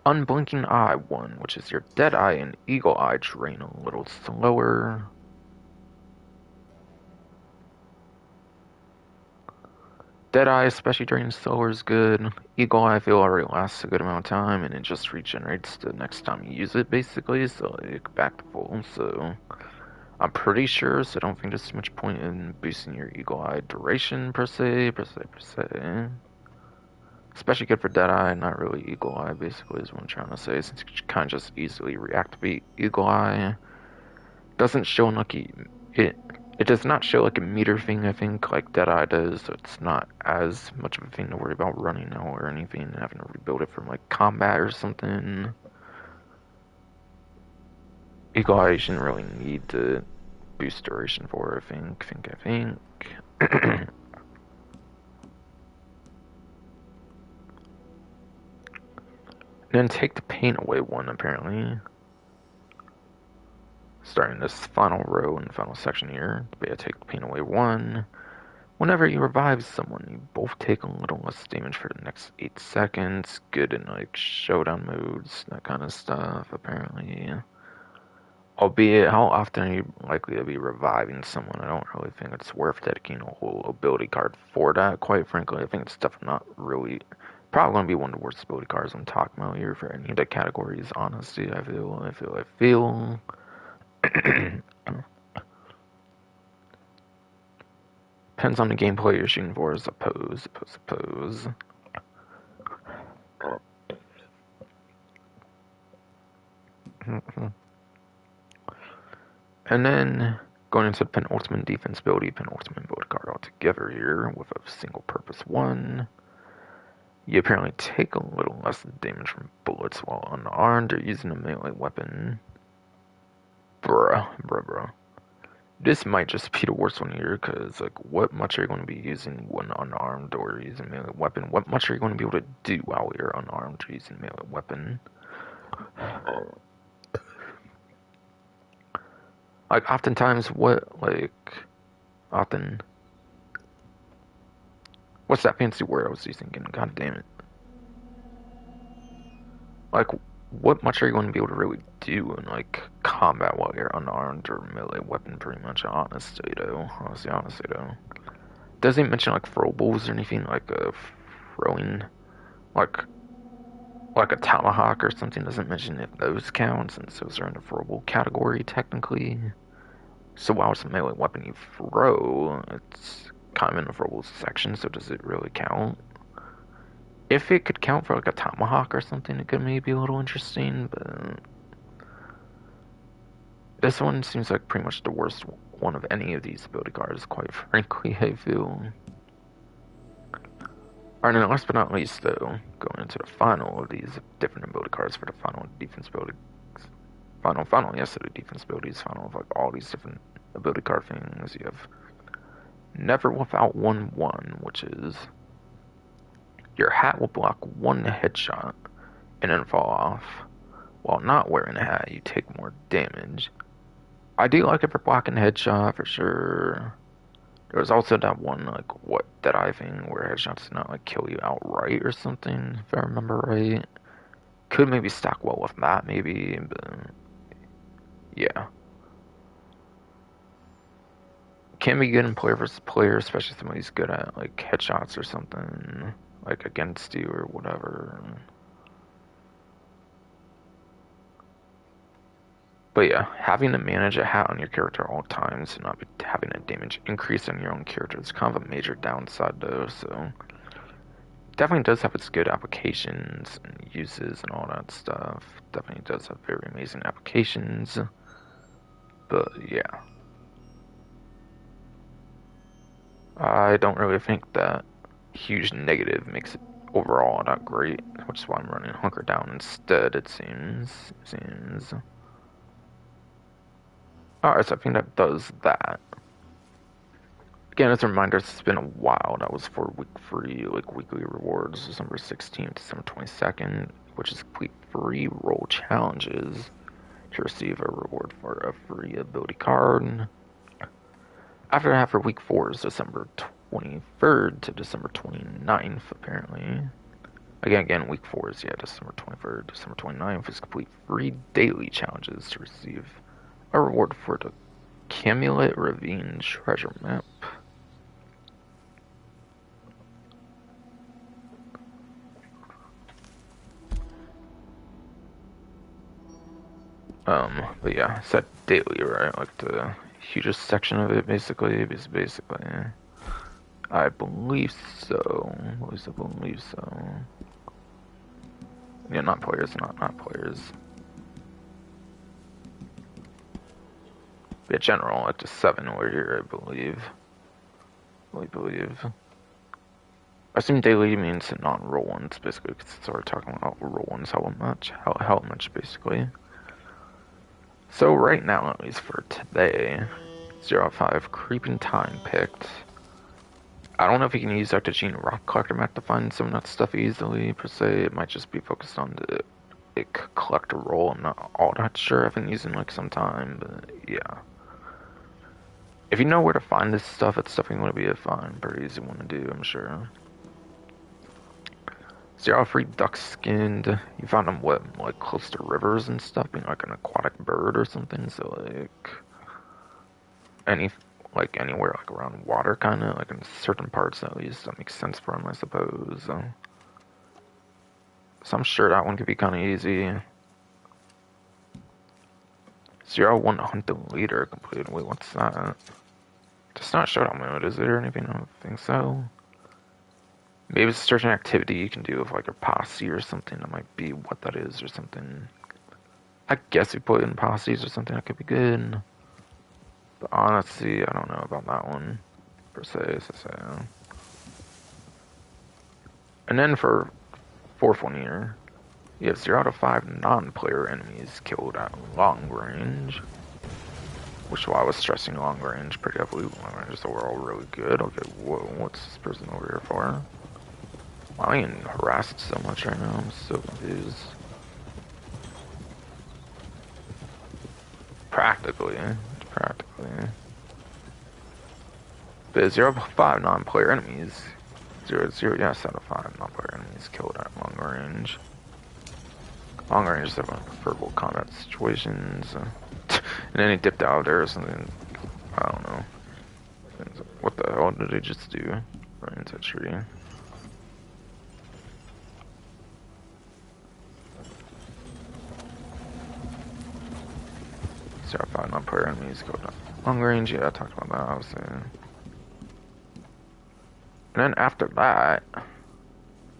Unblinking Eye one, which is your Dead Eye and Eagle Eye drain a little slower. Dead Eye, especially during slower, is good. Eagle Eye, I feel, already lasts a good amount of time, and it just regenerates the next time you use it, basically, so like back to full. So I'm pretty sure, so I don't think there's too much point in boosting your Eagle Eye duration, per se. Especially good for Dead Eye, not really Eagle Eye, basically, is what I'm trying to say, since you can kind of just easily reactivate Eagle Eye. Doesn't show like it does not show like a meter thing, I think, like Dead Eye does, so it's not as much of a thing to worry about running out or anything, having to rebuild it from like combat or something. Eagle Eye shouldn't really need to boost duration for, I think. Then take the pain away one, apparently. Starting this final row and final section here, but take the pain away one. Whenever you revive someone, you both take a little less damage for the next 8 seconds. Good in like showdown modes, that kind of stuff, apparently. Albeit, how often are you likely to be reviving someone? I don't really think it's worth dedicating a whole ability card for that, quite frankly. I think it's definitely not really. Probably going to be one of the worst ability cards I'm talking about here for any of the categories, honestly. I feel. Depends on the gameplay you're shooting for, suppose. And then going into the penultimate defense ability, penultimate build card altogether here with a single purpose one. You apparently take a little less damage from bullets while unarmed or using a melee weapon. Bruh. This might just be the worst one here, because, like, what much are you going to be using when unarmed or using a melee weapon? What much are you going to be able to do while you're unarmed or using a melee weapon? Like, oftentimes, what's that fancy word I was using again? God damn it. Like, what much are you going to be able to really do in, like, combat while you're unarmed or melee weapon, pretty much, honestly, though. Doesn't mention, like, throwables or anything, like, throwing, like, like a tomahawk or something. Doesn't mention if those count, since those are in the throwable category, technically. So while it's a melee weapon you throw, it's kind of in the throwable section, so does it really count? If it could count for like a tomahawk or something, it could maybe be a little interesting, but this one seems like pretty much the worst one of any of these ability cards, quite frankly, I feel. Alright, and last but not least, though, going into the final of these different ability cards for the final defense ability final, yes, so the defense ability is final of like all these different ability card things. You have Never Without 1/1, which is your hat will block one headshot and then fall off. While not wearing a hat, you take more damage. I do like it for blocking headshot for sure. There was also that one like what that I thing where headshots do not like kill you outright or something, if I remember right. Could maybe stack well with that, maybe, but yeah. Can be good in player versus player, especially if somebody's good at like headshots or something, like against you or whatever. But yeah, having to manage a hat on your character at all times and not be having a damage increase on your own character is kind of a major downside though, so definitely does have its good applications and uses and all that stuff. Definitely does have very amazing applications. But yeah, I don't really think that huge negative makes it overall not great, which is why I'm running Hunker Down instead, it seems. Alright, so I think that does that. Again, as a reminder, it's been a while. That was for week 3, like weekly rewards, December 16th, December 22nd, which is complete free role challenges to receive a reward for a free ability card. After that, for week 4 is December 23rd to December 29th, apparently. Again, week 4 is, yeah, December 23rd, December 29th is complete free daily challenges to receive a reward for the Camulet Ravine treasure map. But yeah, it's that daily, right? Like the hugest section of it, basically, is basically. I believe so. At least I believe so. Yeah, not players, not players. Yeah, general, like the 7 over here, I believe. I believe. I assume daily means non-roll ones, basically, because it's already talking about roll ones, how much, basically. So right now, at least for today, 05 Creeping Time picked. I don't know if you can use Dr. Gene Rock Collector map to find some of that stuff easily, per se. It might just be focused on the collector role. I'm not all that sure. I've been using like some time, but yeah. If you know where to find this stuff, it's definitely going to be a fun, pretty easy one to do, I'm sure. 03 Duck Skinned. You found them, what, like close to rivers and stuff, being like an aquatic bird or something, so like anywhere like around water, kind of like in certain parts at least. That makes sense for him, I suppose. So I'm sure that one could be kind of easy. 01 Hunt the Leader completed. Wait, what's that? It's not showdown mode, is it, or anything? I don't think so. Maybe it's a certain activity you can do with like a posse or something. That might be what that is or something. I guess we put in posses or something that could be good. But honestly, I don't know about that one, per se. So. And then for 4th one here, you have 0 out of 5 non-player enemies killed at long range. Which, while I was stressing long range pretty heavily, long range is overall really good. Okay, whoa, what's this person over here for? Why am I getting harassed so much right now? I'm so confused. Practically. But 0 out of 5 non-player enemies. 0, out of 5 non-player enemies killed at long range. Long range is definitely preferable combat situations. And then he dipped out there or something. I don't know. What the hell did they just do? Right into a tree. 0-5 non-player enemies go down. Long range, yeah, I talked about that, obviously. And then after that,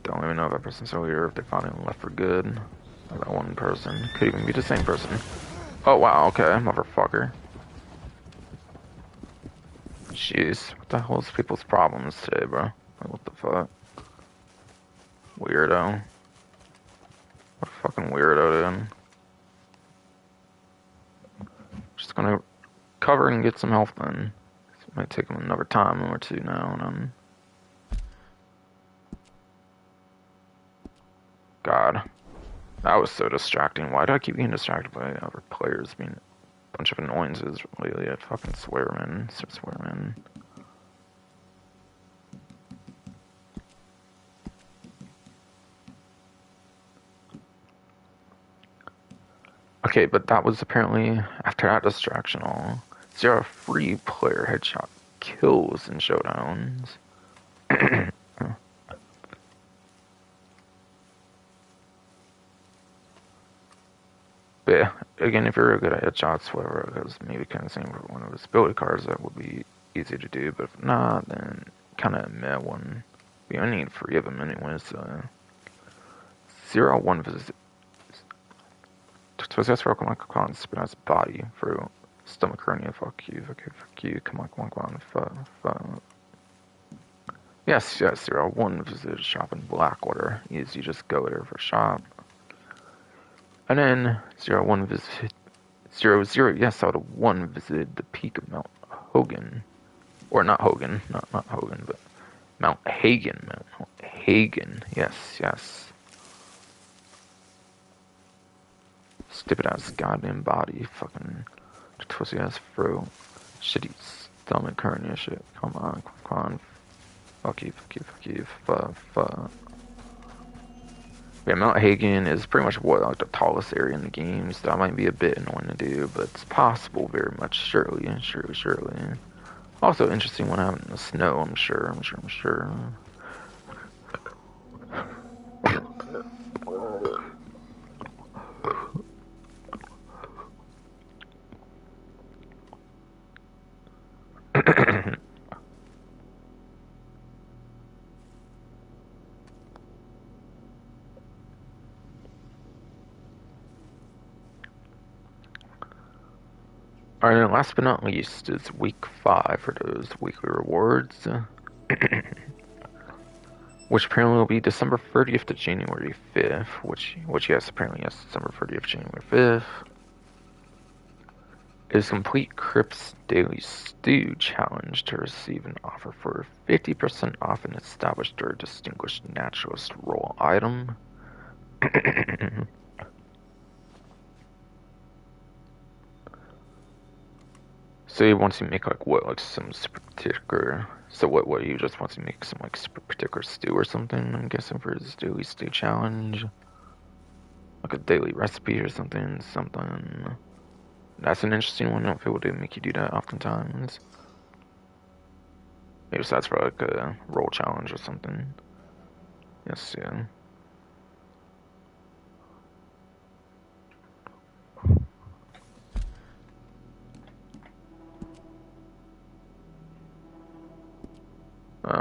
don't even know if that person's still here, if they finally left for good. Or that one person. Could even be the same person. Oh, wow, okay, motherfucker. Jeez, what the hell is people's problems today, bro? Like, what the fuck? Weirdo. What a fucking weirdo, dude. just gonna cover and get some health then. It might take him another time or two now, and God, that was so distracting. Why do I keep getting distracted by other players being a bunch of annoyances lately? I fucking swear, man. I swear, man. Okay, but that was apparently, after that distraction all, 0 free player headshot kills in showdowns. But yeah, again, if you're really good at headshots, whatever, because maybe kind of same for one of his ability cards, that would be easy to do. But if not, then kind of meh one. We only need 3 of them anyway, so 0-1 visit. Possess Rock on Spinner's body for stomach hernia. Fuck you, fuck you. Come on. Yes, 0-1 visit shop in Blackwater. You just go there for shop. And then 0-1 visit 0-0. Yes, out of 1 visited the peak of Mount Hogan, or not Hogan, not Hogan, but Mount Hagen. Mount Hagen. Yes. Stupid ass goddamn body, fucking twisty ass throat, shitty stomach hernia shit. Come on. Fuck you. Yeah, Mount Hagen is pretty much what, like the tallest area in the game, so that might be a bit annoying to do, but it's possible very much, surely. Also interesting when having the snow, I'm sure. Alright, and last but not least is week 5 for those weekly rewards. Which apparently will be December 30th to January 5th, which yes, apparently yes, December 30th, January 5th. Is complete Crips Daily Stew challenge to receive an offer for 50% off an established or distinguished naturalist role item. So he wants to make like some super particular. So what he just wants to make some like super particular stew or something. I'm guessing for his daily stew challenge, like a daily recipe or something. That's an interesting one. I don't feel they make you do that oftentimes. Maybe that's for like a roll challenge or something. Yes, yeah.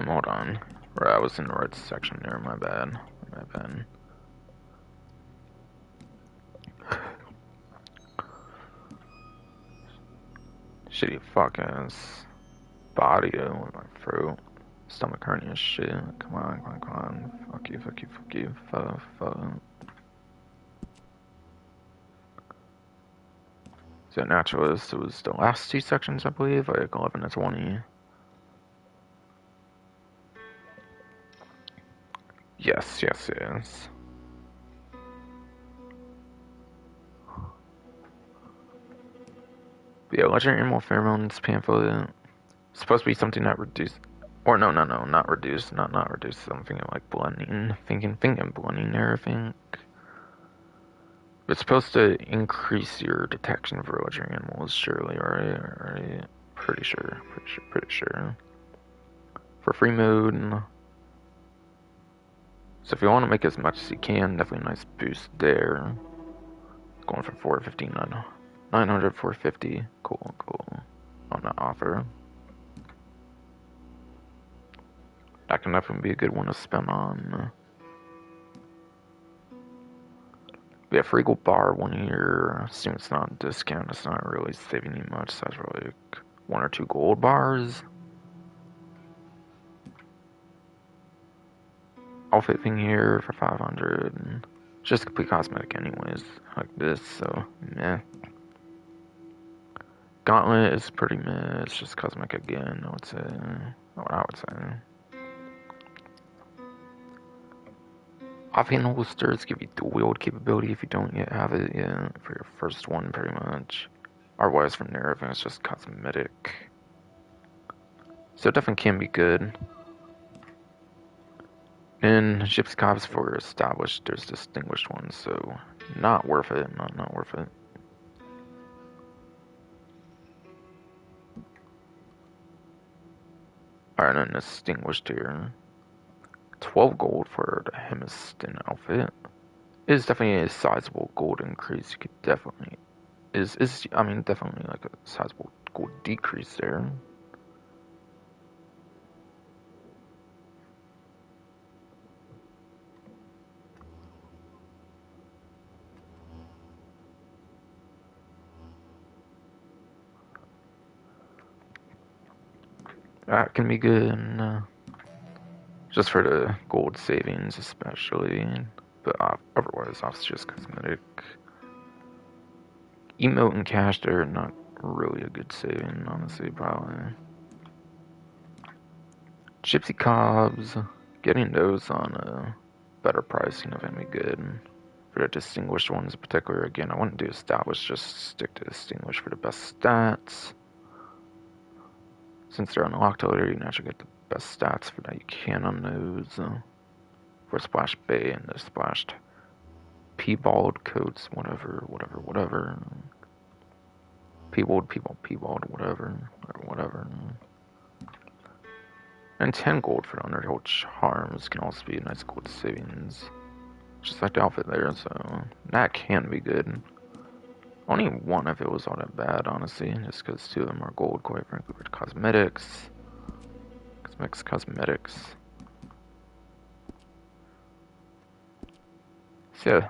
Hold on. Right, I was in the right section there. My bad. Shitty fuck ass body with my throat. Stomach hernia shit. Come on. Fuck you. Fuck. So naturalist, it was the last 2 sections, I believe, like 11 to 20. Yes. But yeah, legendary animal pheromones pamphlet. It's supposed to be something that reduce, or no, not reduce, not reduce. Something like blending. Thinking blending there. I think. It's supposed to increase your detection of legendary animals. Surely, alright. Pretty sure. For free mode. So if you want to make as much as you can, definitely a nice boost there. Going from 450 to 900, 450. Cool. On that offer. That can definitely be a good one to spend on. We have free gold bar 1 year. Assume it's not a discount. It's not really saving you much. So that's really like 1 or 2 gold bars. Outfit thing here for 500. Just complete cosmetic anyways. Like this, so yeah. Gauntlet is pretty mid. It's just cosmic again, I would say. What I would say. Offhand holsters give you dual wield capability if you don't yet have it yet for your first one, pretty much. Otherwise, for nerfing, it's just cosmetic. So it definitely can be good. And ship's cops for established, there's distinguished ones, so not worth it, not worth it. Alright, and distinguished here. 12 gold for the Hemiston outfit. It is definitely a sizable gold increase. You could definitely I mean definitely like a sizable gold decrease there. That can be good, just for the gold savings especially, but otherwise it's just cosmetic. Emote and cash, they're not really a good saving, honestly, probably. Gypsy cobs, getting those on a better pricing of any good. For the distinguished ones in particular, again, I wouldn't do established, just stick to distinguished for the best stats. Since they're unlocked already, you naturally get the best stats for that you can on those. For Splash Bay and the Splashed P-Balled codes, whatever. P-Balled, whatever. And 10 gold for Underhill Charms can also be a nice gold savings. Just like the outfit there, so that can be good. Only one if it was all that bad, honestly, just because 2 of them are gold, quite frankly, for cosmetics. Cosmetics. So, yeah.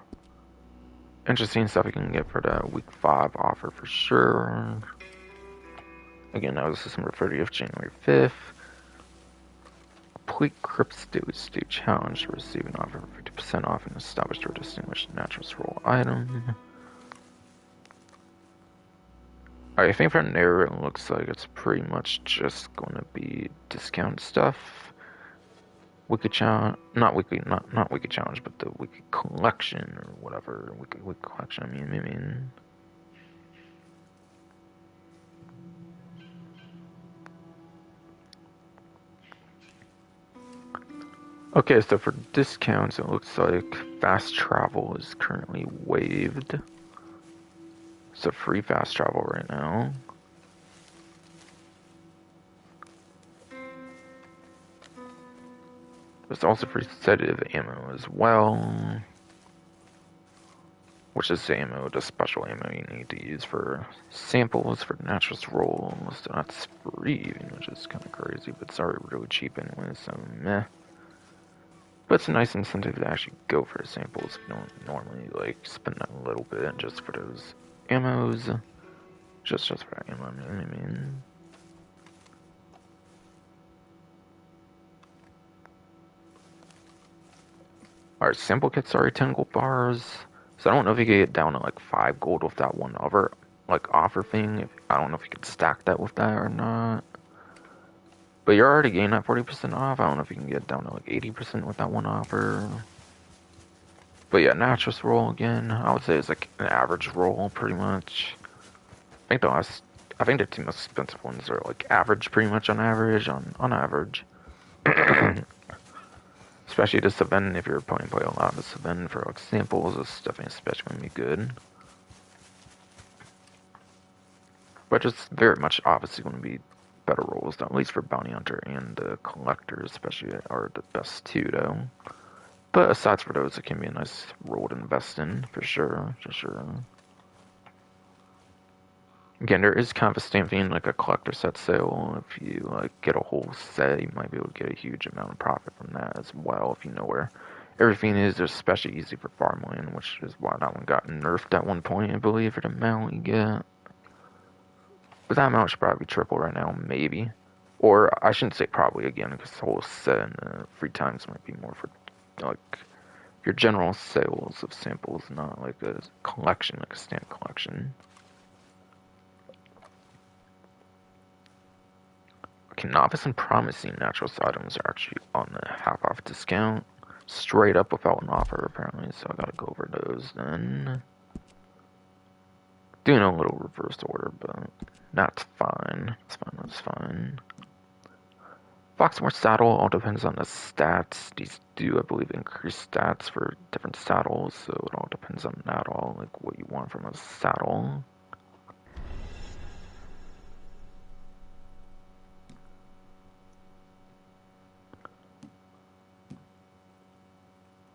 Interesting stuff you can get for the week 5 offer for sure. Again, that was December 30th, January 5th. Complete Crypt Stew challenge to receive an offer for 50% off an established or distinguished natural scroll item. I think from there it looks like it's pretty much just going to be discount stuff. Weekly challenge, not weekly challenge, but the weekly collection or whatever. Weekly collection. I mean. Okay, so for discounts, it looks like fast travel is currently waived. So free fast travel right now. There's also free sedative ammo as well. Which is the ammo, the special ammo you need to use for samples for natural rolls. So that's free, which is kind of crazy, but it's already really cheap anyway, so meh. But it's a nice incentive to actually go for samples if you don't normally like spend a little bit just for those ammos. Just for that ammo, I mean. Alright, sample kits are 10 gold bars. So I don't know if you can get down to like 5 gold with that one other like offer thing. I don't know if you could stack that with that or not. But you're already getting that 40% off. I don't know if you can get down to like 80% with that one offer. But yeah, natural roll again. I would say it's like an average roll pretty much. I think the 2 most expensive ones are like average pretty much on average. Especially this event, if your opponent play a lot of this event for like samples, it's definitely especially gonna be good. But it's very much obviously gonna be better rolls, at least for Bounty Hunter and Collector, especially are the best 2 though. But aside from those, it can be a nice roll to invest in for sure. Again, there is kind of a stamping like a collector set sale. If you like get a whole set, you might be able to get a huge amount of profit from that as well. If you know where everything is, it's especially easy for farmland, which is why that one got nerfed at one point, I believe, for the amount you get. But that amount should probably be triple right now, maybe. Or I shouldn't say probably again, because the whole set and free times might be more for like your general sales of samples, not like a collection, like a stamp collection. Okay, novice and promising naturals items are actually on the half off discount. Straight up without an offer, apparently, so I gotta go over those then. Doing a little reverse order, but that's fine. That's fine, that's fine. Foxmore saddle all depends on the stats. These do, I believe, increase stats for different saddles, so it all depends on that all, like what you want from a saddle.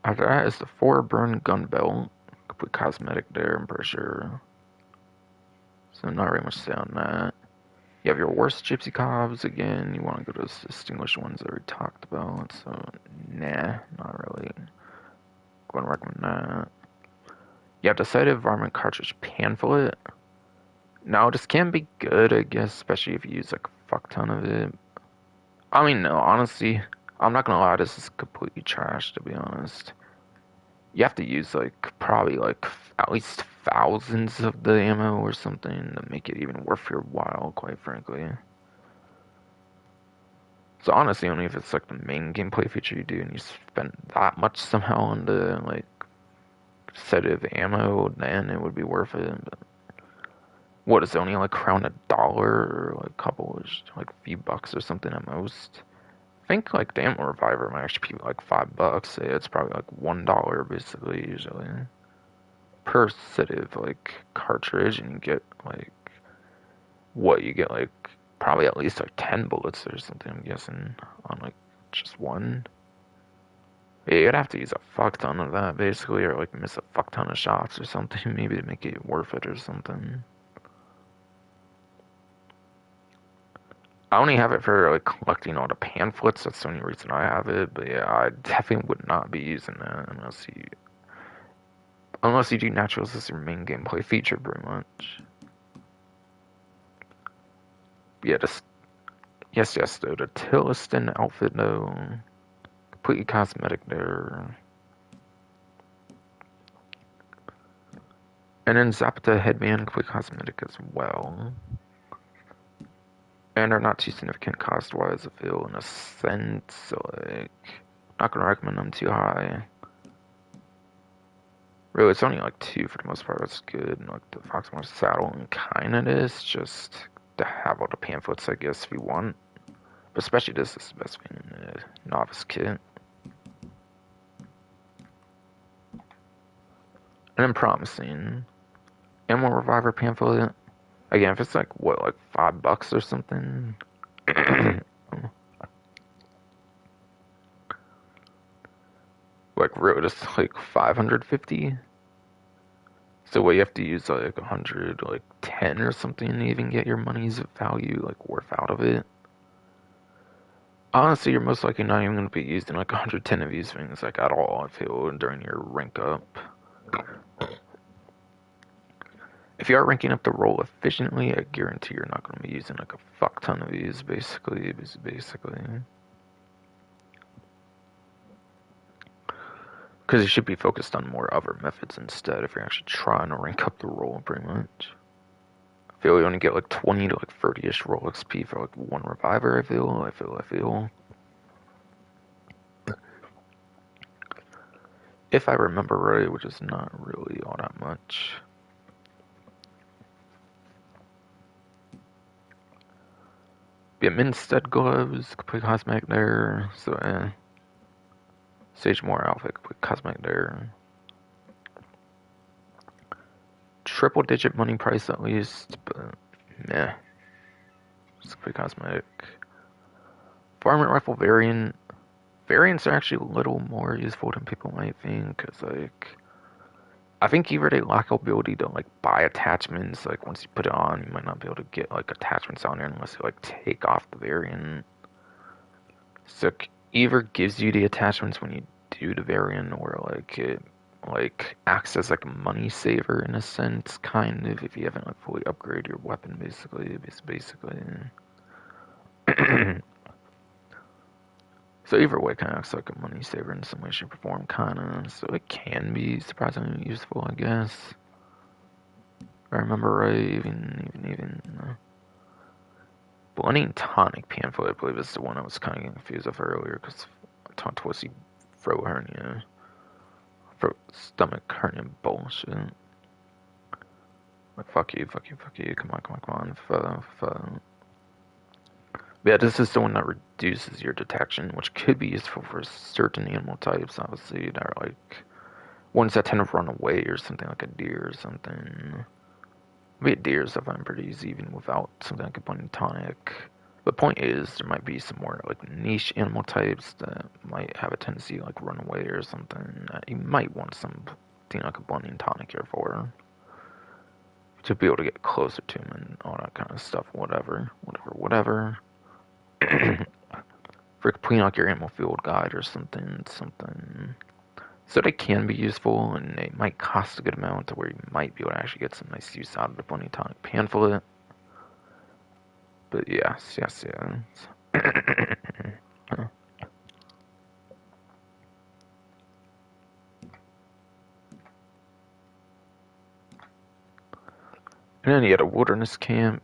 After that is the 4-burn gun belt. Complete cosmetic there, I'm pretty sure. So not very much to say on that. You have your worst gypsy cobs again. You want to go to those distinguished ones that we talked about. So nah, not really. Gonna recommend that. You have decided varmint cartridge pamphlet. Now this can be good, I guess, especially if you use like a fuck ton of it. I mean, no, honestly, I'm not gonna lie, this is completely trash to be honest. You have to use like probably like at least thousands of the ammo or something to make it even worth your while, quite frankly. So honestly, only if it's like the main gameplay feature you do and you spend that much somehow on the like set of ammo, then it would be worth it. But what is it, only like around $1 or like a couple, like a few bucks or something at most? I think like the ammo reviver might actually be like $5. Say it's probably like $1 basically usually per set of like cartridge, and you get like what you get like probably at least like 10 bullets or something. I'm guessing on like just one. Yeah, you'd have to use a fuck ton of that basically, or like miss a fuck ton of shots or something, maybe to make it worth it or something. I only have it for like collecting all the pamphlets. That's the only reason I have it. But yeah, I definitely would not be using that unless you do naturals as your main gameplay feature, pretty much. Yeah, just yes, though the Tilliston outfit though, completely cosmetic there. And then Zapata headband, complete cosmetic as well. And are not too significant cost-wise, I feel, in a sense. So, like, not gonna recommend them too high. Really, it's only like 2 for the most part. It's good. And, like the Foxmore saddle and kind of is just to have all the pamphlets, I guess, if you want. But especially this is the best thing in the novice kit. And then promising. Ammo reviver pamphlet. Again, if it's like what, like $5 or something. Like really, just like 550. So what you have to use like 100, like 10 or something to even get your money's value like worth out of it. Honestly, you're most likely not even going to be using like 110 of these things like at all, I feel, during your rank up. If you are ranking up the role efficiently, I guarantee you're not going to be using like a fuck ton of these, basically. Because you should be focused on more other methods instead if you're actually trying to rank up the role, pretty much. I feel you only get like 20 to like 30-ish roll XP for like one reviver, I feel. If I remember right, which is not really all that much. Yeah, Minstead gloves, complete cosmetic there, so Sage Moore outfit, complete cosmetic there. Triple digit money price at least, but meh. It's complete cosmetic. Varmint rifle variant. Variants are actually a little more useful than people might think, because like I think either they lack ability to like buy attachments, like once you put it on, you might not be able to get like attachments on there unless you like take off the variant. So it either gives you the attachments when you do the variant, or like it like acts as like a money saver in a sense, kind of, if you haven't like fully upgraded your weapon, basically. So either way, kind of acts like a money saver in some way, shape, or form, kind of. So it can be surprisingly useful, I guess. If I remember right, even. Blending tonic pamphlet, I believe, is the one I was kind of getting confused with earlier because tongue twisty throat hernia, stomach hernia bullshit. Like, fuck you, fuck you, fuck you. Come on, come on, come on. But yeah, this is the one that reduces your detection, which could be useful for certain animal types, obviously, that are like ones that tend to run away or something, like a deer or something. Maybe a deer stuff I'm pretty easy even without something like a blending tonic. The point is, there might be some more like niche animal types that might have a tendency to like run away or something. You might want something like a blending tonic here for to be able to get closer to them and all that kind of stuff. Whatever. For completing like your animal field guide or something. So they can be useful, and they might cost a good amount to where you might be able to actually get some nice use out of the blending tonic pamphlet. But yes. And then you had a wilderness camp.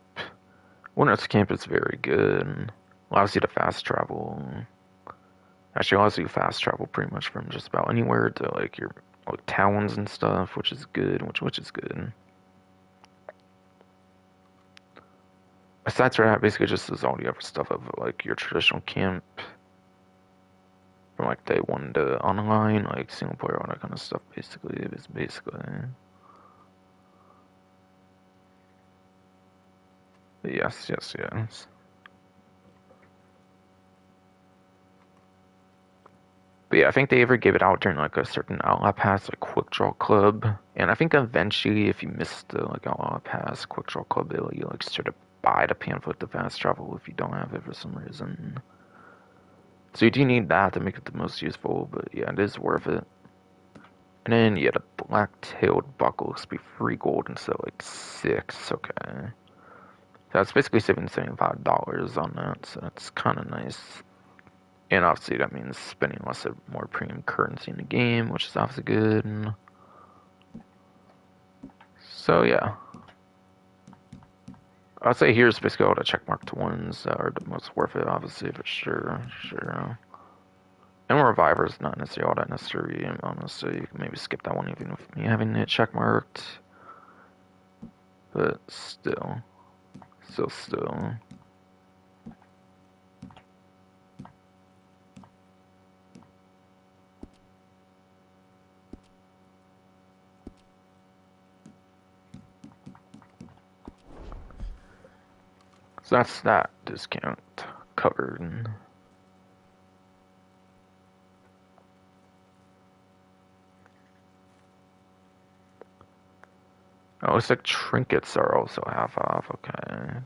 Wilderness camp is very good. Allows you to fast travel. Actually allows you to fast travel pretty much from just about anywhere to like your like towns and stuff, which is good. Which is good. Besides that, basically just does all the other stuff of like your traditional camp. From like day one to online, like single player, all that kind of stuff. Basically, it is basically. But yes. But yeah, I think they ever gave it out during like a certain Outlaw Pass, like Quick Draw Club. And I think eventually, if you missed the like Outlaw Pass, Quick Draw Club, they'll let you like sort of buy the pamphlet to fast travel if you don't have it for some reason. So you do need that to make it the most useful, but yeah, it is worth it. And then you had a black-tailed buckle, to be 3 gold instead of like 6. Okay. So that's basically saving $75 on that, so that's kind of nice. And obviously that means spending less of more premium currency in the game, which is obviously good. So yeah. I'd say here's basically all the checkmarked ones that are the most worth it, obviously, for sure. And Reviver is not necessarily all that necessary, honestly. You can maybe skip that one even with me having it checkmarked. But still. Still. So that's that discount covered. Oh, looks like trinkets are also half off. Okay.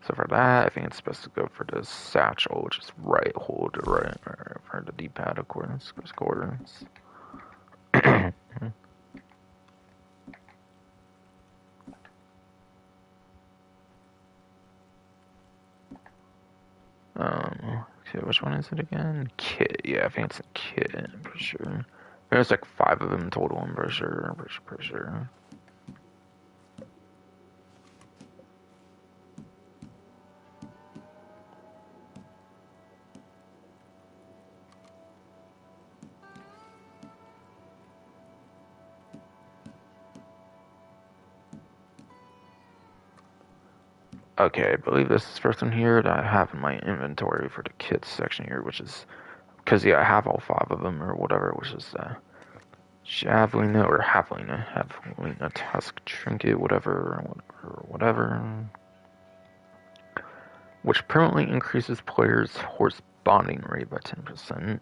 So for that, I think it's best to go for the satchel, which is hold right for the D-pad, of course. Okay, which one is it again? Kit. Yeah, I think it's a kit for sure. There's like 5 of them total, I'm for sure. Okay, I believe this is the first one here that I have in my inventory for the kits section here, which is because yeah, I have all 5 of them or whatever, which is Javelina Tusk Trinket, whatever, which permanently increases players' horse bonding rate by 10%.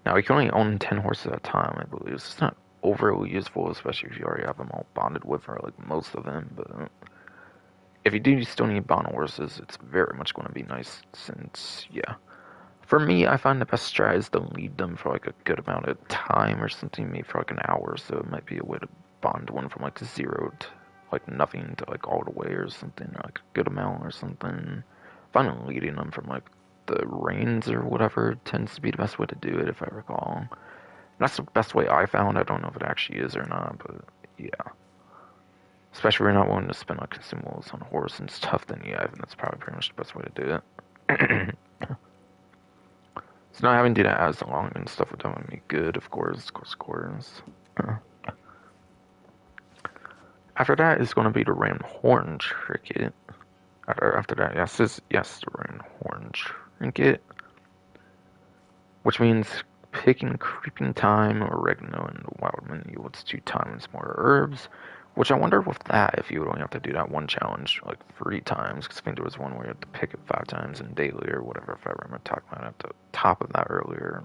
Now, you can only own 10 horses at a time, I believe. So it's not overly useful, especially if you already have them all bonded with, or like most of them, but if you do still need bond horses, it's very much going to be nice since, yeah. For me, I find the best strat is to lead them for like a good amount of time or something, maybe for like an hour, so it might be a way to bond one from like 0 to like nothing to like all the way or something, or like a good amount or something. Finding leading them from like the reins or whatever tends to be the best way to do it, if I recall. That's the best way I found. I don't know if it actually is or not, but yeah. Especially if you're not willing to spend like consumables on a horse and stuff, then yeah, I think that's probably pretty much the best way to do it. So not having to do that as long and stuff would definitely be good, of course. After that is going to be the ram horn trinket. After that, yes, the ram horn trinket, which means picking creeping thyme or oregano in the wild menu yields 2 times more herbs. Which I wonder with that if you would only have to do that one challenge like 3 times, because I think there was one where you had to pick it 5 times in daily or whatever, if I remember talking about it at the top of that earlier.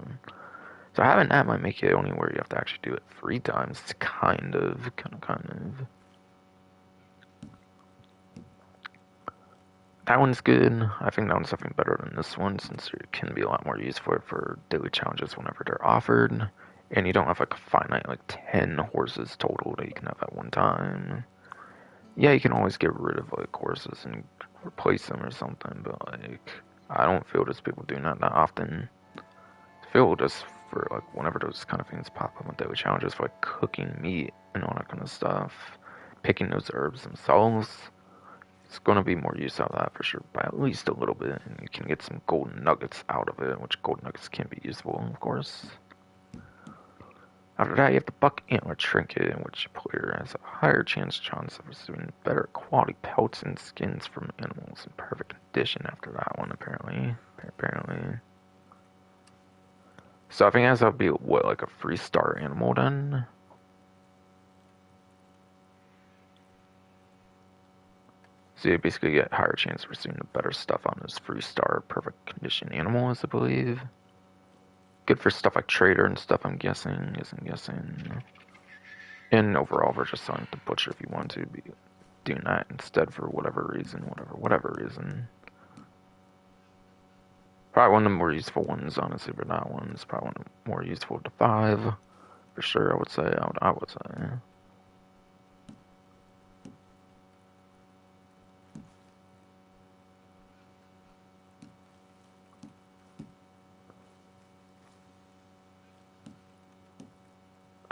So having that might make it only where you have to actually do it 3 times. It's kind of. That one's good. I think that one's definitely better than this one, since it can be a lot more useful for daily challenges whenever they're offered. And you don't have like a finite, like 10 horses total that you can have at one time. Yeah, you can always get rid of like horses and replace them or something, but like, I don't feel there's people doing that often. I feel just for like whenever those kind of things pop up on daily challenges for like cooking meat and all that kind of stuff, picking those herbs themselves, it's going to be more use out of that for sure, by at least a little bit, and you can get some golden nuggets out of it, which golden nuggets can be useful, of course. After that, you have the buck antler trinket, in which your player has a higher chance of receiving better quality pelts and skins from animals in perfect condition. After that one, apparently. So I think that would be what, like a 3-star animal then? So you basically get higher chance of receiving the better stuff on this 3-star perfect condition animals, I believe. Good for stuff like trader and stuff, I'm guessing. And overall, we're just selling the butcher if you want to be doing that instead for whatever reason. Probably one of the more useful ones, honestly, but that one's probably one of the more useful to 5. For sure, I would say.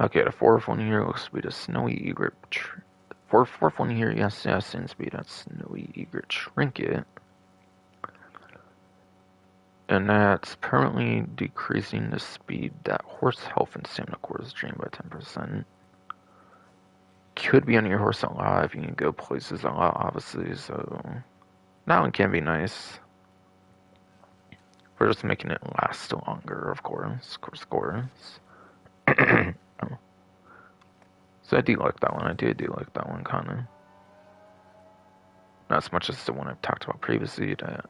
Okay, the 4th one here looks to be the snowy egret. Fourth one here, yes, seems to be that snowy egret trinket. And that's permanently decreasing the speed that horse health and stamina cores drain by 10%. Could be on your horse a lot if you can go places a lot, obviously, so that one can be nice. We're just making it last longer, of course. So I do like that one. I do like that one, kind of. Not as much as the one I've talked about previously. That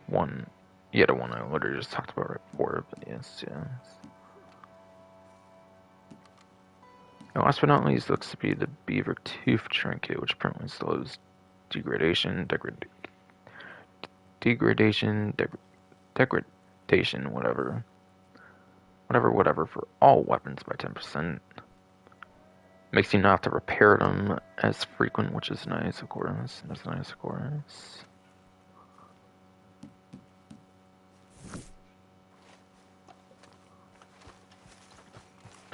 one, yeah, the one I literally just talked about right before. But yes. And last but not least, looks to be the beaver tooth trinket, which permanently slows degradation, whatever, for all weapons by 10%. Makes you not have to repair them as frequent, which is nice, of course.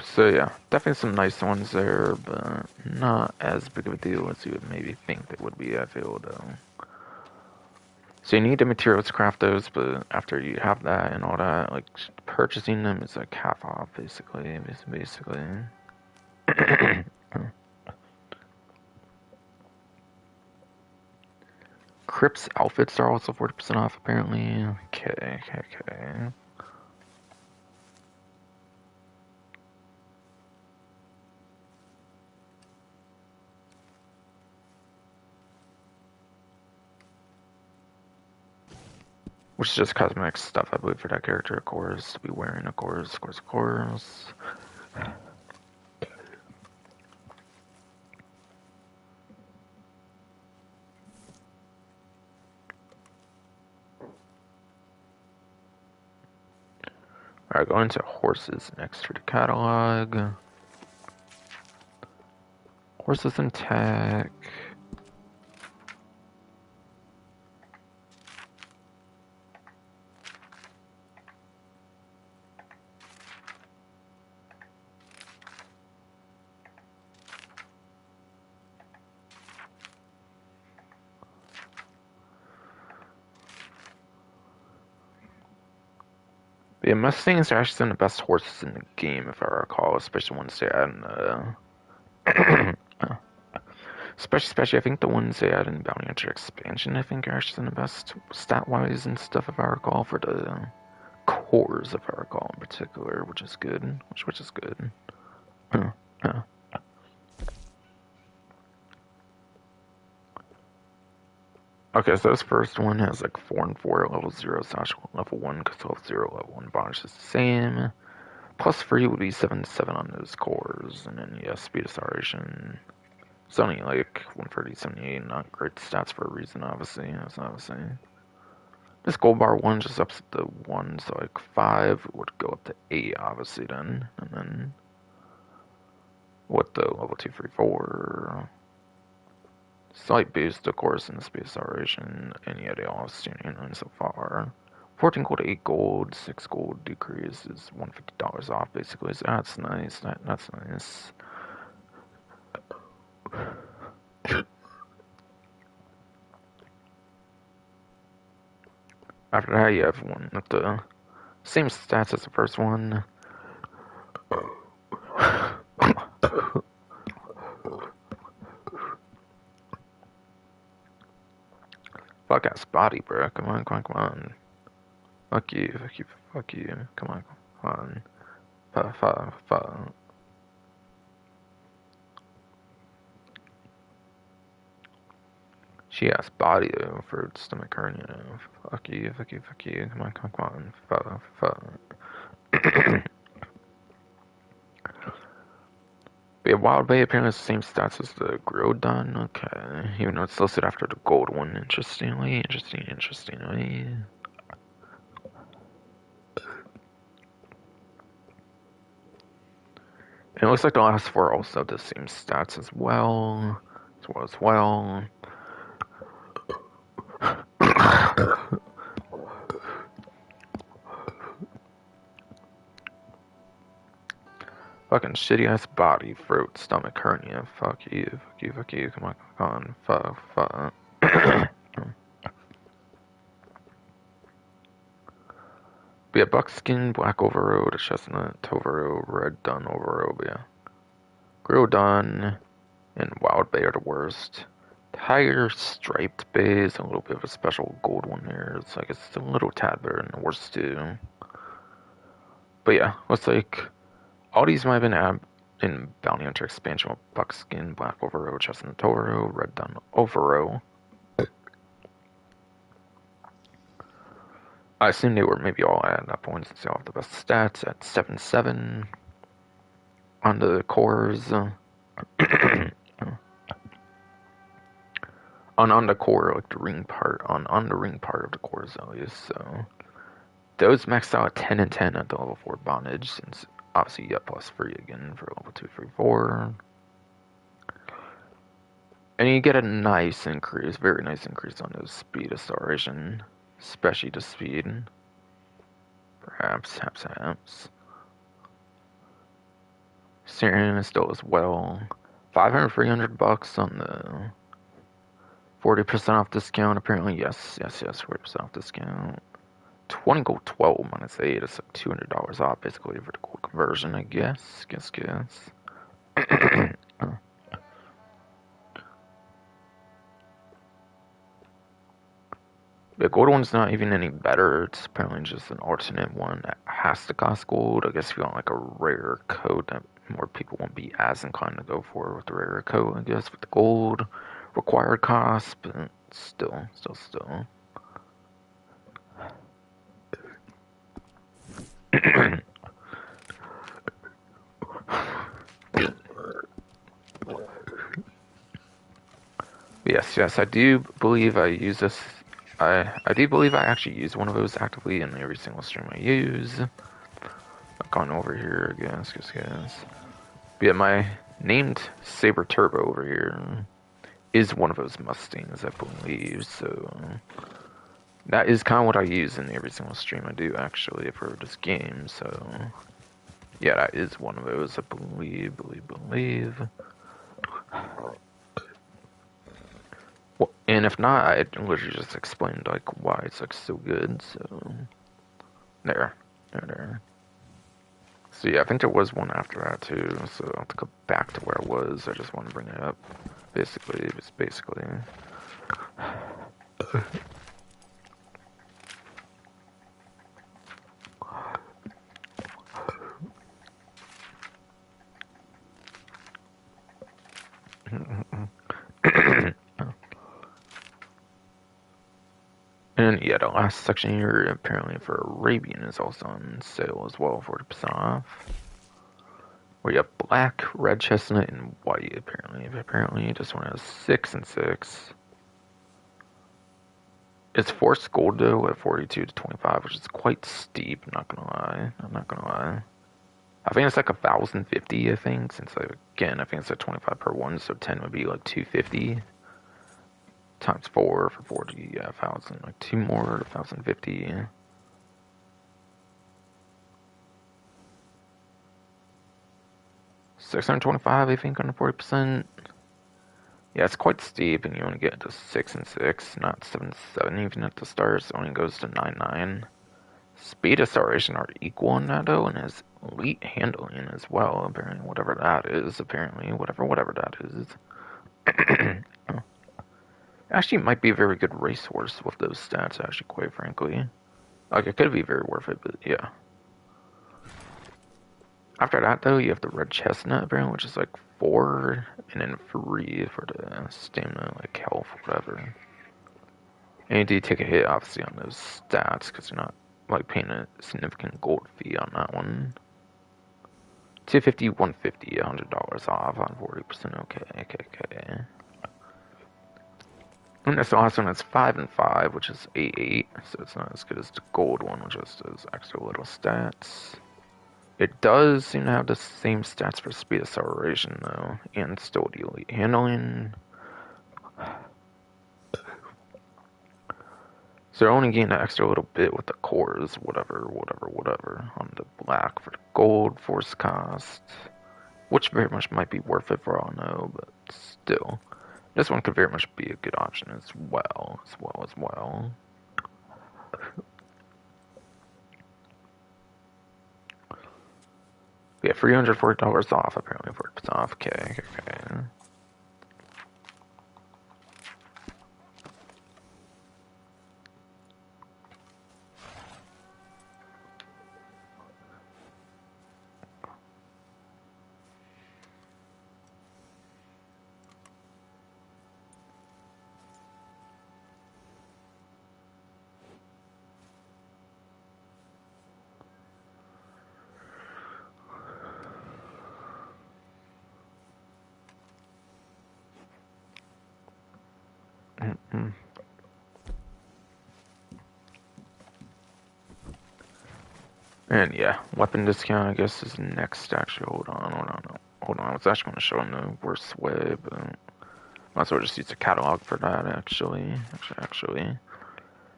So yeah, definitely some nice ones there, but not as big of a deal as you would maybe think they would be, I feel, though. So you need the materials to craft those, but after you have that and all that, like, purchasing them is like half off, basically. Crips outfits are also 40% off, apparently. Okay. Which is just cosmetic stuff, I believe, for that character, of course, to be wearing, of course. Alright, going to horses next for the catalog. Horses and tech. Yeah, Mustangs are actually some of the best horses in the game, if I recall, especially ones they add in especially I think the ones they add in Bounty Hunter expansion, I think are actually some of the best stat-wise and stuff, if I recall, for the cores, if I recall, in particular, which is good. Which is good. Okay, so this first one has like 4 and 4, level 0 slash level 1, because level 0, level 1 bonus is the same. Plus 3 would be 7 7 on those cores, and then yeah, speed acceleration. It's only like 130, 78, not great stats for a reason, obviously. This gold bar 1 just ups the 1, so like 5 would go up to 8, obviously, then. And then, what the level 2, 3, 4. Slight boost, of course, in the speed acceleration, and yeah, they all have standing 9 so far. 14 gold, 8 gold, 6 gold decrease is $150 off, basically, so that's nice. That's nice. After that, you have one with the same stats as the first one. Fuck ass body, bro. Come on. Fuck you. Come on. Fuck. She has body though for stomach hernia. Fuck you. Come on. Fuck. But yeah, Wild Bay apparently has the same stats as the Groudon. Okay. Even though it's listed after the gold one, interestingly. And it looks like the last 4 also have the same stats as well. Fucking shitty ass body, throat, stomach hernia. Fuck you. Come on. Fuck. Be a buckskin, black overroad, a chestnut, Tovero, red dun overroad, yeah. Groudon and Wild Bay are the worst. Tiger striped bay is a little bit of a special gold one there. It's like it's a little tad better than the worst too. But yeah, looks like all these might have been added in Bounty Hunter expansion with buckskin, black overroad, chestnut Tovero, red dun overroad. I assume they were maybe all at that point since they all have the best stats at 7-7 on the cores. on the core, like the ring part, on the ring part of the cores at least. So those maxed out at 10 and 10 at the level 4 bondage, since obviously you get plus 3 again for level 2, 3, 4. And you get a nice increase, very nice increase on those speed acceleration, especially the speed. Perhaps. Syrian is still as well. 500, 300 bucks on the 40% off discount. Apparently, yes, 40% off discount. 20 gold 12 minus 8. It's like $200 off basically for the gold conversion, I guess. The gold one's not even any better. It's apparently just an alternate one that has to cost gold. I guess if you want like a rare coat that more people won't be as inclined to go for with the rare coat, I guess, with the gold required cost, but still. Yes, I do believe I use this. I do believe I actually use one of those actively in every single stream I use. I've gone over here, I guess. But yeah, my named Saber Turbo over here is one of those Mustangs, I believe. So that is kind of what I use in every single stream I do, actually, for this game. So yeah, that is one of those, I believe. Well, and if not, I literally just explained like why it's like so good. So there. There. So yeah, I think there was one after that too. So I'll have to go back to where I was. I just want to bring it up. Basically, it was basically. And yeah, the last section here apparently for Arabian is also on sale as well, 40% off. Where you have black, red chestnut, and white apparently. But apparently this one has 6 and 6. It's forced gold though at 42 to 25, which is quite steep, I'm not gonna lie. I'm not gonna lie. I think it's like 1,050, I think, since like, again, I think it's like 25 per one, so 10 would be like 250. Times 4 for 40, yeah, 1,000, like 2 more, 1,050. 625, I think, on the 40%. Yeah, it's quite steep, and you only get to 6 and 6, not 7 7 even at the start, so it only goes to 9 9. Speed acceleration are equal in that though, and has elite handling as well, apparently, whatever that is, apparently, whatever that is. Actually, might be a very good racehorse with those stats, actually, quite frankly. Like, it could be very worth it, but yeah. After that, though, you have the red chestnut, apparently, which is like 4, and then 3 for the stamina, like health, whatever. And you do take a hit, obviously, on those stats, because you're not, like, paying a significant gold fee on that one. 250, 150, $100 off on 40%, okay. And this last one is 5 and 5, which is 8 8, so it's not as good as the gold one, which just does extra little stats. It does seem to have the same stats for speed acceleration, though, and still the elite handling. So they're only getting an extra little bit with the cores, whatever, on the black for the gold force cost, which very much might be worth it for all I know, but still. This one could very much be a good option as well. Yeah, $340 off, apparently, 40% off. Okay. And yeah, weapon discount, I guess, is next. Actually, hold on. I was actually going to show him the worst way, but might as well just use the catalog for that, actually.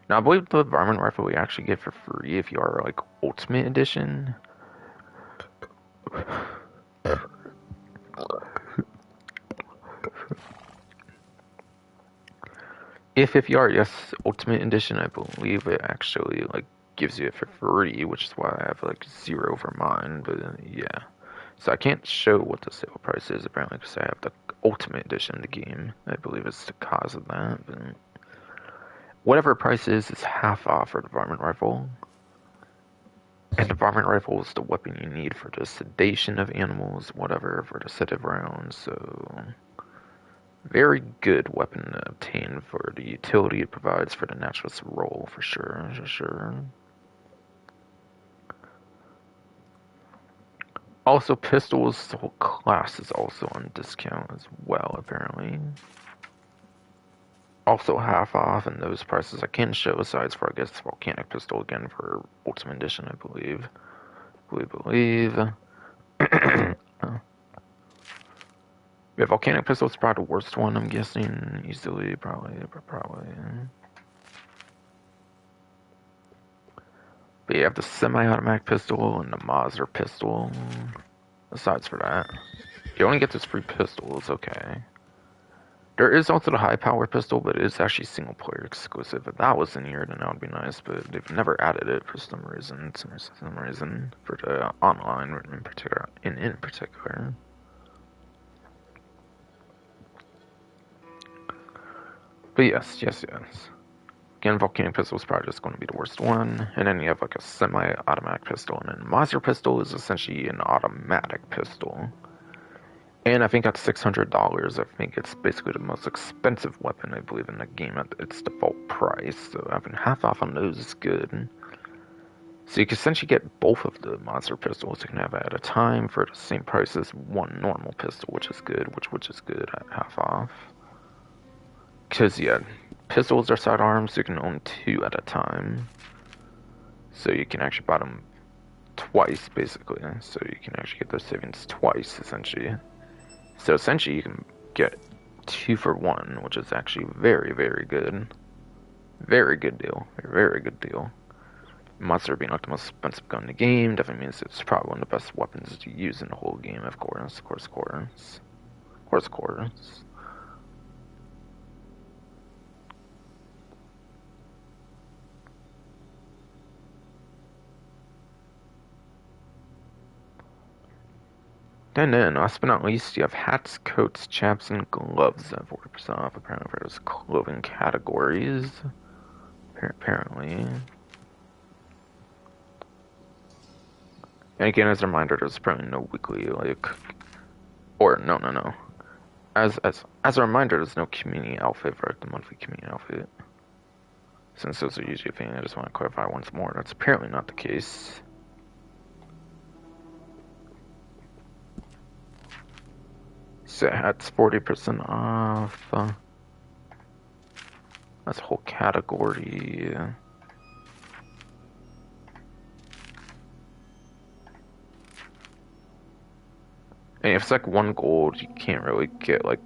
Now, I believe the varmint rifle we actually get for free if you are, like, Ultimate Edition. If you are, yes, Ultimate Edition, I believe it actually, like, gives you it for free, which is why I have, like, 0 for mine, but yeah. So I can't show what the sale price is, apparently, because I have the Ultimate Edition of the game. I believe it's the cause of that, but whatever price is half off for the varmint rifle. And the varmint rifle is the weapon you need for the sedation of animals, whatever, for the sedative rounds, so very good weapon to obtain for the utility it provides for the naturalist role, for sure. Also, pistols, the whole class is also on discount as well, apparently. Also half off, and those prices I can show aside for, I guess, Volcanic Pistol again for Ultimate Edition, I believe. Yeah, Volcanic Pistol is probably the worst one, I'm guessing, easily, probably. But you have the semi-automatic pistol and the Mauser pistol. Besides for that, you only get those free pistols, okay. There is also the high power pistol, but it is actually single player exclusive. If that was in here, then that would be nice, but they've never added it for some reason. For the online in particular. In particular. But yes. Again, volcanic pistol is probably just going to be the worst one, and then you have like a semi-automatic pistol, and then monster pistol is essentially an automatic pistol. And I think at $600, I think it's basically the most expensive weapon, I believe, in the game at its default price. So having half off on those is good. So you can essentially get both of the monster pistols you can have at a time for the same price as one normal pistol, which is good, which is good at half off. Because, yeah, pistols are sidearms, you can own two at a time. So you can actually buy them twice, basically. So you can actually get those savings twice, essentially. So essentially you can get 2 for 1, which is actually very, very good. Very good deal. Very good deal. Monster being like the most expensive gun in the game definitely means it's probably one of the best weapons to use in the whole game, of course. And then, last but not least, you have hats, coats, chaps, and gloves at 40% off, apparently, for those clothing categories. Apparently. And again, as a reminder, there's probably no weekly, like... Or, no. As a reminder, there's no community outfit for the monthly community outfit. Since those are usually a thing, I just want to clarify once more. That's apparently not the case. So hats 40% off. That's a whole category. And if it's like 1 gold, you can't really get like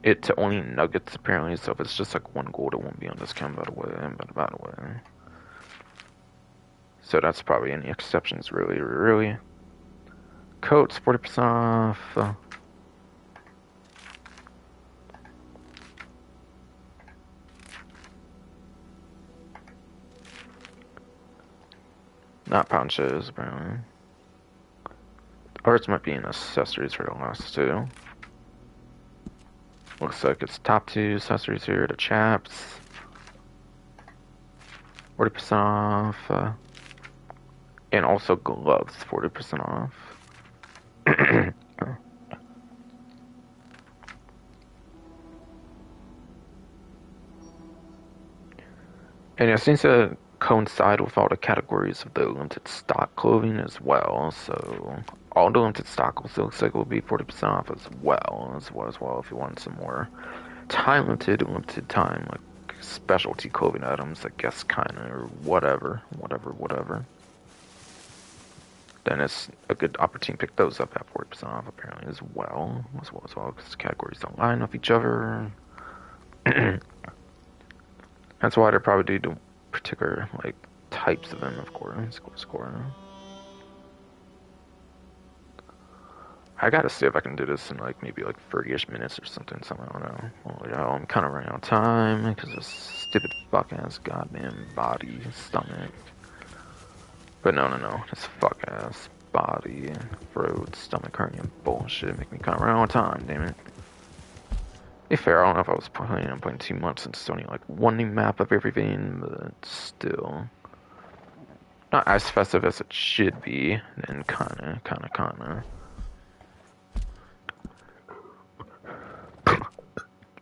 it to only nuggets apparently. So if it's just like 1 gold, it won't be on discount by the way. So that's probably any exceptions, really. Coats 40% off. Not ponchos, apparently. Ours might be in accessories for the last 2. Looks like it's top 2 accessories here, the chaps. 40% off. And also gloves, 40% off. And it seems to coincide with all the categories of the limited stock clothing as well. So all the limited stock looks like will be 40% off as well if you want some more limited time, like specialty clothing items, I guess, kinda, or whatever. Then it's a good opportunity to pick those up at 40% off apparently as well, because categories don't line with each other. That's why they probably do particular like types of them, of course. I gotta see if I can do this in like maybe like 30-ish minutes or something. I don't know. Well, yeah, I'm kind of running out of time because this stupid fuck ass goddamn body stomach. But no, this fuck ass body, throat, stomach hernia bullshit make me kind of run out of time. Damn it. To be fair, I don't know if I was planning on playing too much since it's only like 1 new map of everything, but still. Not as festive as it should be, and kinda.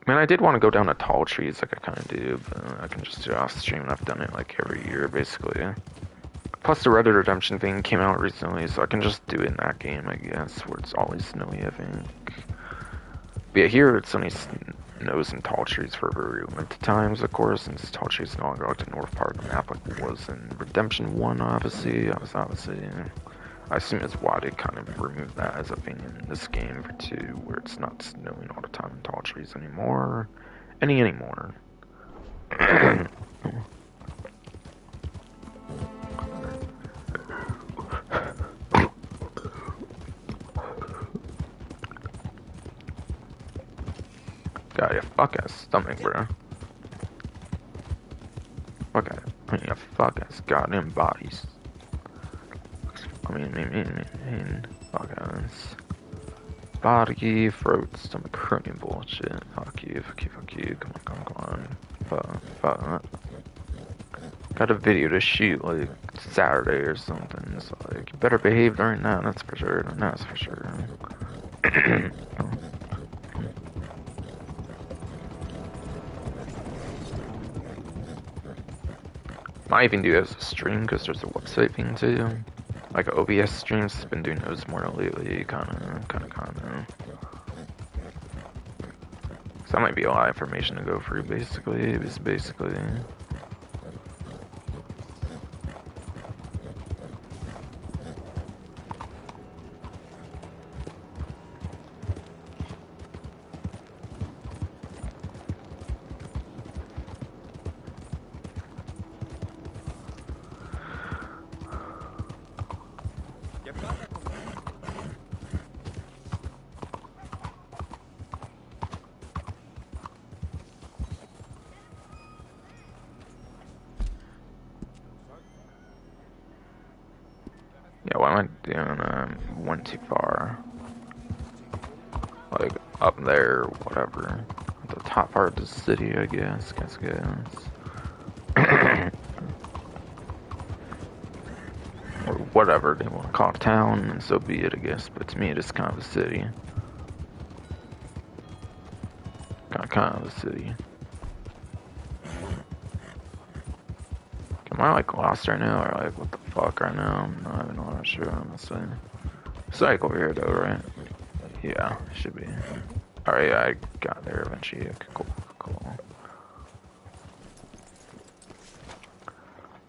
Man, I did want to go down to tall trees like I kinda do, but I can just do it off stream, and I've done it like every year, basically. Plus the Red Dead Redemption thing came out recently, so I can just do it in that game, I guess, where it's always snowy, I think. But yeah, here it's only snows and tall trees for very limited times, of course, since tall trees no longer like the north part of the map like it was in Redemption 1, obviously. I assume it's why they kind of removed that as a thing in this game for 2, where it's not snowing all the time in tall trees anymore. Anymore. out of your fuck ass stomach, bro. Fuck out of your fuck ass goddamn bodies. I mean, fuck ass. Body, throat, stomach, cranium bullshit. Fuck you. Come on. Fuck. Got a video to shoot like Saturday or something. So like, you better behave during that. That's for sure. That's for sure. Might even do it as a stream because there's a website thing too. Like OBS streams, has been doing those more lately. Kinda. So that might be a lot of information to go through. Basically. Yeah, why am I doing one too far? Like up there, whatever. The top part of the city, I guess. Or whatever they want to call it, town, and so be it, I guess. But to me, it is kind of a city. Kind of a city. Am I like lost right now, or like what the fuck right now? I'm not even all that sure, honestly. It's like over here though, right? Yeah, should be. Alright, yeah, I got there eventually. Okay, cool.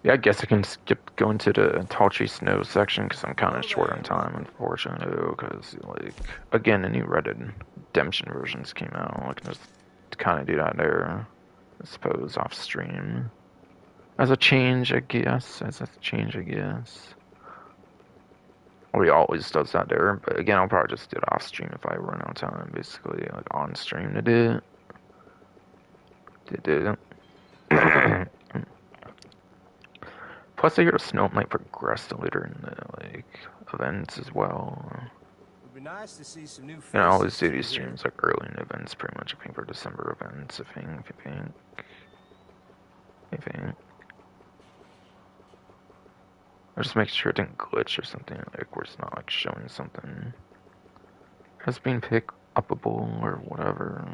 Yeah, I guess I can skip going to the tall tree snow section because I'm kind of short on time, unfortunately. Because, like, again, the new Reddit Redemption versions came out. Like, just kind of do that there, I suppose, off stream. As a change, I guess. Well, he always does that there, but again, I'll probably just do it off stream if I run out of time, basically. Like, on stream to do it. Plus, I hear the snow might progress later in the like events as well. It'd be nice to see some new faces. I always do these streams like early in events, pretty much. I think for December events. I think. I just make sure it didn't glitch or something, like where it's not like showing something as being pick upable or whatever.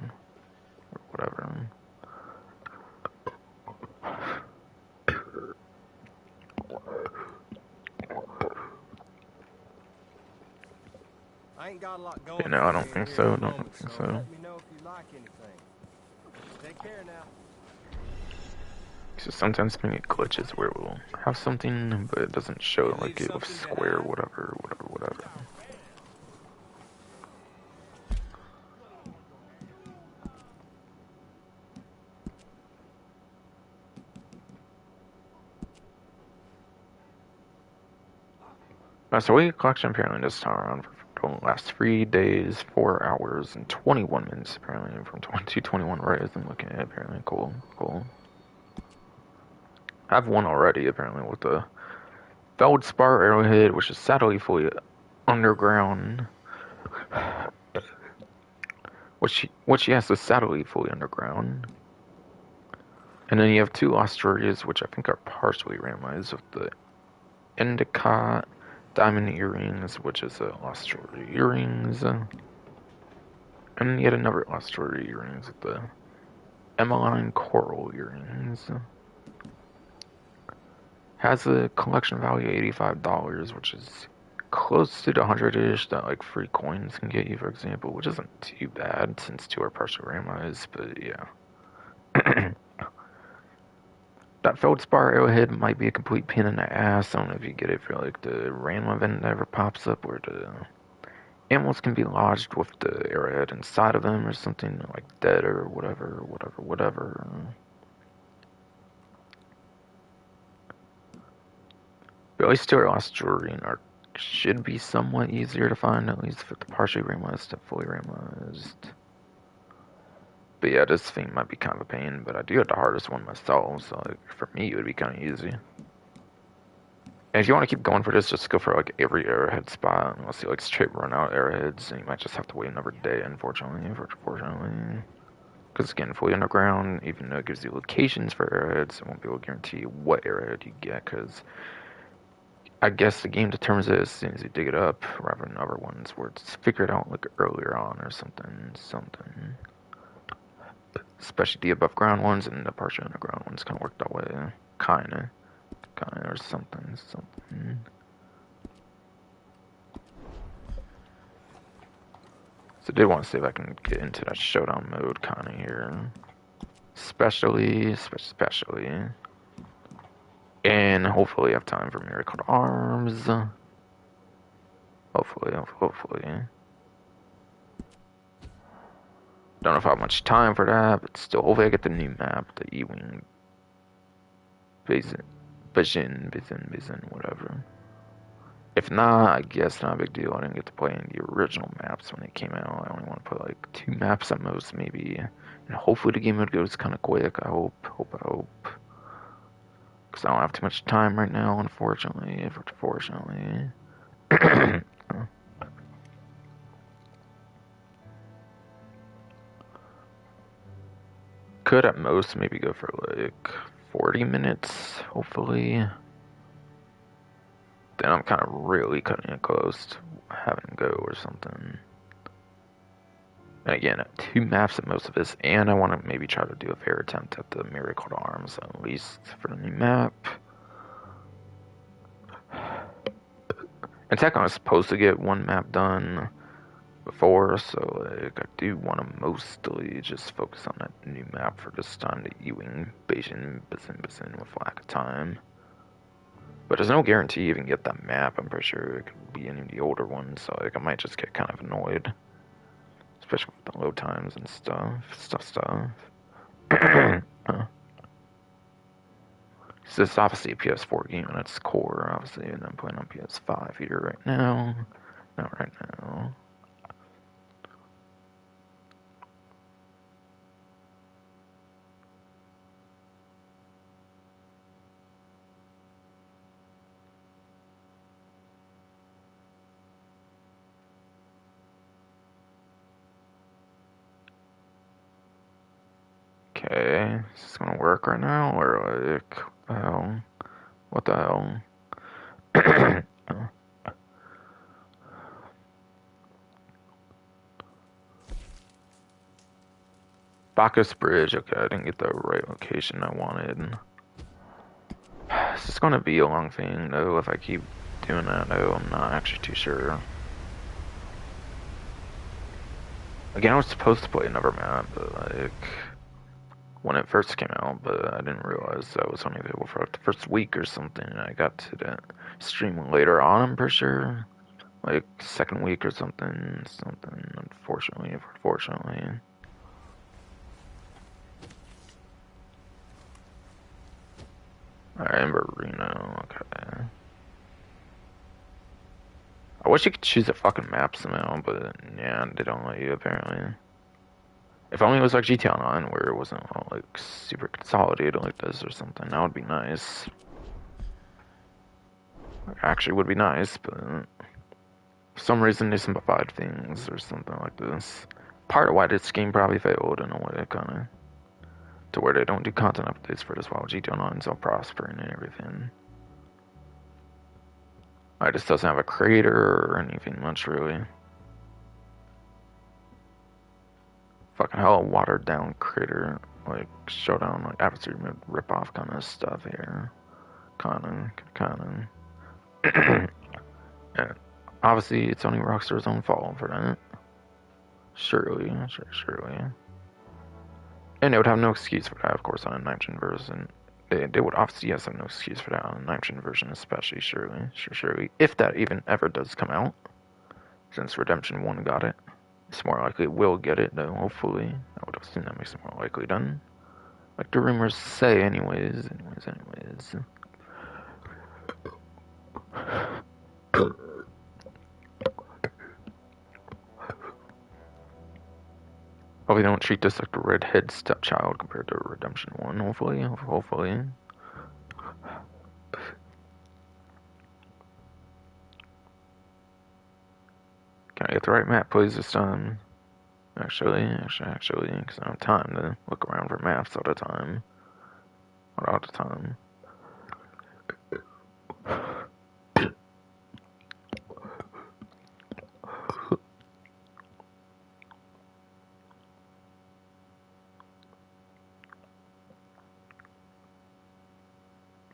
I ain't got a lot going. I don't think so. Let me know if you like anything. Take care now. So sometimes when it glitches where it will have something, but it doesn't show like it with square, whatever. So weekly collection apparently this time around for the last 3 days, 4 hours, and 21 minutes apparently from 22:21 right as I'm looking at it, apparently. Cool. I have one already apparently with the Feldspar arrowhead, which is sadly fully underground. Which yes is sadly fully underground. And then you have 2 lost stories, which I think are partially randomized with the Endicott diamond earrings, which is a lost story earrings. And yet another lost story earrings with the Emmeline coral earrings. Has a collection value of $85, which is close to the 100-ish that like free coins can get you, for example, which isn't too bad since 2 are partially randomized, but yeah. That Feldspar arrowhead might be a complete pain in the ass. I don't know if you get it for like the random event that ever pops up where the animals can be lodged with the arrowhead inside of them or something, like dead or whatever. But at least 2 are lost jewelry and are should be somewhat easier to find, at least for the partially randomized to fully randomized. But yeah, this thing might be kind of a pain, but I do have the hardest one myself, so like, for me it would be kind of easy. And if you want to keep going for this, just go for like every arrowhead spot, and we'll see like straight run out arrowheads, and you might just have to wait another day, unfortunately. Because again, fully underground, even though it gives you locations for arrowheads, it won't be able to guarantee you what arrowhead you get, because I guess the game determines it as soon as you dig it up, rather than other ones where it's figured out like earlier on or something. Especially the above ground ones and the partial underground ones kind of work that way, kinda, or something. So I did want to see if I can get into that showdown mode kind of here, especially, and hopefully have time for Miracle Arms. Hopefully. Don't know if I have much time for that, but still, hopefully I get the new map, the E-Wing Basin, whatever. If not, I guess not a big deal. I didn't get to play any of the original maps when they came out. I only want to play like 2 maps at most, maybe. And hopefully the game mode goes kind of quick. I hope. Because I don't have too much time right now, unfortunately. Could at most maybe go for like 40 minutes, hopefully. Then I'm kind of really cutting it close to having to go or something. And again, 2 maps at most of this, and I want to maybe try to do a fair attempt at the Miracle Arms, at least for the new map. And technically, I was supposed to get 1 map done before, so like I do want to mostly just focus on that new map for this time, the E-Wing Basin with lack of time. But there's no guarantee you even get that map. I'm pretty sure it could be any of the older ones, so like I might just get kind of annoyed. Especially with the load times and stuff. So this is obviously a PS4 game and its core, obviously, and I'm playing on PS5 here right now. Not right now. Okay, is this gonna work right now, or like, what the hell? Bacchus Bridge, okay, I didn't get the right location I wanted. Is this gonna be a long thing, though, if I keep doing that? No, I'm not actually too sure. Again, I was supposed to play another map, but like, when it first came out, but I didn't realize that was only available for like the first week or something, and I got to the stream later on, I'm pretty sure. Like, second week or something, unfortunately. I remember Reno, okay. I wish you could choose a fucking map somehow, but yeah, they don't let you apparently. If only it was like GTA Online where it wasn't all like super consolidated like this or something, that would be nice. Actually would be nice, but for some reason they simplified things or something like this. Part of why this game probably failed in a way, kinda. To where they don't do content updates for this while GTA Online's all prospering and everything. It just doesn't have a crater or anything much, really. Fucking hell, watered down crater, like showdown, like adversary mode rip-off kind of stuff here. Kinda. And obviously, it's only Rockstar's own fault for that. Surely. And they would have no excuse for that, of course, on a nitrogen version. They would obviously have no excuse for that on a nitrogen version, especially, surely. If that even ever does come out, since Redemption 1 got it. It's more likely it will get it, though, hopefully. I would assume that makes it more likely then. Like the rumors say, anyways. Hopefully they don't treat this like a redhead stepchild compared to Redemption 1, hopefully. Hopefully. Can I get the right map, please, this time? Actually, because I don't have time to look around for maps all the time. Not all the time.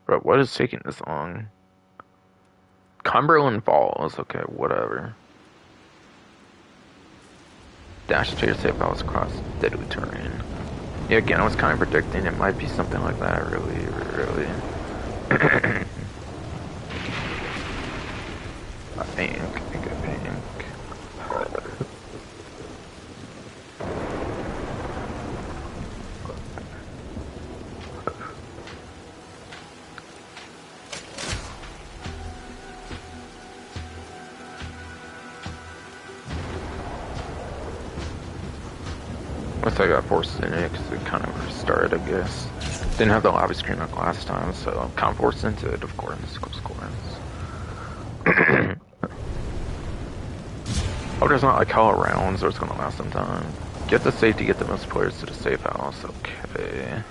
Bro, what is taking this long? Cumberland Falls, okay, whatever. Dash to your safe house across deadly terrain. Yeah, again, I was kind of predicting it might be something like that, really. I think. Once I got forced in it, because it kind of restarted, I guess. Didn't have the lobby screen like last time, so I'm kind of forced into it, of course. Hope there's not like hella rounds or it's gonna last some time. Get the safety, get the most players to the safe house, okay.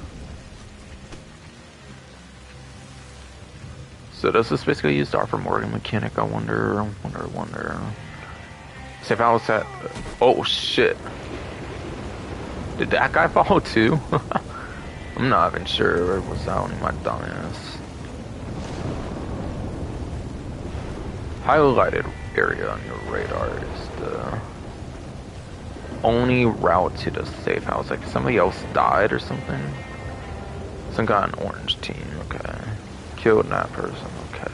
So does this basically use the Arthur Morgan mechanic, I wonder. Safe house at, oh shit. Did that guy follow too? I'm not even sure, or was that only my dumbass? Highlighted area on your radar is the only route to the safe house. Like somebody else died or something. Some guy on orange team, okay. Killed that person, okay.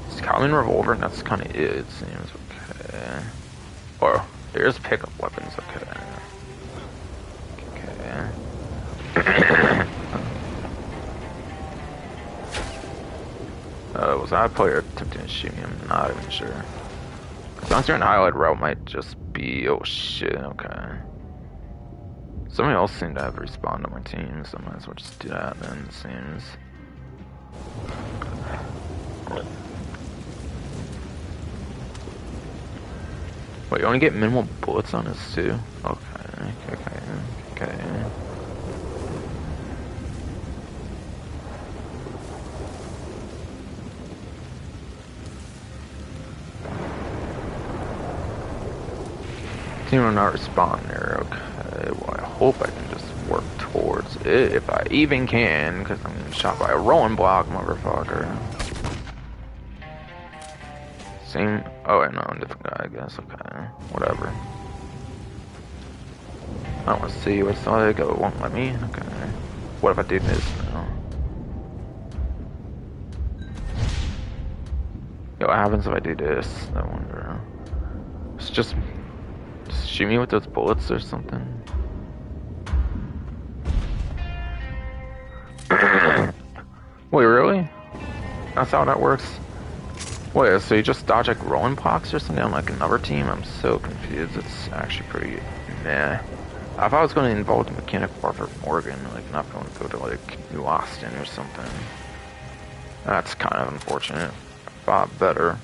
Scouting revolver, and that's kind of it seems, okay. Or, there's pickup weapons, okay. Was that a player attempting to shoot me? I'm not even sure. Sponsoring highlight route might just be, oh shit, okay. Somebody else seemed to have respawned on my team, so I might as well just do that then, it seems. Wait, you only get minimal bullets on this too? Okay. Team will not respond there, okay. Well, I hope I can just work towards it, if I even can, because I'm getting shot by a rolling block, motherfucker. Same, oh wait, no, different guy, I guess, okay. Whatever. I don't want to see what's like, it won't let me, okay. What if I do this now? Yo, what happens if I do this? I wonder. It's just shoot me with those bullets or something. Wait, really? That's how that works? Wait, so you just dodge like rolling blocks or something on like another team? I'm so confused. It's actually pretty meh. I thought I was going to involve the mechanic of Arthur Morgan, like not going to go to like New Austin or something. That's kind of unfortunate. I thought better.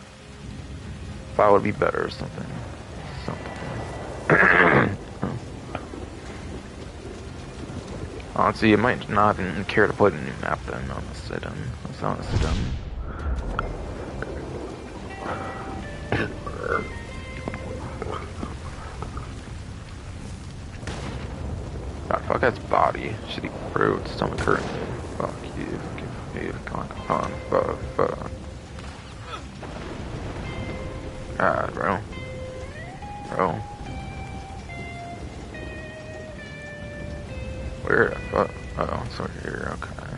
Thought it would be better or something. Honestly, you might not even care to play the new map then, honestly done. That's honestly done. God, fuck that's body. Shitty fruit, stomach hurt me. Fuck you, come on, fuck. God, bro. Where the fuck? Oh, it's over here, okay.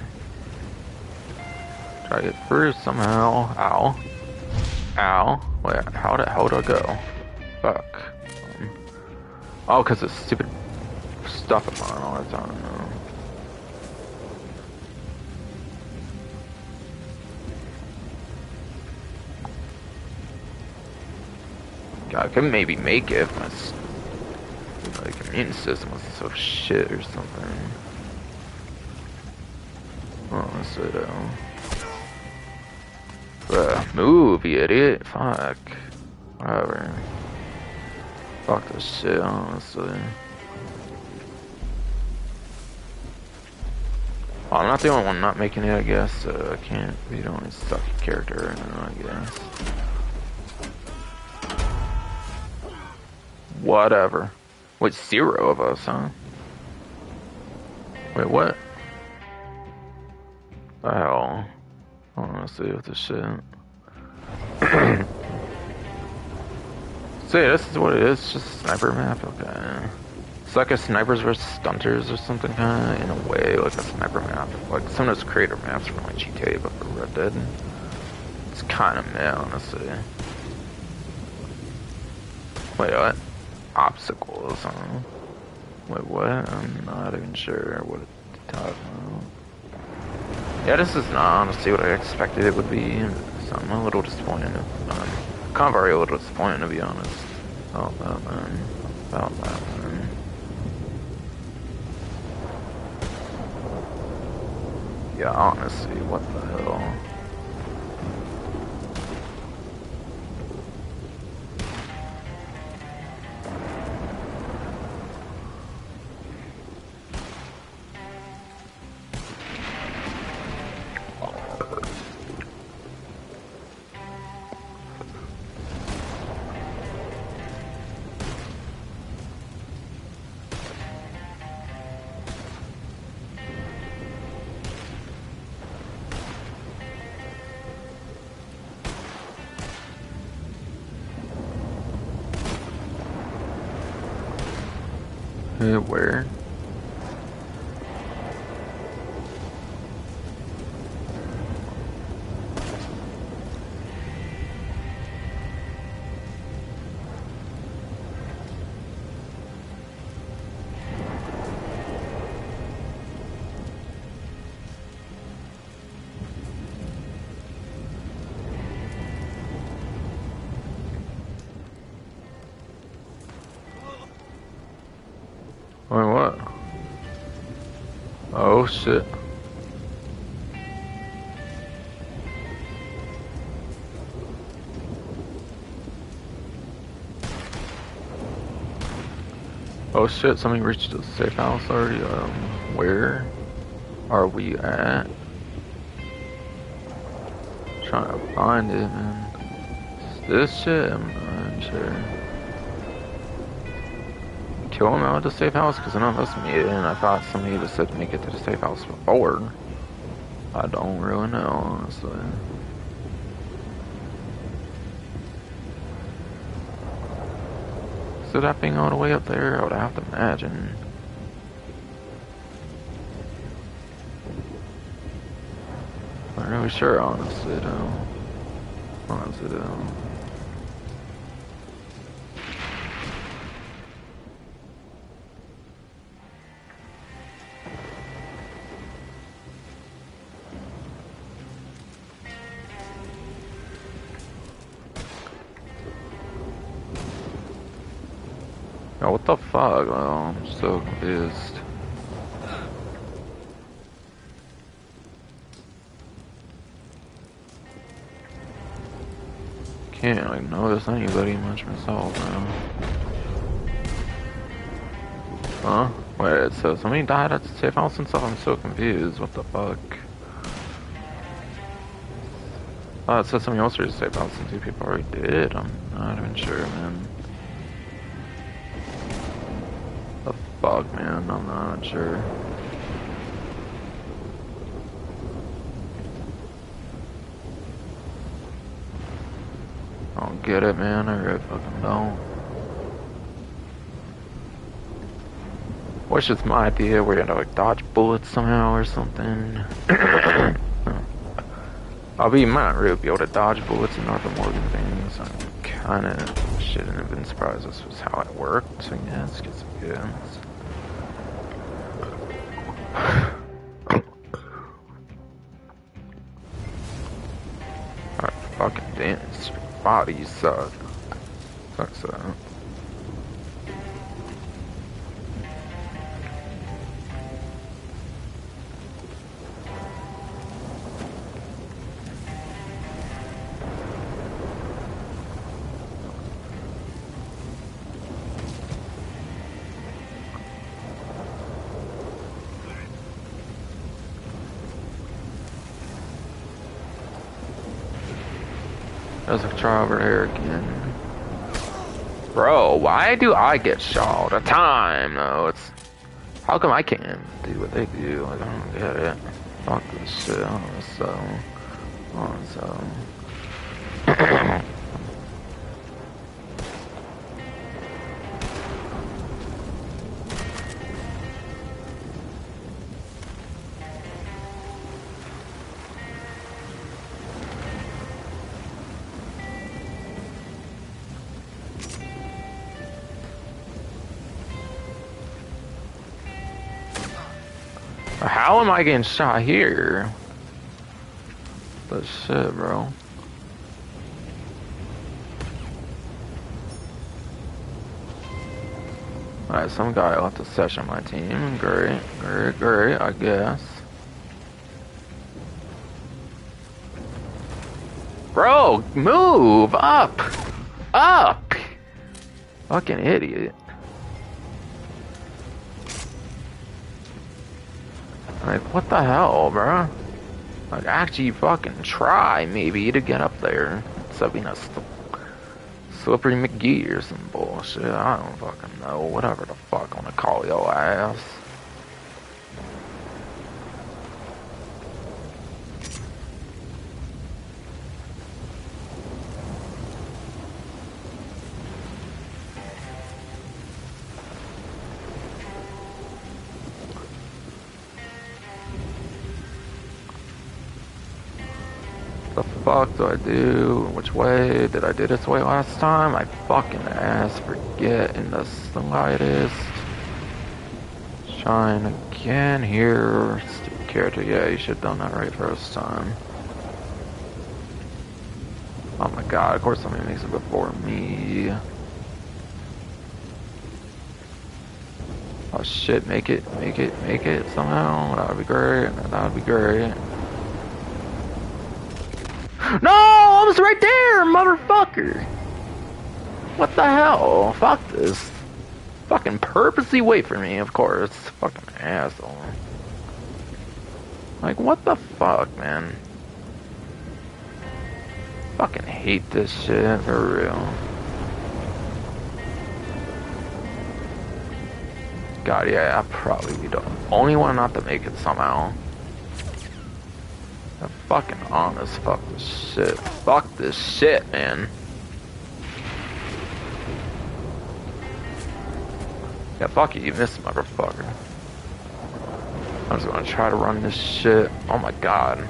Try to get through somehow. Ow. Wait, how the hell do I go? Fuck. Oh, because it's stupid stuff I'm on all the time. God, I could maybe make it if I Like, immune system was so shit or something. Honestly, though. Bruh, move, you idiot. Fuck. Whatever. Fuck this shit, honestly. Well, I'm not the only one not making it, I guess, so I can't be the only sucky character right now, I guess. Whatever. Wait, 0 of us, huh? Wait, what? The hell? I wanna see what this shit. See, this is what it is, it's just a sniper map, okay. It's like a snipers versus stunters or something, kinda, in a way, like a sniper map. Like some of those creator maps from like CtA, but for Red Dead. It's kinda meh, honestly. Wait, what? Obstacles, huh? Wait, what? I'm not even sure what it's talking about. Yeah, this is not honestly what I expected it would be, so I'm a little disappointed. Kind of already a little disappointed, to be honest. About that, man. About that, man. Yeah, honestly, what the hell? Where? Wait, what? Oh shit. Oh shit, somebody reached the safe house already. Where are we at? Trying to find it, man. This shit? I'm not sure. Kill him out of the safe house? Because I know that's me, and I thought somebody just said make it to the safe house before. I don't really know, honestly. So that being all the way up there, I would have to imagine. I'm not really sure, honestly, though. Honestly, though. Oh, what the fuck? Oh, I'm so confused. Can't like notice anybody much myself now. Huh? Wait, so somebody died at the safe house and stuff? I'm so confused. What the fuck? Oh, it said somebody else reached the safe house and 2 people already did. I'm not even sure, man. The fuck, man? I'm not sure. I don't get it, man. I really fucking don't. What's just my idea? We're gonna like dodge bullets somehow or something. You might not really be able to dodge bullets in North Morgan things. I'm kinda shouldn't have been surprised this was how it worked, I guess, cause yeah. Alright, fucking dance. Your body sucks. Sucks that. There's a try over there again. Bro, why do I get shot all the time, though? It's... How come I can't do what they do? Like, I don't get it. Fuck this shit. So... How am I getting shot here? But shit, bro. Alright, some guy left the session on my team. Great, I guess. Bro, move! Up! Up! Fucking idiot. Like, what the hell, bro? Like, actually fucking try, maybe, to get up there. Instead of being a slippery McGee or some bullshit. I don't fucking know. Whatever the fuck I wanna call your ass. The fuck do I do? Which way? Did I do this way last time? I fucking ass forget in the slightest. Shine again here. Stupid character. Yeah, you should have done that right first time. Oh my god, of course somebody makes it before me. Oh shit, make it somehow. That would be great. That would be great. No! I was right there, motherfucker! What the hell? Fuck this. Fucking purposely wait for me, of course. Fucking asshole. Like, what the fuck, man? Fucking hate this shit, for real. God, yeah, I'll probably be the only one not to make it somehow. I'm fucking honest, fuck this shit. Fuck this shit, man. Yeah, fuck you missed, motherfucker. I'm just gonna try to run this shit. Oh my god.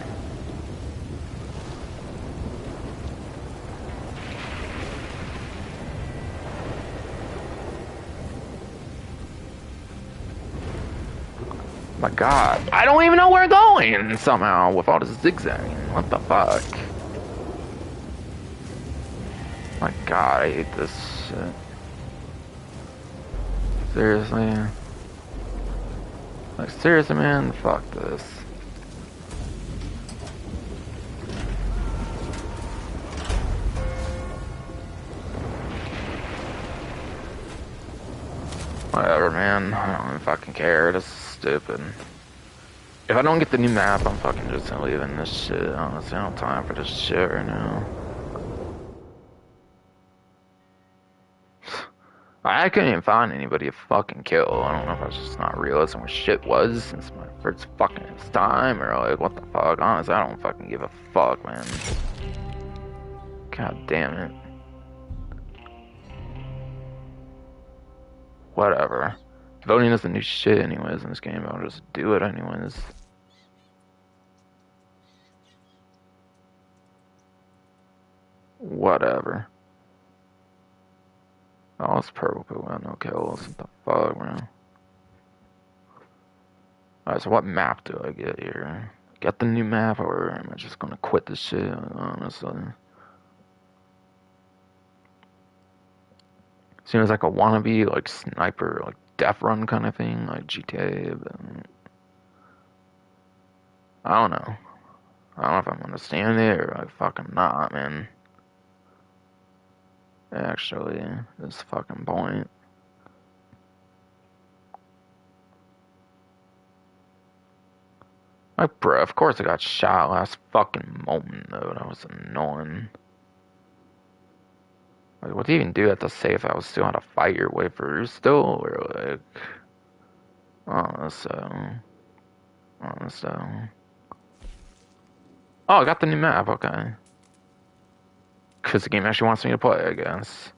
My god. I don't even know where I'm going somehow with all this zigzagging. What the fuck? My god, I hate this shit. Seriously? Like, seriously, man? Fuck this. Whatever, man. I don't even fucking care. This is stupid. If I don't get the new map, I'm fucking just leaving this shit. Honestly, I don't have time for this shit right now. I couldn't even find anybody to fucking kill. I don't know if I was just not realizing where shit was since my first fucking time, or like, what the fuck. Honestly, I don't fucking give a fuck, man. God damn it. Whatever. Voting isn't new shit anyways in this game. I'll just do it anyways. Whatever. Oh, it's purple people got no kills. What the fuck, man? Alright, so what map do I get here? Get the new map, or am I just gonna quit this shit, honestly? Seems like a wannabe, like, sniper, like, death run kind of thing, like GTA, but... I don't know. I don't know if I'm understanding it, or like, fucking not, man. Actually, this fucking point. Like, bruh, of course I got shot last fucking moment, though. That was annoying. Like, what do you even do at the safe? I was still on a fight your way through still, or like, oh, so. Oh, I got the new map. Okay, because the game actually wants me to play, I guess.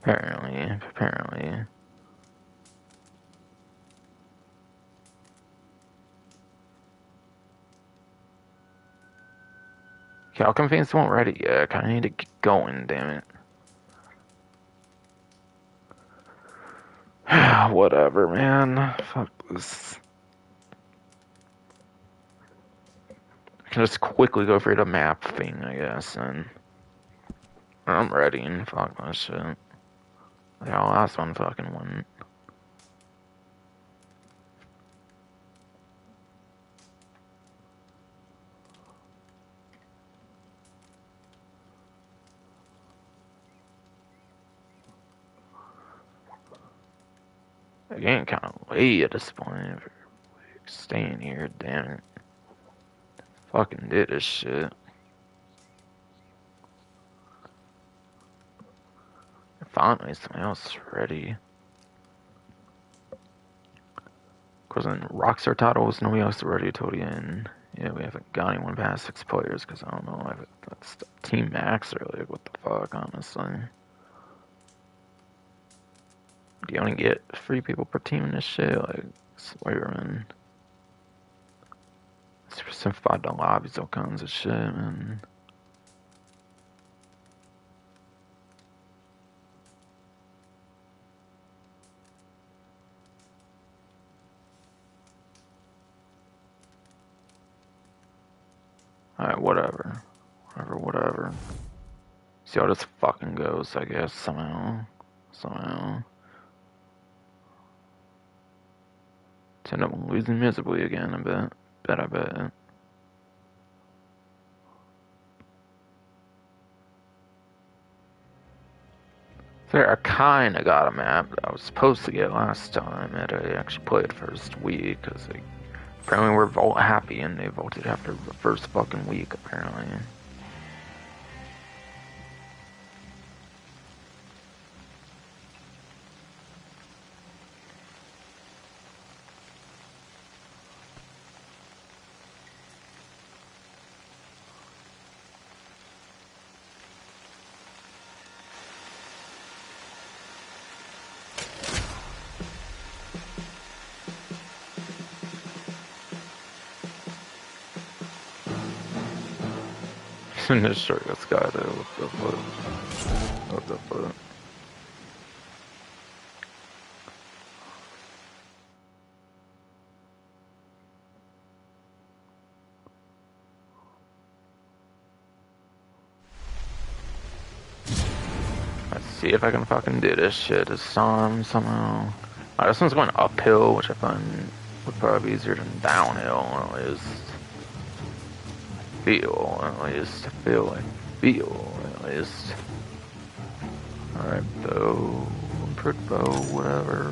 Apparently. Okay, how come things won't ready yet? I kinda need to get going, damn it. Whatever, man. Fuck this. I can just quickly go through the map thing, I guess, and I'm ready and fuck my shit. Yeah, last one fucking went. The game kinda late at this point. Staying here, damn it. Fucking did this shit. Finally, something else ready. Cause in Rockstar titles, nobody else ready till the end. Yeah, we haven't got anyone past 6 players, cause I don't know if that's Team Max or like what the fuck, honestly. Do you only get 3 people per team in this shit? Like, swearing. Simplified the lobbies, all kinds of shit, man. Alright, whatever. Whatever. See how this fucking goes, I guess, somehow. End up losing miserably again, I bet. There, I kinda got a map that I was supposed to get last time that I actually played first week, cause like, apparently we're vote happy and they voted after the first fucking week, apparently. This shirt got Sky there, what the fuck. Let's see if I can fucking do this shit this time somehow. Alright, this one's going uphill, which I find would probably be easier than downhill, at least. Feel at least. Alright, bow, prick bow, whatever.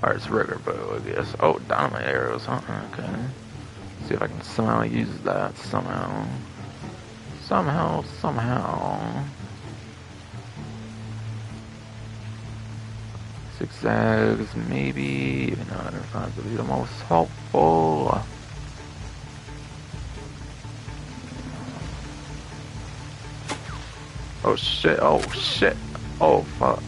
Alright, it's regular bow, I guess. Oh, dynamite arrows, huh? Okay. See if I can somehow use that, somehow. Zigzags, maybe, even though I don't find it to be the most helpful. Oh shit, oh fuck.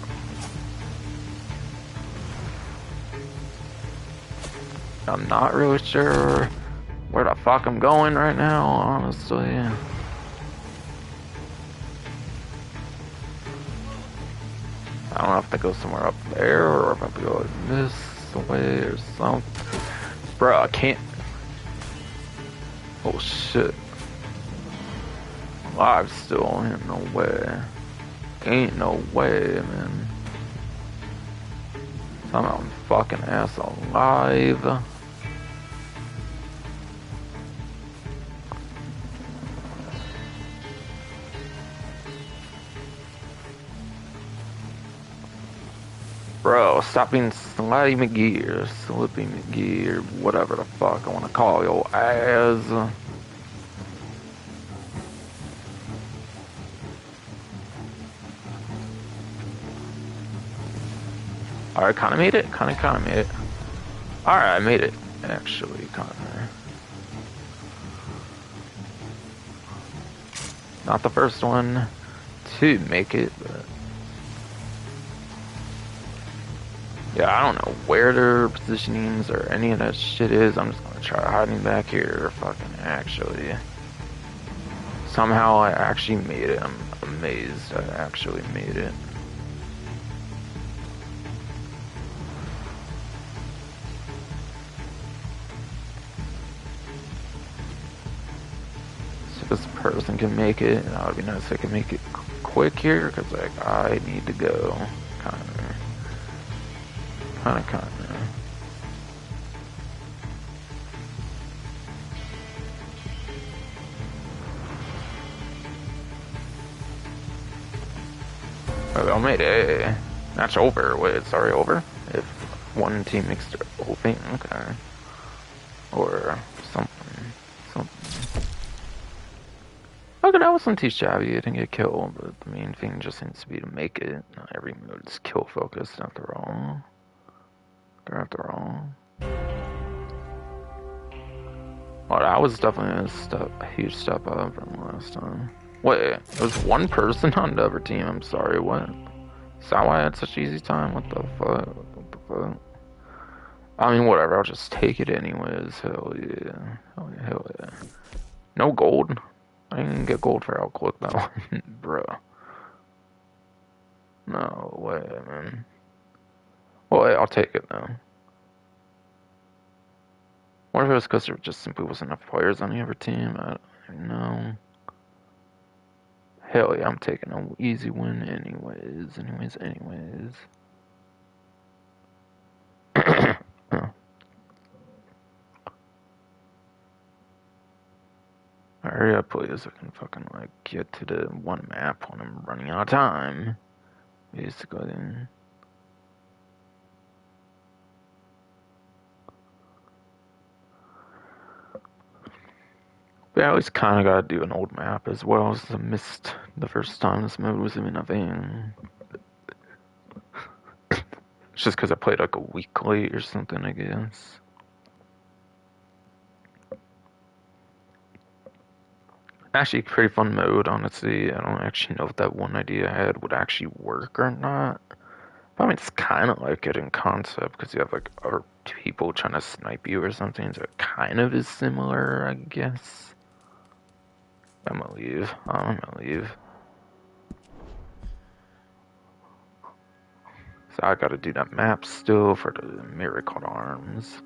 I'm not really sure where the fuck I'm going right now, honestly. I don't know if I go somewhere up there or if I go like this way or something. Bro, I can't. Oh shit. Live still, ain't no way. Ain't no way, man. Somehow I'm fucking ass alive. Bro, stop being Slidey McGee or Slippy McGee or whatever the fuck I wanna call your ass. Alright, kinda made it. Kinda made it. Alright, I made it. Actually, kinda. Not the first one to make it, but... Yeah, I don't know where their positionings or any of that shit is. I'm just gonna try hiding back here, fucking actually. Somehow I actually made it. I'm amazed I actually made it. So this person can make it, and it would be nice if I can make it quick here, because like I need to go. Kinda. Oh, I made it. Match over. Wait, it's already over? If one team makes their whole thing, okay. Or something. Okay, that wasn't too shabby. I didn't get killed, but the main thing just seems to be to make it. Not every mode is kill focused after all. Well, that was definitely a huge step up from last time. Wait, it was one person on the other team. I'm sorry, what? Is that why I had such easy time? What the fuck? What the fuck? I mean, whatever. I'll just take it anyways. Hell yeah. Hell yeah. No gold. I didn't get gold for how quick that one, bruh. No way, man. Well, hey, I'll take it though. What if it was because there just simply wasn't enough players on the other team? I don't even know. Hell yeah, I'm taking an easy win anyways. Hurry up, please. I can fucking, like, get to the one map when I'm running out of time. Basically. But I always kind of gotta do an old map as well, since I missed the first time this mode was even a thing. It's just because I played like a week late or something, I guess. Actually, pretty fun mode, honestly. I don't actually know if that one idea I had would actually work or not. But, I mean, it's kind of like it in concept, because you have like other people trying to snipe you or something, so it kind of is similar, I guess. I'm gonna leave. So I gotta do that map still for the Miracle Arms.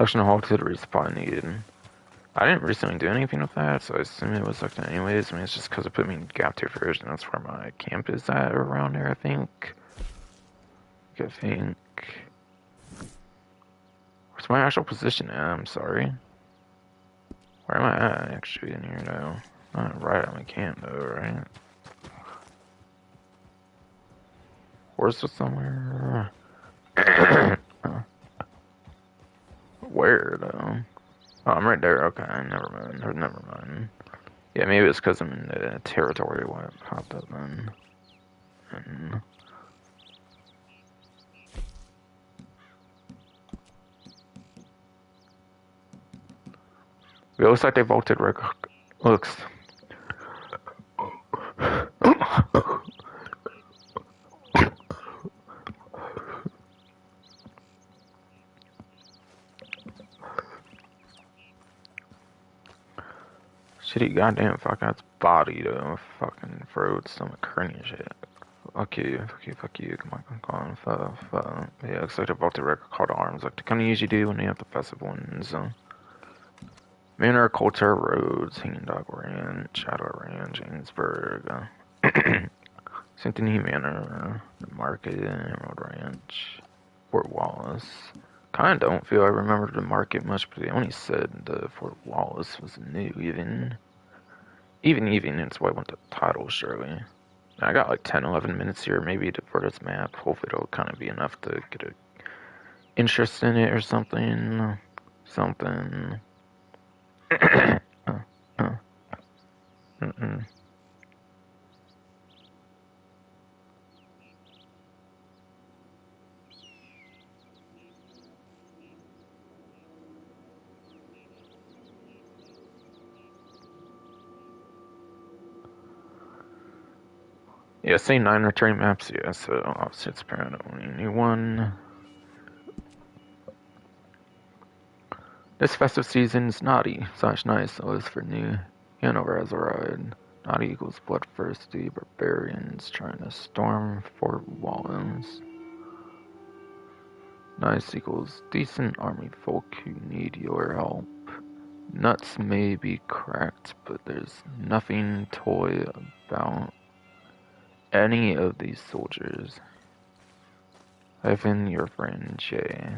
Action Hall to the resupply needed. I didn't recently do anything with that, so I assume it was like that anyways. I mean, it's just because it put me in Gap 2 first, and that's where my camp is at around there, I think. Where's my actual position at? I'm sorry. Where am I at, actually, in here, though? Not right at my camp, though, right? Where's it somewhere? Where, though? Oh, I'm right there. Okay, never mind. Yeah, maybe it's because I'm in the territory where it popped up then. And it looks like they vaulted Rick. Looks. Shitty goddamn fuck that's body though. Fucking throat, stomach, hernia shit. Fuck you. Come on. Yeah, looks like they're about to record called arms, like they kinda usually do when they have the festival ones. Manor, Coulter Roads, Hanging Dog Ranch, Shadow Ranch, Jamesburg, Symphony Manor, the Market, Emerald Ranch, Fort Wallace. Kinda don't feel I remember the market much, but they only said the Fort Wallace was new, even, it's why I went to title, surely. I got like 10, 11 minutes here, maybe, for for this map. Hopefully it'll kind of be enough to get an interest in it or something. Something. Yeah, say 9 returning maps, yeah, so obviously it's apparent only a new one. This festive season's naughty / nice, so it's for new Hanover as a ride. Naughty equals bloodthirsty barbarians trying to storm Fort Wallace. Nice equals decent army folk who need your help. Nuts may be cracked, but there's nothing toy about any of these soldiers. Even your friend Jay.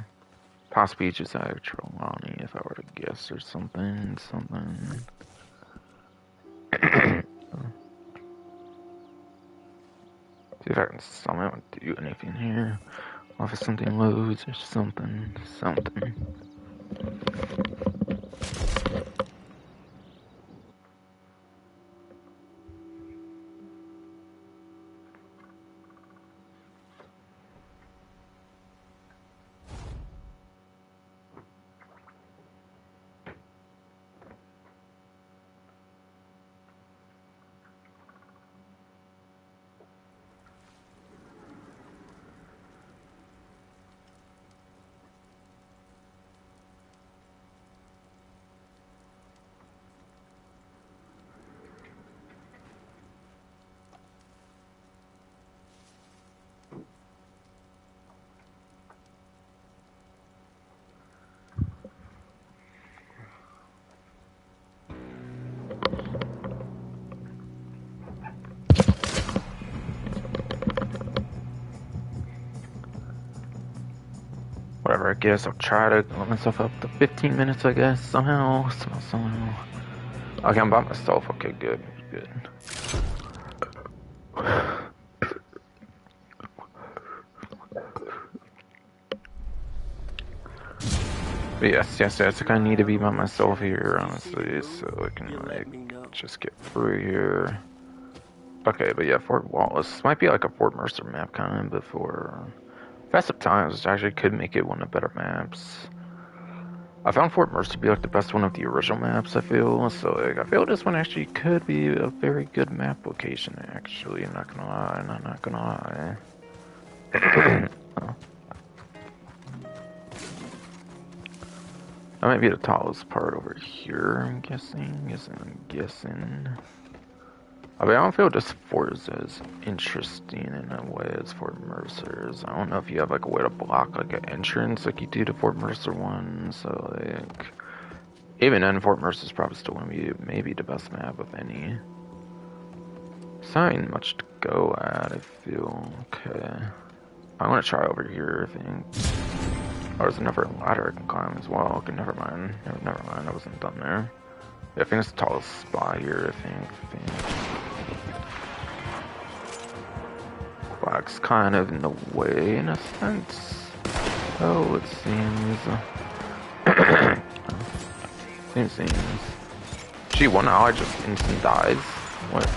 Possibly just actual Lonnie, if I were to guess, or something. See if I can somehow do anything here. Or if something loads or something. Whatever, I guess I'll try to let myself up to 15 minutes, I guess, somehow. Okay, I'm by myself. Okay, good. But yes, I kind of need to be by myself here, honestly, so I can, like, just get through here. Okay, but yeah, Fort Wallace might be like a Fort Mercer map kind of before Festive Times, which actually could make it one of the better maps. I found Fort Mercer to be like the best one of the original maps, I feel, so like, I feel this one actually could be a very good map location, actually, I'm not gonna lie. That might be the tallest part over here, I'm guessing. I mean, I don't feel this fort is as interesting in a way as Fort Mercer's. I don't know if you have like a way to block like an entrance like you do to Fort Mercer one, so like even then Fort Mercer's probably still gonna be maybe the best map of any. There's not even much to go at, I feel. Okay. I'm gonna try over here, I think. Oh, there's another ladder I can climb as well. Okay, never mind, I wasn't done there. Yeah, I think it's the tallest spot here, I think. Black's kind of in the way, in a sense. Oh, it seems. Seems. Gee, one ally just instant dies? What?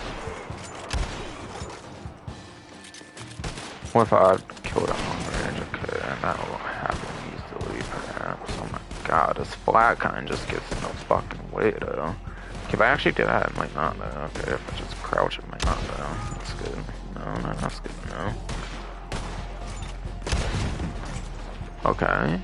What if I killed him on range? Okay, that will happen easily, perhaps. Oh my god, this flag kind of just gets in the fucking way, though. If I actually do that, it might not, though. Okay, if I just crouch, it might not, though. That's good. No, that's good, no. Okay.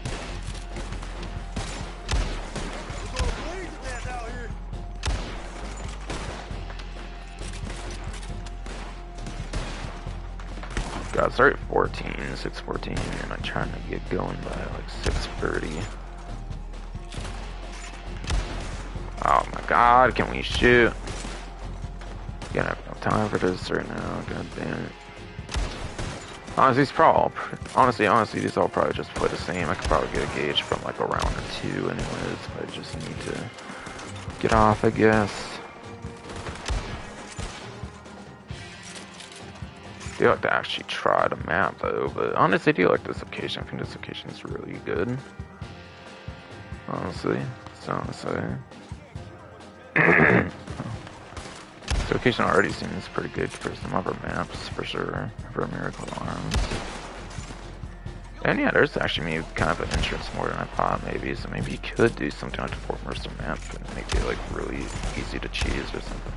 God, start at 6:14, and I'm trying to get going by like 6:30. Oh my god, can we shoot? Gonna have no time for this right now, god damn it. Honestly, these all probably just play the same. I could probably get a gauge from like a round or two anyways, but I just need to get off, I guess. do like to actually try the map though, but honestly, I do like this location. I think this location is really good. Honestly, this location already seems pretty good for some other maps, for sure, for Miracle Arms. And yeah, there's actually maybe kind of an entrance more than I thought, maybe, so maybe you could do something like the Fort Mercer map and make it like really easy to cheese or something.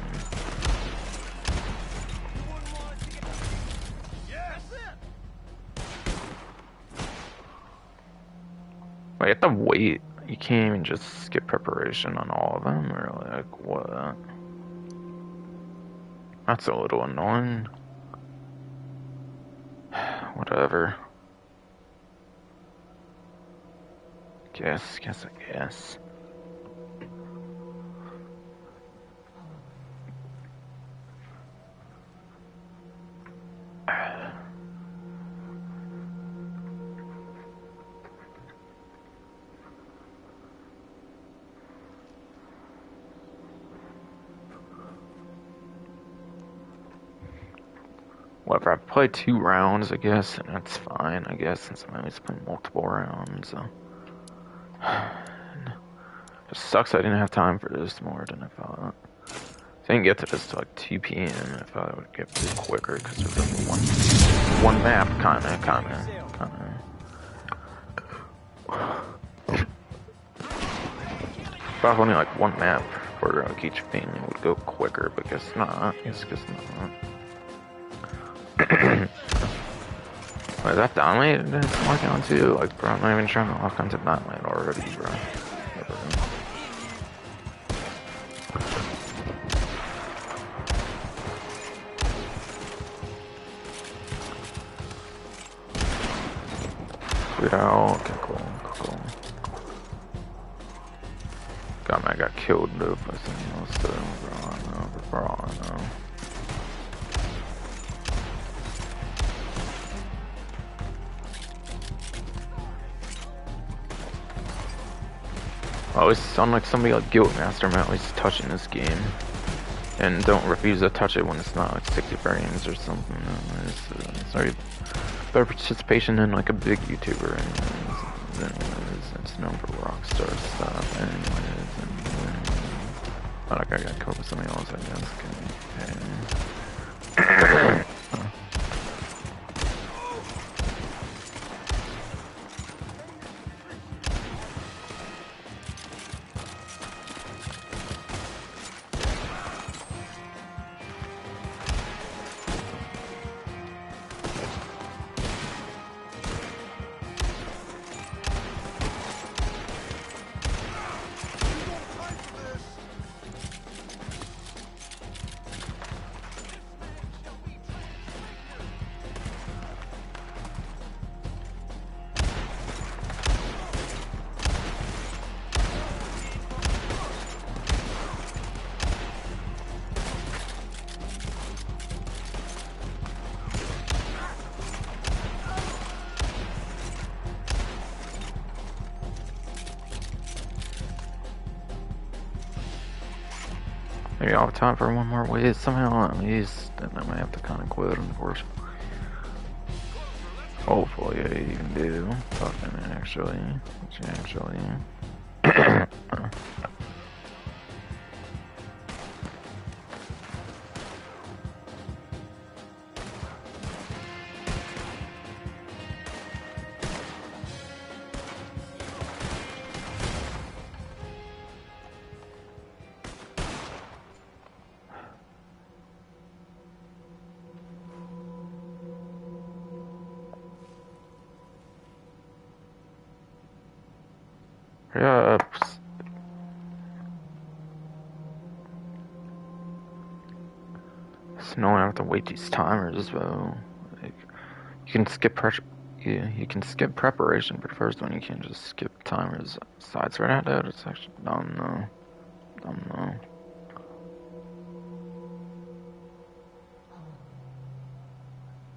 Like, you have to wait. You can't even just skip preparation on all of them, or like, what? That's a little annoying. Whatever. I guess. Whatever, I played 2 rounds, I guess, and that's fine, I guess, since I'm always playing multiple rounds, so. It sucks I didn't have time for this more than I thought. I didn't get to this till like 2 p.m. I thought I would get through quicker because there's only one map, kinda. If I have only like one map for like each thing, it would go quicker, but guess not. Guess not. Wait, that downlight is working on too? Like, bro, I'm not even trying to lock onto downlight already, bro. Cleared out. Okay, cool. God, man, I got killed though by something else though, bro. I know. I always sound like somebody like Guildmaster, man, always touching this game. And don't refuse to touch it when it's not like 60 frames or something. It's already better participation in like a big YouTuber. Anyways, it's known for Rockstar stuff. Oh, like I got killed with something else, I guess. Okay. Maybe I'll have time for one more wave somehow at least, then I might have to kind of quit, unfortunately. Hopefully I even do. Fucking actually. Yep. So no one have to wait these timers as well. Like, you can skip you can skip preparation for the first one. You can't just skip timers. Sides right at that. It's actually dumb though.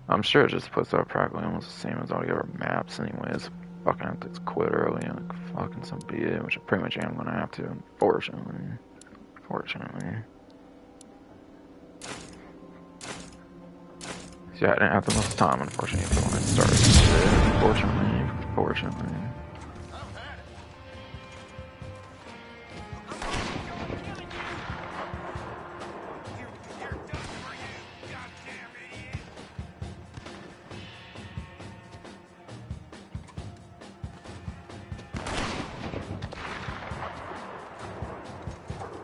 I'm sure it just puts out practically almost the same as all the other maps anyways. Fucking have to quit early, like fucking some BA, which I pretty much am gonna have to, unfortunately. See, I didn't have the most time, unfortunately, for when I started shit. Unfortunately.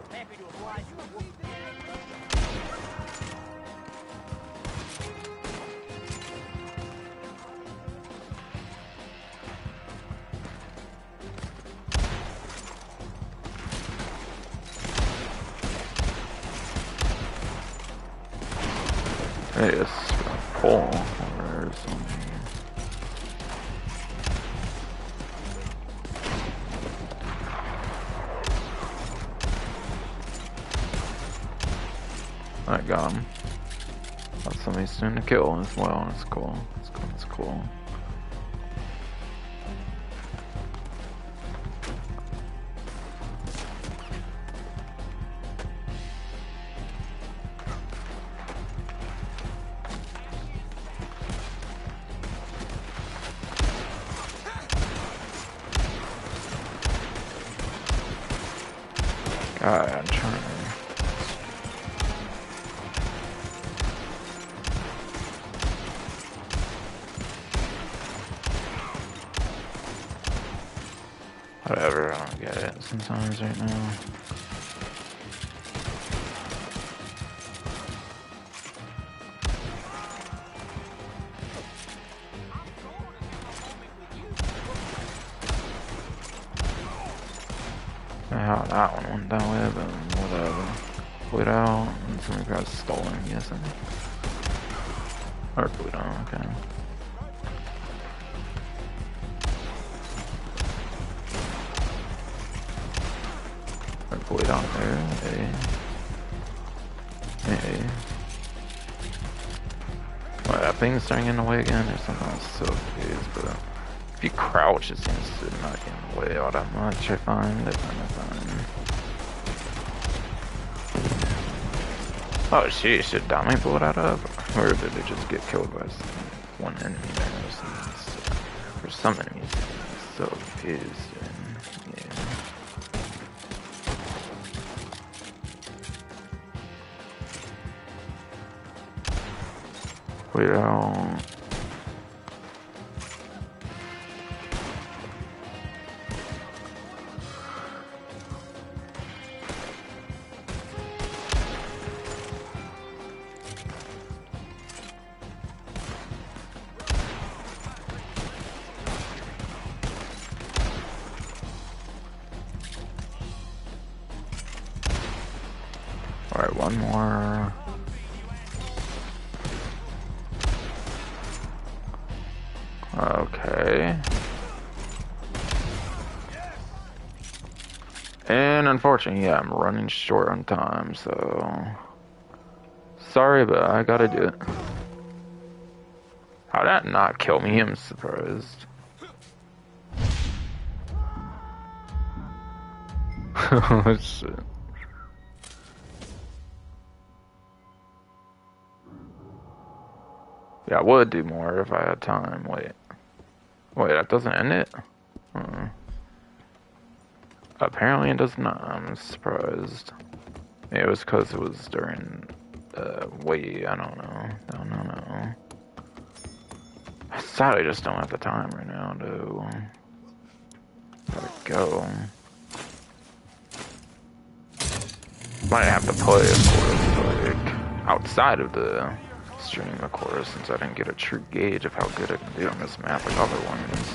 Happy to oblige you. Hey, it's full or something. I got him. Got somebody soon to kill as well. That's cool. That's cool. That's cool. God, I'm trying to. Whatever, I don't get it sometimes right now. How that one went that way, but whatever. Put out, and somebody got stolen, I'm guessing. Or put on, okay. Or put on there, hey. Hey. Well, that thing's starting in the way again, or something else so confused, but if you crouch, it seems to not get in the way all that much, I find. Oh shit, should Dami pull that up? Or did it just get killed by one enemy there or something? For some enemies, it's so confused, and yeah. We don't. Alright, one more. Okay. And unfortunately, yeah, I'm running short on time, so... Sorry, but I gotta do it. How'd that not kill me? I'm surprised. Oh, shit. Yeah, I would do more if I had time. Wait. Wait, that doesn't end it? Apparently it does not. I'm surprised. Maybe it was because it was during... wait, I don't know. I don't know. I sadly just don't have the time right now to... Let it go. Might have to play, of course, like, outside of the stream, of course, since I didn't get a true gauge of how good I can do on this map like other ones.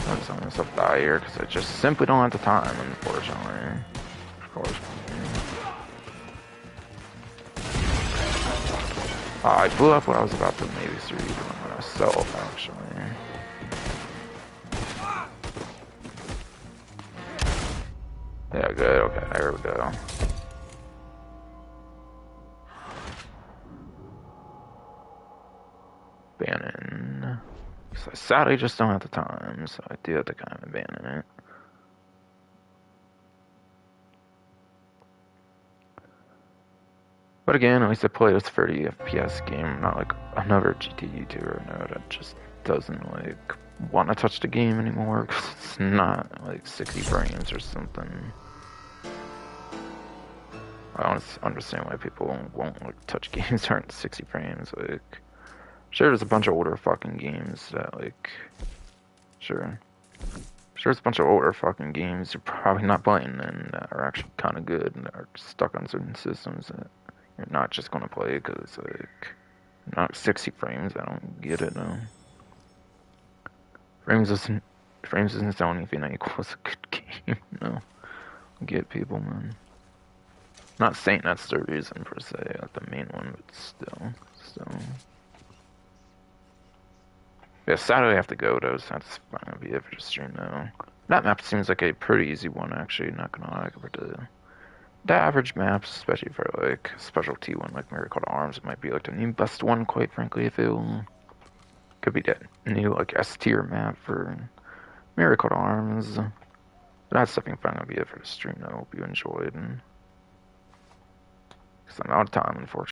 I'm just letting myself die here, because I just simply don't have the time, unfortunately. Of course. I blew up what I was about to maybe start doing myself, actually. Yeah, good, okay, there we go. Abandon. So I sadly just don't have the time, so I do have to kind of abandon it. But again, at least I play this 30 FPS game, not like another GT YouTuber no, that just doesn't like want to touch the game anymore because it's not like 60 frames or something. I don't understand why people won't like touch games that aren't 60 frames. Like, sure, there's a bunch of older fucking games that like, sure, there's a bunch of older fucking games you're probably not playing and that are actually kind of good and are stuck on certain systems that you're not just gonna play because like not 60 frames. I don't get it no. Frames isn't frames isn't the only thing that equals a good game. No, get people, man. Not saying that's the reason per se, like the main one, but still. Yeah, Saturday I have to go though, so that's gonna be it for the stream though. That map seems like a pretty easy one actually, not gonna lie, compared to the average maps, especially for like a specialty one like Miracle Arms. It might be like the new best one, quite frankly, if it could be that new like S tier map for Miracle Arms. That's definitely gonna be it for the stream though. Hope you enjoyed, and because I'm out of time, unfortunately.